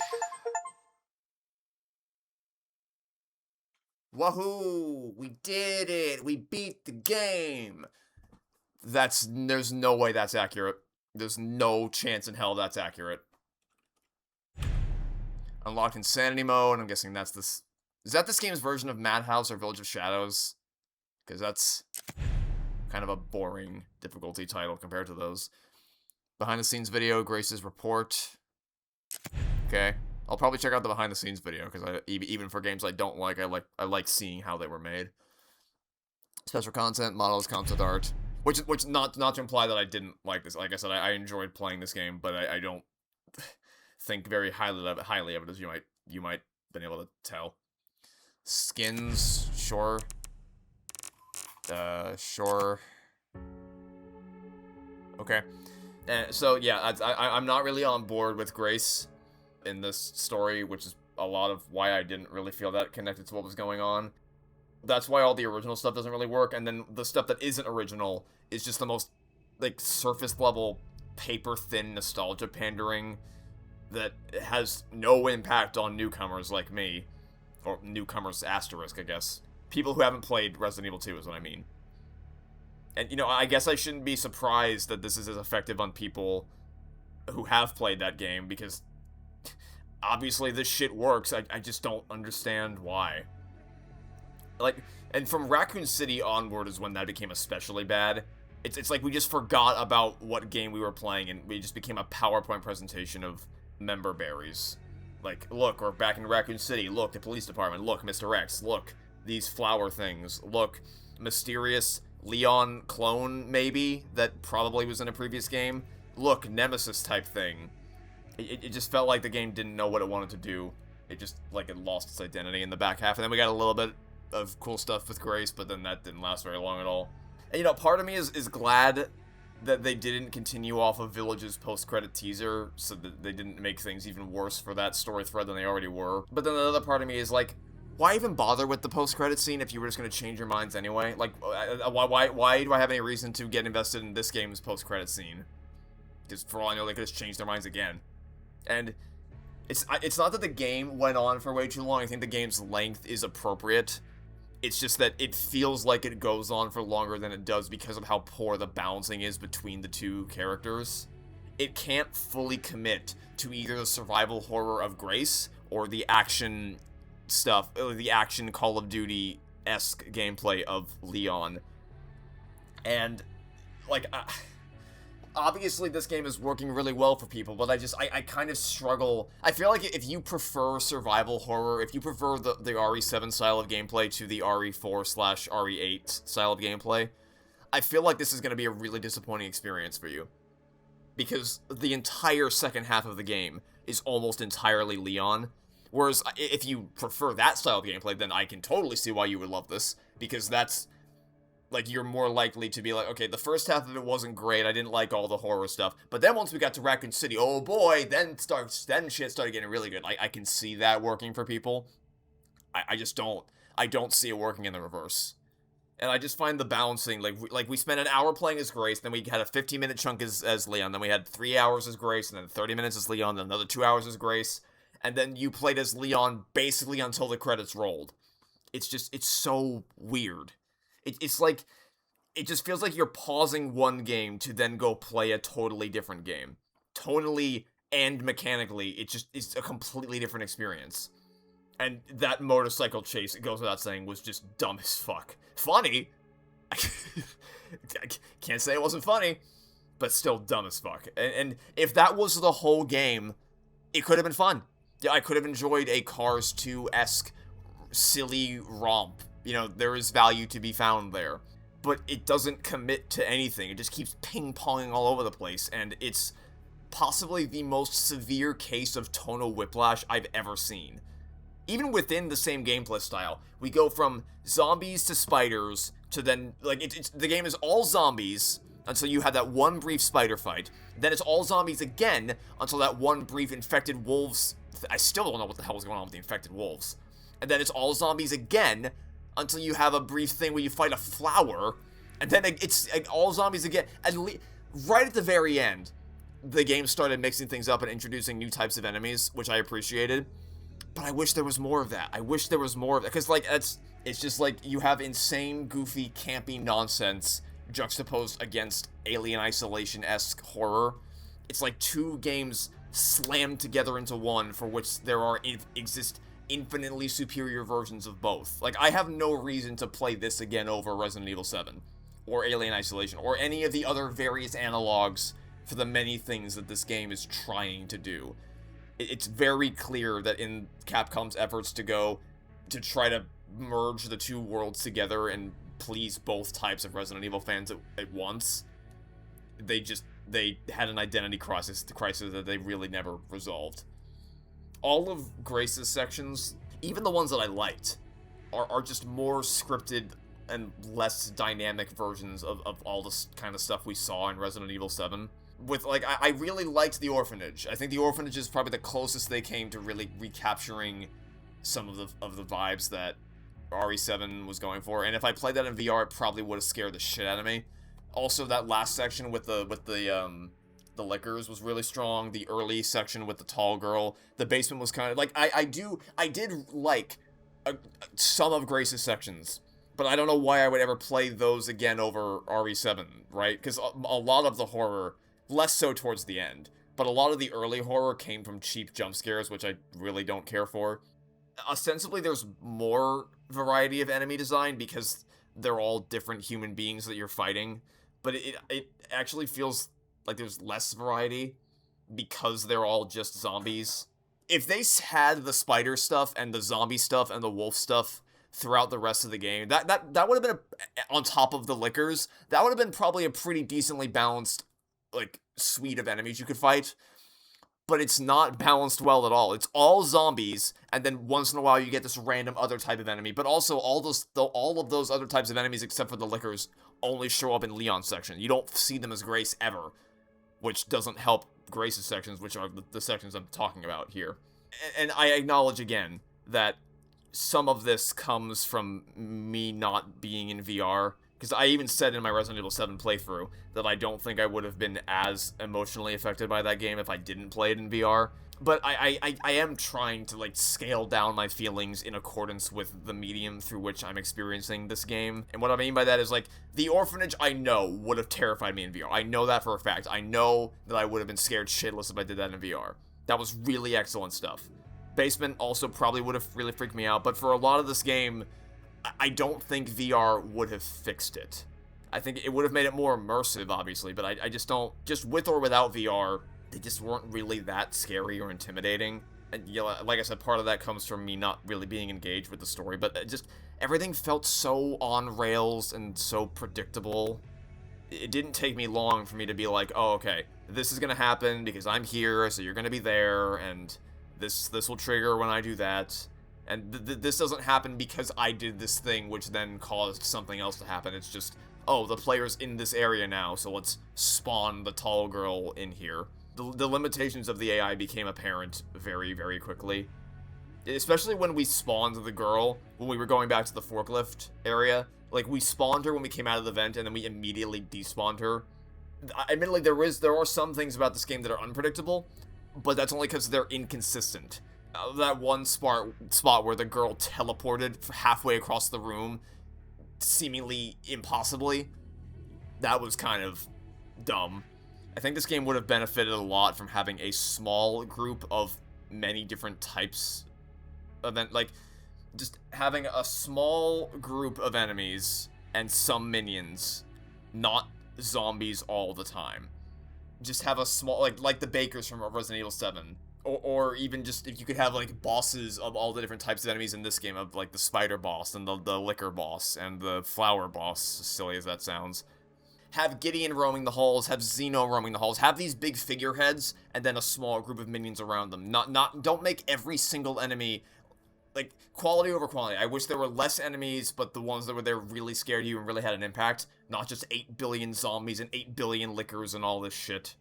Wahoo! We did it! We beat the game! There's no way that's accurate. There's no chance in hell that's accurate. Unlocked Insanity Mode, I'm guessing that's this... Is that this game's version of Madhouse or Village of Shadows? Because that's kind of a boring difficulty title compared to those. Behind the scenes video, Grace's report. Okay. I'll probably check out the behind the scenes video, because even for games I don't like, I like seeing how they were made. Special content, models, concept art. Which not to imply that I didn't like this. Like I said, I enjoyed playing this game, but I don't think very highly of it, as you might been able to tell. Skins, sure. Sure. Okay. So yeah, I'm not really on board with Grace in this story, which is a lot of why I didn't really feel that connected to what was going on. That's why all the original stuff doesn't really work, and then the stuff that isn't original is just the most, like, surface-level, paper-thin nostalgia pandering that has no impact on newcomers like me. Or newcomers asterisk, I guess. People who haven't played Resident Evil 2 is what I mean. And, you know, I guess I shouldn't be surprised that this is as effective on people who have played that game, because obviously this shit works. I just don't understand why. Like, and from Raccoon City onward is when that became especially bad. It's like we just forgot about what game we were playing, and we just became a PowerPoint presentation of member berries. Like, look, we're back in Raccoon City. Look, the police department. Look, Mr. X. Look, these flower things. Look, mysterious Leon clone, maybe, that probably was in a previous game. Look, Nemesis type thing. It just felt like the game didn't know what it wanted to do. It just, like, it lost its identity in the back half. And then we got a little bit of cool stuff with Grace, but then that didn't last very long at all. And, you know, part of me is glad that they didn't continue off of Village's post-credit teaser, so that they didn't make things even worse for that story thread than they already were. But then another part of me is like, why even bother with the post-credit scene if you were just going to change your minds anyway? Like, why do I have any reason to get invested in this game's post-credit scene? Because for all I know, they could just change their minds again. And it's not that the game went on for way too long. I think the game's length is appropriate. It's just that it feels like it goes on for longer than it does because of how poor the balancing is between the two characters. It can't fully commit to either the survival horror of Grace or the action stuff, or the action Call of Duty-esque gameplay of Leon. And, like, obviously this game is working really well for people, but I kind of struggle. I feel like if you prefer survival horror, if you prefer the RE7 style of gameplay to the RE4/RE8 style of gameplay, I feel like this is going to be a really disappointing experience for you. Because the entire second half of the game is almost entirely Leon. Whereas if you prefer that style of gameplay, then I can totally see why you would love this, because that's, like, you're more likely to be like, okay, the first half of it wasn't great, I didn't like all the horror stuff, but then once we got to Raccoon City, oh boy, then shit started getting really good. I can see that working for people. I don't see it working in the reverse. And I just find the balancing, like we spent an hour playing as Grace, then we had a 15-minute chunk as Leon, then we had 3 hours as Grace, and then 30 minutes as Leon, then another 2 hours as Grace, and then you played as Leon basically until the credits rolled. It's so weird. It's like, it just feels like you're pausing one game to then go play a totally different game. Tonally and mechanically, it's a completely different experience. And that motorcycle chase, it goes without saying, was just dumb as fuck. Funny? I can't say it wasn't funny, but still dumb as fuck. And if that was the whole game, it could have been fun. Yeah, I could have enjoyed a Cars 2-esque silly romp. You know, there is value to be found there. But it doesn't commit to anything. It just keeps ping-ponging all over the place, and it's possibly the most severe case of tonal whiplash I've ever seen. Even within the same gameplay style, we go from zombies to spiders to then, like, the game is all zombies until you have that one brief spider fight. Then it's all zombies again until that one brief infected wolves. I still don't know what the hell was going on with the infected wolves. And then it's all zombies again until you have a brief thing where you fight a flower, and then it's all zombies again. Right at the very end, the game started mixing things up and introducing new types of enemies, which I appreciated. But I wish there was more of that. I wish there was more of that, because, like, it's just like you have insane, goofy, campy nonsense juxtaposed against Alien Isolation-esque horror. It's like two games slammed together into one, for which there exist infinitely superior versions of both. Like, I have no reason to play this again over Resident Evil 7, or Alien Isolation, or any of the other various analogs for the many things that this game is trying to do. It's very clear that in Capcom's efforts to try to merge the two worlds together and please both types of Resident Evil fans at once, they had an identity crisis that they really never resolved. All of Grace's sections, even the ones that I liked, are just more scripted and less dynamic versions of all this kind of stuff we saw in Resident Evil 7. With, like, I really liked the Orphanage. I think the Orphanage is probably the closest they came to really recapturing some of the vibes that RE7 was going for. And if I played that in VR, it probably would have scared the shit out of me. Also, that last section with the liquors was really strong. The early section with the tall girl. The basement was kind of like, I did like some of Grace's sections, but I don't know why I would ever play those again over RE7, right? Because a lot of the horror, less so towards the end, but a lot of the early horror came from cheap jump scares, which I really don't care for. Ostensibly, there's more variety of enemy design because they're all different human beings that you're fighting, but it actually feels like there's less variety because they're all just zombies. if they had the spider stuff and the zombie stuff and the wolf stuff throughout the rest of the game, that would have been on top of the lickers. That would have been probably a pretty decently balanced like suite of enemies you could fight. But it's not balanced well at all. It's all zombies, and then once in a while you get this random other type of enemy. But also all of those other types of enemies, except for the lickers, only show up in Leon's section. You don't see them as Grace ever, which doesn't help Grace's sections, which are the sections I'm talking about here. And I acknowledge again that some of this comes from me not being in VR. Because I even said in my Resident Evil 7 playthrough that I don't think I would have been as emotionally affected by that game if I didn't play it in VR. But I am trying to, like, scale down my feelings in accordance with the medium through which I'm experiencing this game. And what I mean by that is, like, the orphanage, I know, would have terrified me in VR. I know that for a fact. I know that I would have been scared shitless if I did that in VR. That was really excellent stuff. Basement also probably would have really freaked me out, but for a lot of this game, I don't think VR would have fixed it. I think it would have made it more immersive, obviously, but I just don't... Just with or without VR, they just weren't really that scary or intimidating. And, you know, like I said, part of that comes from me not really being engaged with the story, but just everything felt so on rails and so predictable. It didn't take me long for me to be like, oh, okay, this is gonna happen because I'm here, so you're gonna be there, and this will trigger when I do that. And this doesn't happen because I did this thing, which then caused something else to happen. It's just, oh, the player's in this area now, so let's spawn the tall girl in here. The limitations of the AI became apparent very, very quickly. Especially when we spawned the girl, when we were going back to the forklift area. Like, we spawned her when we came out of the vent, and then we immediately despawned her. Admittedly, there are some things about this game that are unpredictable, but that's only because they're inconsistent. That one spot where the girl teleported halfway across the room, seemingly impossibly, that was kind of dumb. I think this game would have benefited a lot from having a small group of many different types of like, just having a small group of enemies and some minions, not zombies all the time. Just have a small, like the Bakers from Resident Evil 7. Or even just, if you could have, like, bosses of all the different types of enemies in this game, of, like, the spider boss, and the liquor boss, and the flower boss, as silly as that sounds. Have Gideon roaming the halls, have Xeno roaming the halls, have these big figureheads, and then a small group of minions around them. Don't make every single enemy, like, quality over quantity. I wish there were less enemies, but the ones that were there really scared you and really had an impact. Not just 8 billion zombies and 8 billion liquors and all this shit.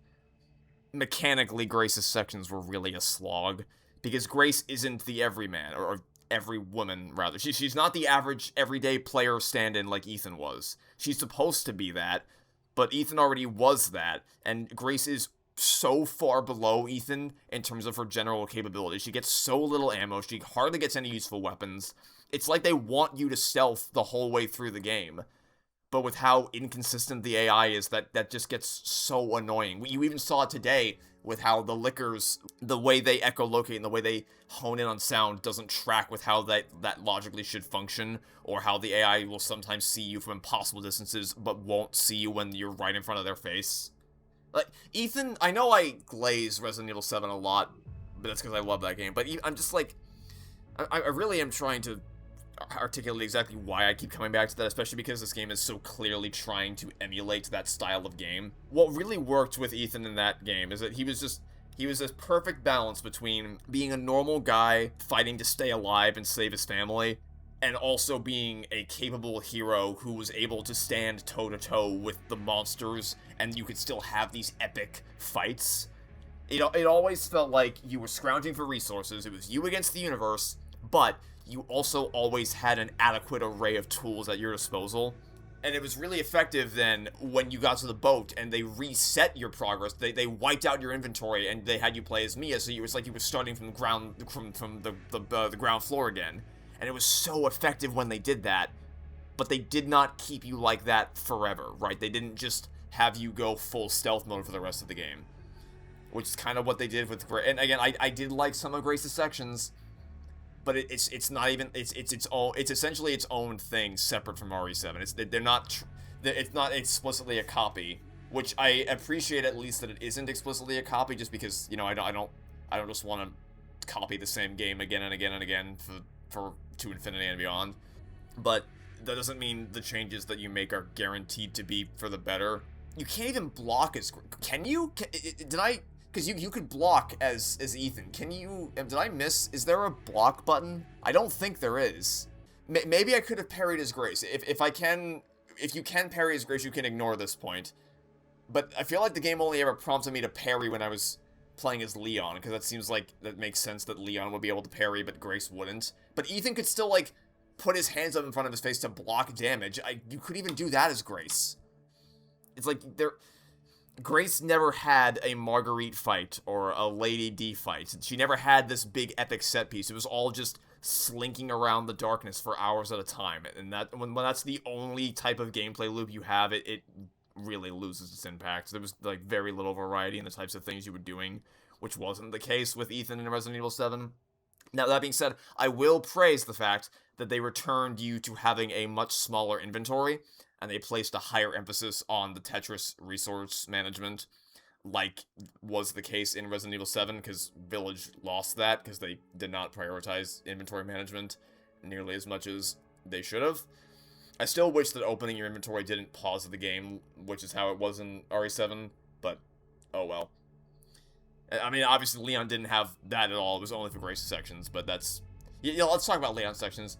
Mechanically, Grace's sections were really a slog, because Grace isn't the everyman, or every woman, rather. She's not the average, everyday player stand-in like Ethan was. She's supposed to be that, but Ethan already was that, and Grace is so far below Ethan in terms of her general capability. She gets so little ammo, she hardly gets any useful weapons. It's like they want you to stealth the whole way through the game. But with how inconsistent the AI is, that just gets so annoying. You even saw it today with how the lickers, the way they echolocate and the way they hone in on sound doesn't track with how that logically should function, or how the AI will sometimes see you from impossible distances, but won't see you when you're right in front of their face. Like, Ethan, I know I glaze Resident Evil 7 a lot, but that's because I love that game, but I'm just like, I really am trying to articulate exactly why I keep coming back to that, especially because this game is so clearly trying to emulate that style of game. What really worked with Ethan in that game is that he was this perfect balance between being a normal guy fighting to stay alive and save his family, and also being a capable hero who was able to stand toe-to-toe with the monsters, and you could still have these epic fights. It always felt like you were scrounging for resources, it was you against the universe, but you also always had an adequate array of tools at your disposal. And it was really effective then when you got to the boat and they reset your progress. They wiped out your inventory and they had you play as Mia, so it was like you were starting from the ground, from the ground floor again. And it was so effective when they did that, but they did not keep you like that forever, right? They didn't just have you go full stealth mode for the rest of the game, which is kind of what they did with Grace. And again, I did like some of Grace's sections, but it's not even, it's essentially its own thing separate from RE7. It's not explicitly a copy, which I appreciate at least that it isn't explicitly a copy, just because, you know, I don't just want to copy the same game again and again and again for to infinity and beyond. But that doesn't mean the changes that you make are guaranteed to be for the better. You can't even block as... Can you? Did I... Because you could block as Ethan. Can you... Did I miss... Is there a block button? I don't think there is. Maybe I could have parried as Grace. If you can parry as Grace, you can ignore this point. But I feel like the game only ever prompted me to parry when I was playing as Leon, because that seems like that makes sense that Leon would be able to parry, but Grace wouldn't. But Ethan could still, like, put his hands up in front of his face to block damage. You could even do that as Grace. It's like, Grace never had a Marguerite fight or a Lady D fight. She never had this big epic set piece. It was all just slinking around the darkness for hours at a time. And that when that's the only type of gameplay loop you have, it really loses its impact. There was, like, very little variety in the types of things you were doing, which wasn't the case with Ethan in Resident Evil 7. Now, that being said, I will praise the fact that they returned you to having a much smaller inventory, and they placed a higher emphasis on the Tetris resource management, like was the case in Resident Evil 7, because Village lost that, because they did not prioritize inventory management nearly as much as they should have. I still wish that opening your inventory didn't pause the game, which is how it was in RE7, but oh well. I mean, obviously Leon didn't have that at all. It was only for Grace's sections, but that's... Yeah, let's talk about Leon's sections.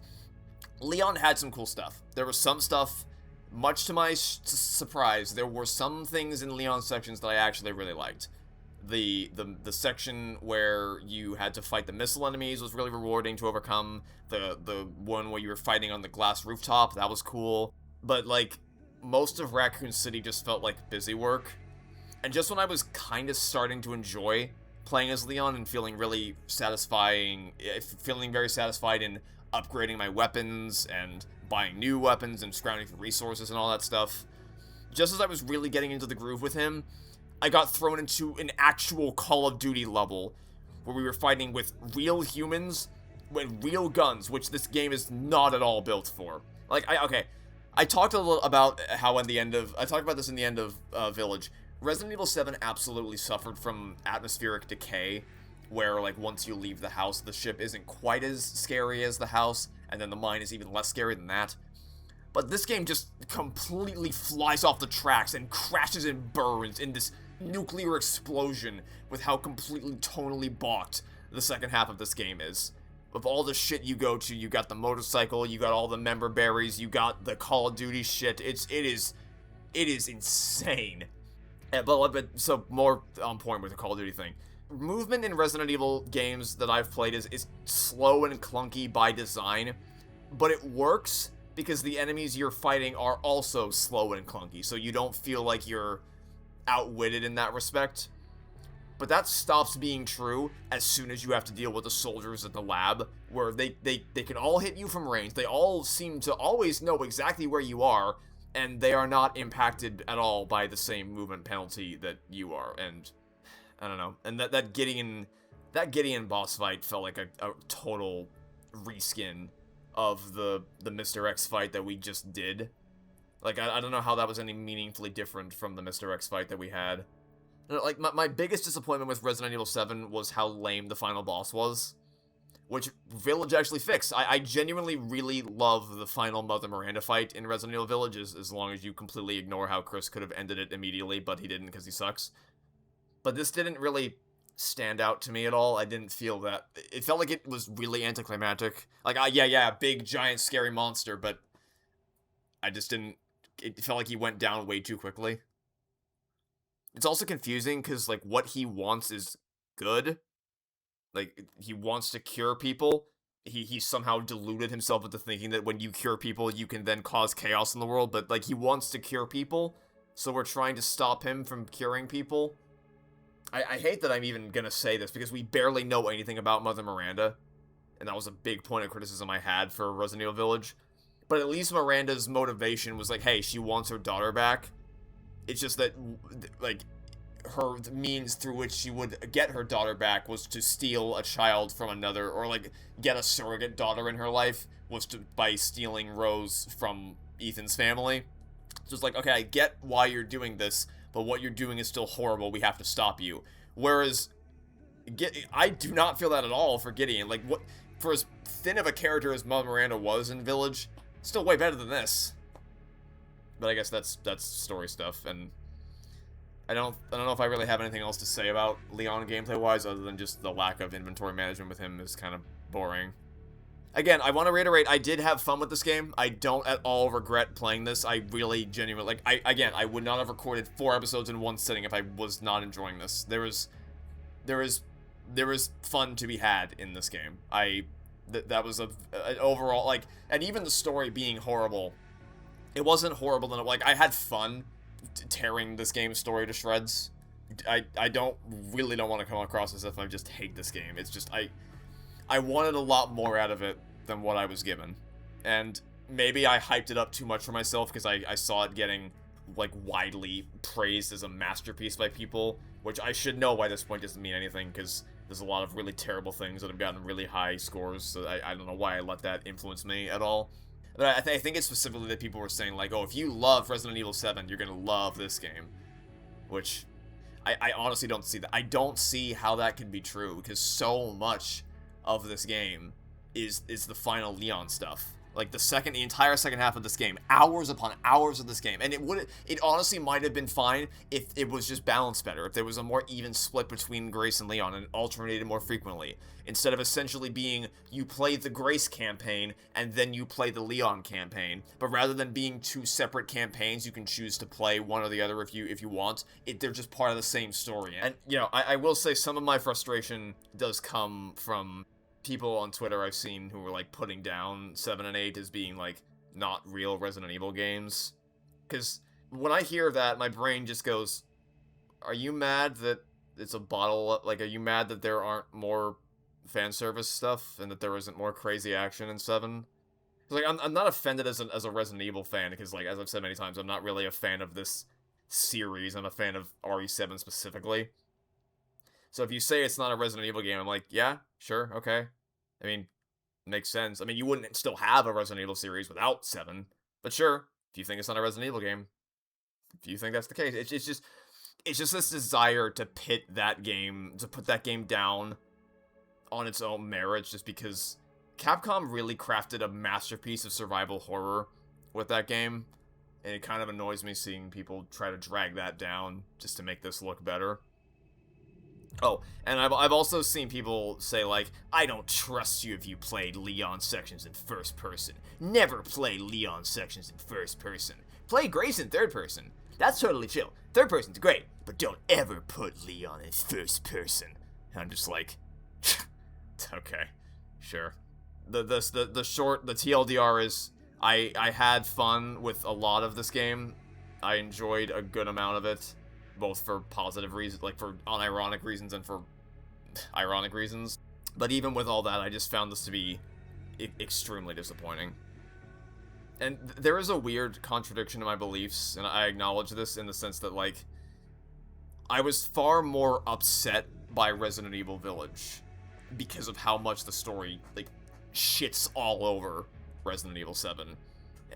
Leon had some cool stuff. There was some stuff, much to my surprise, there were some things in Leon's sections that I actually really liked. The section where you had to fight the missile enemies was really rewarding to overcome. The one where you were fighting on the glass rooftop, that was cool. But, like, most of Raccoon City just felt like busy work. And just when I was kind of starting to enjoy playing as Leon and feeling really very satisfied in upgrading my weapons and buying new weapons and scrounging for resources and all that stuff, just as I was really getting into the groove with him, I got thrown into an actual Call of Duty level where we were fighting with real humans with real guns, which this game is not at all built for. Like, I talked a little about how I talked about this in the end of Village. Resident Evil 7 absolutely suffered from atmospheric decay, where, like, once you leave the house, the ship isn't quite as scary as the house, and then the mine is even less scary than that. But this game just completely flies off the tracks and crashes and burns in this nuclear explosion with how completely tonally balked the second half of this game is. Of all the shit you go to, you got the motorcycle, you got all the member berries, you got the Call of Duty shit. It is insane. But so more on point with the Call of Duty thing. Movement in Resident Evil games that I've played is slow and clunky by design, but it works because the enemies you're fighting are also slow and clunky, so you don't feel like you're outwitted in that respect. But that stops being true as soon as you have to deal with the soldiers at the lab, where they can all hit you from range. They all seem to always know exactly where you are, and they are not impacted at all by the same movement penalty that you are. And I don't know. And that Gideon boss fight felt like a total reskin of the Mr. X fight that we just did. Like, I don't know how that was any meaningfully different from the Mr. X fight that we had. Like, my biggest disappointment with Resident Evil 7 was how lame the final boss was, which Village actually fixed. I genuinely really love the final Mother Miranda fight in Resident Evil Village, as long as you completely ignore how Chris could have ended it immediately, but he didn't because he sucks. But this didn't really stand out to me at all. I didn't feel that. It felt like it was really anticlimactic. Like, yeah, big, giant, scary monster, but I just didn't... It felt like he went down way too quickly. It's also confusing, because, like, what he wants is good. Like, he wants to cure people. He somehow deluded himself into thinking that when you cure people, you can then cause chaos in the world, but, like, he wants to cure people, so we're trying to stop him from curing people. I hate that I'm even gonna say this, because we barely know anything about Mother Miranda, and that was a big point of criticism I had for Resident Evil Village. But at least Miranda's motivation was like, hey, she wants her daughter back. It's just that, like, her means through which she would get her daughter back was to steal a child from another, or, like, get a surrogate daughter in her life, was by stealing Rose from Ethan's family. So it's like, okay, I get why you're doing this, but what you're doing is still horrible, we have to stop you. Whereas I do not feel that at all for Gideon. Like, what, for as thin of a character as Mother Miranda was in Village, still way better than this. But I guess that's story stuff, and I don't know if I really have anything else to say about Leon gameplay-wise, other than just the lack of inventory management with him is kind of boring. Again, I want to reiterate, I did have fun with this game. I don't at all regret playing this. I really genuinely, like, I would not have recorded 4 episodes in one sitting if I was not enjoying this. There was fun to be had in this game. That was an overall, like, and even the story being horrible, it wasn't horrible, like, I had fun tearing this game's story to shreds. I really don't want to come across as if I just hate this game. It's just, I wanted a lot more out of it than what I was given. And maybe I hyped it up too much for myself because I saw it getting, like, widely praised as a masterpiece by people, which I should know by this point doesn't mean anything because there's a lot of really terrible things that have gotten really high scores, so I don't know why I let that influence me at all. But I think it's specifically that people were saying, like, oh, if you love Resident Evil 7, you're gonna love this game. Which, I honestly don't see that. I don't see how that can be true, because so much of this game is the final Leon stuff. Like, the entire second half of this game, hours upon hours of this game, and it honestly might have been fine if it was just balanced better, if there was a more even split between Grace and Leon and alternated more frequently, instead of essentially being, you play the Grace campaign and then you play the Leon campaign, but rather than being 2 separate campaigns, you can choose to play one or the other if you want. They're just part of the same story. And, you know, I will say some of my frustration does come from people on Twitter I've seen who were, like, putting down 7 and 8 as being, like, not real Resident Evil games. Because when I hear that, my brain just goes, are you mad that it's a bottle, like, are you mad that there aren't more fan service stuff and that there isn't more crazy action in 7? Like, I'm not offended as a Resident Evil fan, because, like, as I've said many times, I'm not really a fan of this series. I'm a fan of RE7 specifically. So if you say it's not a Resident Evil game, I'm like, yeah, sure, okay. I memean, makes sense. I mean, you wouldn't still have a Resident Evil series without 7. But sure, if you think it's not a Resident Evil game, if you think that's the case, it's just this desire to put that game down on its own merits, just because Capcom really crafted a masterpiece of survival horror with that game. And it kind of annoys me seeing people try to drag that down just to make this look better. Oh, and I've also seen people say, like, I don't trust you if you played Leon sections in first person. Never play Leon sections in first person. Play Grace in third person. That's totally chill. Third person's great, but don't ever put Leon in first person. And I'm just like, okay, sure. The TLDR is, I had fun with a lot of this game. I enjoyed a good amount of it, both for positive reasons, like for unironic reasons and for ironic reasons. But even with all that, I just found this to be extremely disappointing. And there is a weird contradiction in my beliefs, and I acknowledge this in the sense that, like, I was far more upset by Resident Evil Village because of how much the story, like, shits all over Resident Evil 7.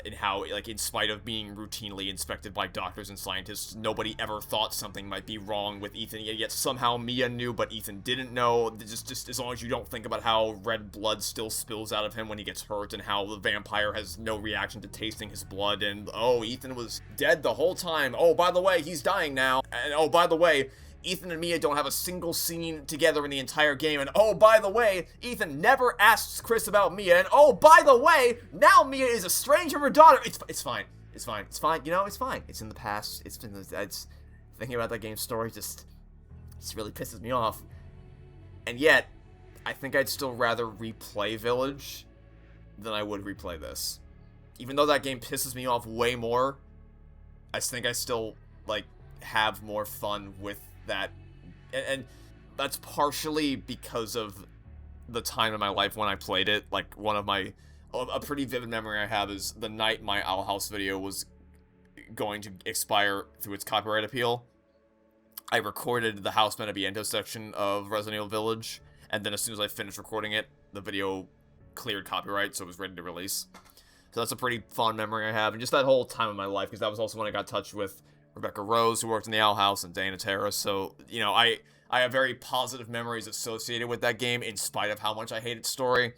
And how, like, in spite of being routinely inspected by doctors and scientists, nobody ever thought something might be wrong with Ethan, yet somehow Mia knew, but Ethan didn't know. Just as long as you don't think about how red blood still spills out of him when he gets hurt, and how the vampire has no reaction to tasting his blood, and, oh, Ethan was dead the whole time. Oh, by the way, he's dying now. And, oh, by the way, Ethan and Mia don't have a single scene together in the entire game, and oh, by the way, Ethan never asks Chris about Mia, and oh, by the way, now Mia is estranged from her daughter. It's fine, you know, it's fine. It's in the past, it's thinking about that game's story just really pisses me off. And yet, I think I'd still rather replay Village than I would replay this. Even though that game pisses me off way more, I think I still, like, have more fun with that, and that's partially because of the time in my life when I played it. Like, a pretty vivid memory I have is the night my Owl House video was going to expire through its copyright appeal. I recorded the House Beneviento section of Resident Evil Village, and then as soon as I finished recording it, the video cleared copyright, so it was ready to release. So that's a pretty fun memory I have, and just that whole time of my life, because that was also when I got in touch with Rebecca Rose, who worked in the Owl House, and Dana Terra. So, you know, I have very positive memories associated with that game, in spite of how much I hate its story.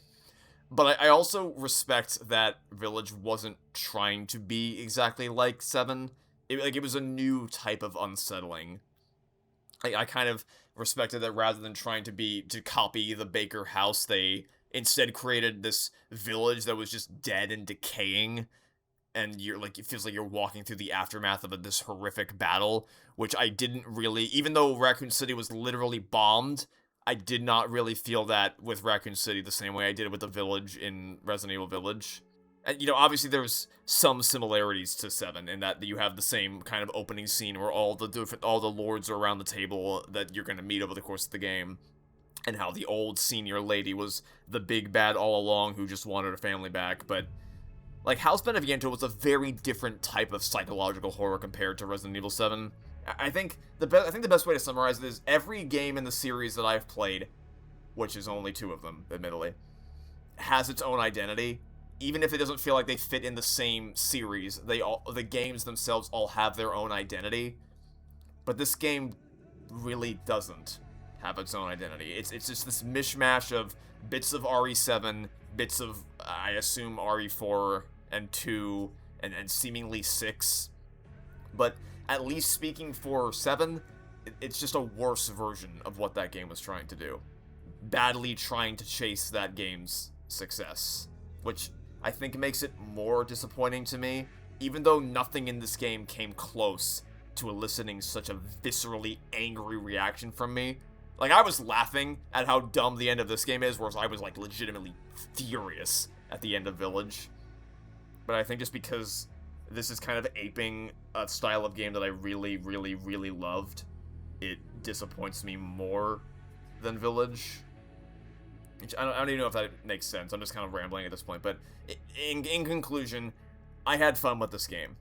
But I also respect that Village wasn't trying to be exactly like 7. It was a new type of unsettling. I kind of respected that rather than trying to copy the Baker house, they instead created this village that was just dead and decaying, and you're like, it feels like you're walking through the aftermath of this horrific battle, which I didn't really, even though Raccoon City was literally bombed, I did not really feel that with Raccoon City the same way I did with the village in Resident Evil Village. And, obviously there's some similarities to 7 in that you have the same kind of opening scene where all the lords are around the table that you're going to meet over the course of the game, and how the old senior lady was the big bad all along who just wanted her family back. But like, House Beneviento was a very different type of psychological horror compared to Resident Evil 7. I think the best way to summarize it is every game in the series that I've played, which is only 2 of them, admittedly, has its own identity. Even if it doesn't feel like they fit in the same series, the games themselves all have their own identity. But this game really doesn't have its own identity. It's just this mishmash of bits of RE7, bits of, I assume, RE4 and 2, and seemingly 6. But at least speaking for 7, it's just a worse version of what that game was trying to do. Badly trying to chase that game's success, which I think makes it more disappointing to me, even though nothing in this game came close to eliciting such a viscerally angry reaction from me. Like, I was laughing at how dumb the end of this game is, whereas I was, like, legitimately furious at the end of Village. But I think just because this is kind of aping a style of game that I really, really, really loved, it disappoints me more than Village. Which I don't even know if that makes sense. I'm just kind of rambling at this point. But in conclusion, I had fun with this game.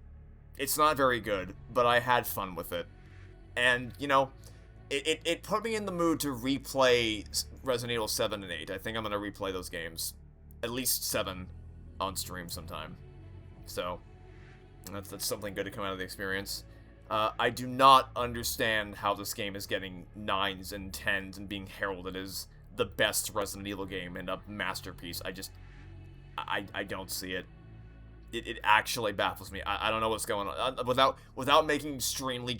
It's not very good, but I had fun with it. And, it put me in the mood to replay Resident Evil 7 and 8. I think I'm going to replay those games. At least 7 on stream sometime. So, that's something good to come out of the experience. I do not understand how this game is getting 9s and 10s and being heralded as the best Resident Evil game and a masterpiece. I don't see it. It actually baffles me. I don't know what's going on. Without making extremely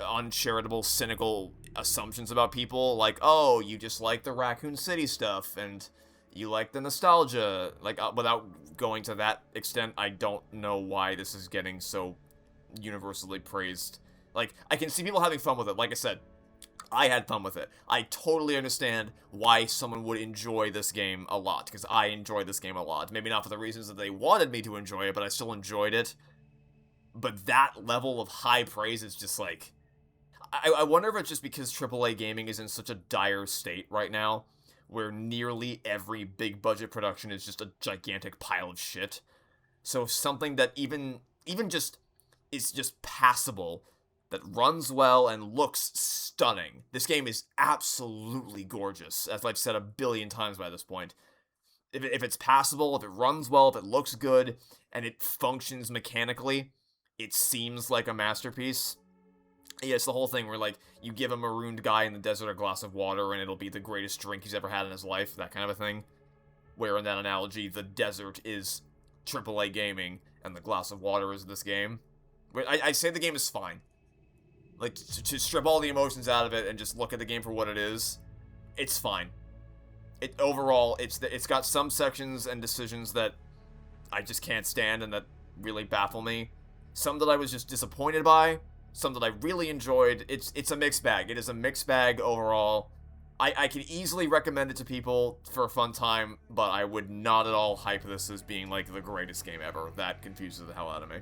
uncharitable, cynical assumptions about people, like, oh, you just like the Raccoon City stuff, and you like the nostalgia. Like, without going to that extent, I don't know why this is getting so universally praised. Like, I can see people having fun with it. Like I said, I had fun with it. I totally understand why someone would enjoy this game a lot, because I enjoy this game a lot. Maybe not for the reasons that they wanted me to enjoy it, but I still enjoyed it. But that level of high praise is just like... I wonder if it's just because AAA gaming is in such a dire state right now, where nearly every big budget production is just a gigantic pile of shit. So something that even just is just passable, that runs well and looks stunning. This game is absolutely gorgeous, as I've said a billion times by this point. If it's passable, if it runs well, if it looks good, and it functions mechanically, it seems like a masterpiece. Yeah, it's the whole thing where, like, you give a marooned guy in the desert a glass of water and it'll be the greatest drink he's ever had in his life, that kind of a thing. Where, in that analogy, the desert is AAA gaming, and the glass of water is this game. I say the game is fine. Like, to strip all the emotions out of it and just look at the game for what it is, it's fine. Overall, it's got some sections and decisions that I just can't stand and that really baffle me. Some that I was just disappointed by, some that I really enjoyed. It's a mixed bag. It is a mixed bag overall. I can easily recommend it to people for a fun time, but I would not at all hype this as being, like, the greatest game ever. That confuses the hell out of me.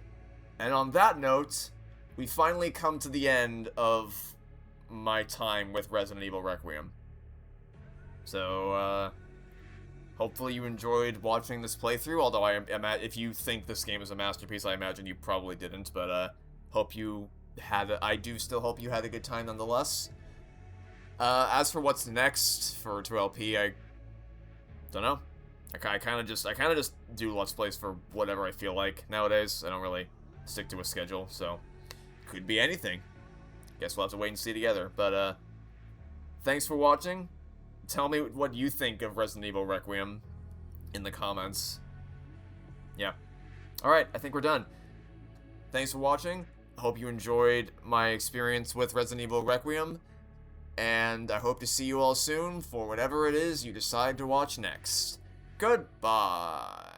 And on that note, we finally come to the end of my time with Resident Evil Requiem. So, hopefully you enjoyed watching this playthrough, although if you think this game is a masterpiece, I imagine you probably didn't, but, I do still hope you had a good time nonetheless. As for what's next for 2LP, I don't know. I kind of just do Let's Plays for whatever I feel like nowadays. I don't really stick to a schedule, so could be anything. Guess we'll have to wait and see together. But thanks for watching. Tell me what you think of Resident Evil Requiem in the comments. Yeah. Alright, I think we're done. Thanks for watching. I hope you enjoyed my experience with Resident Evil Requiem. And I hope to see you all soon for whatever it is you decide to watch next. Goodbye.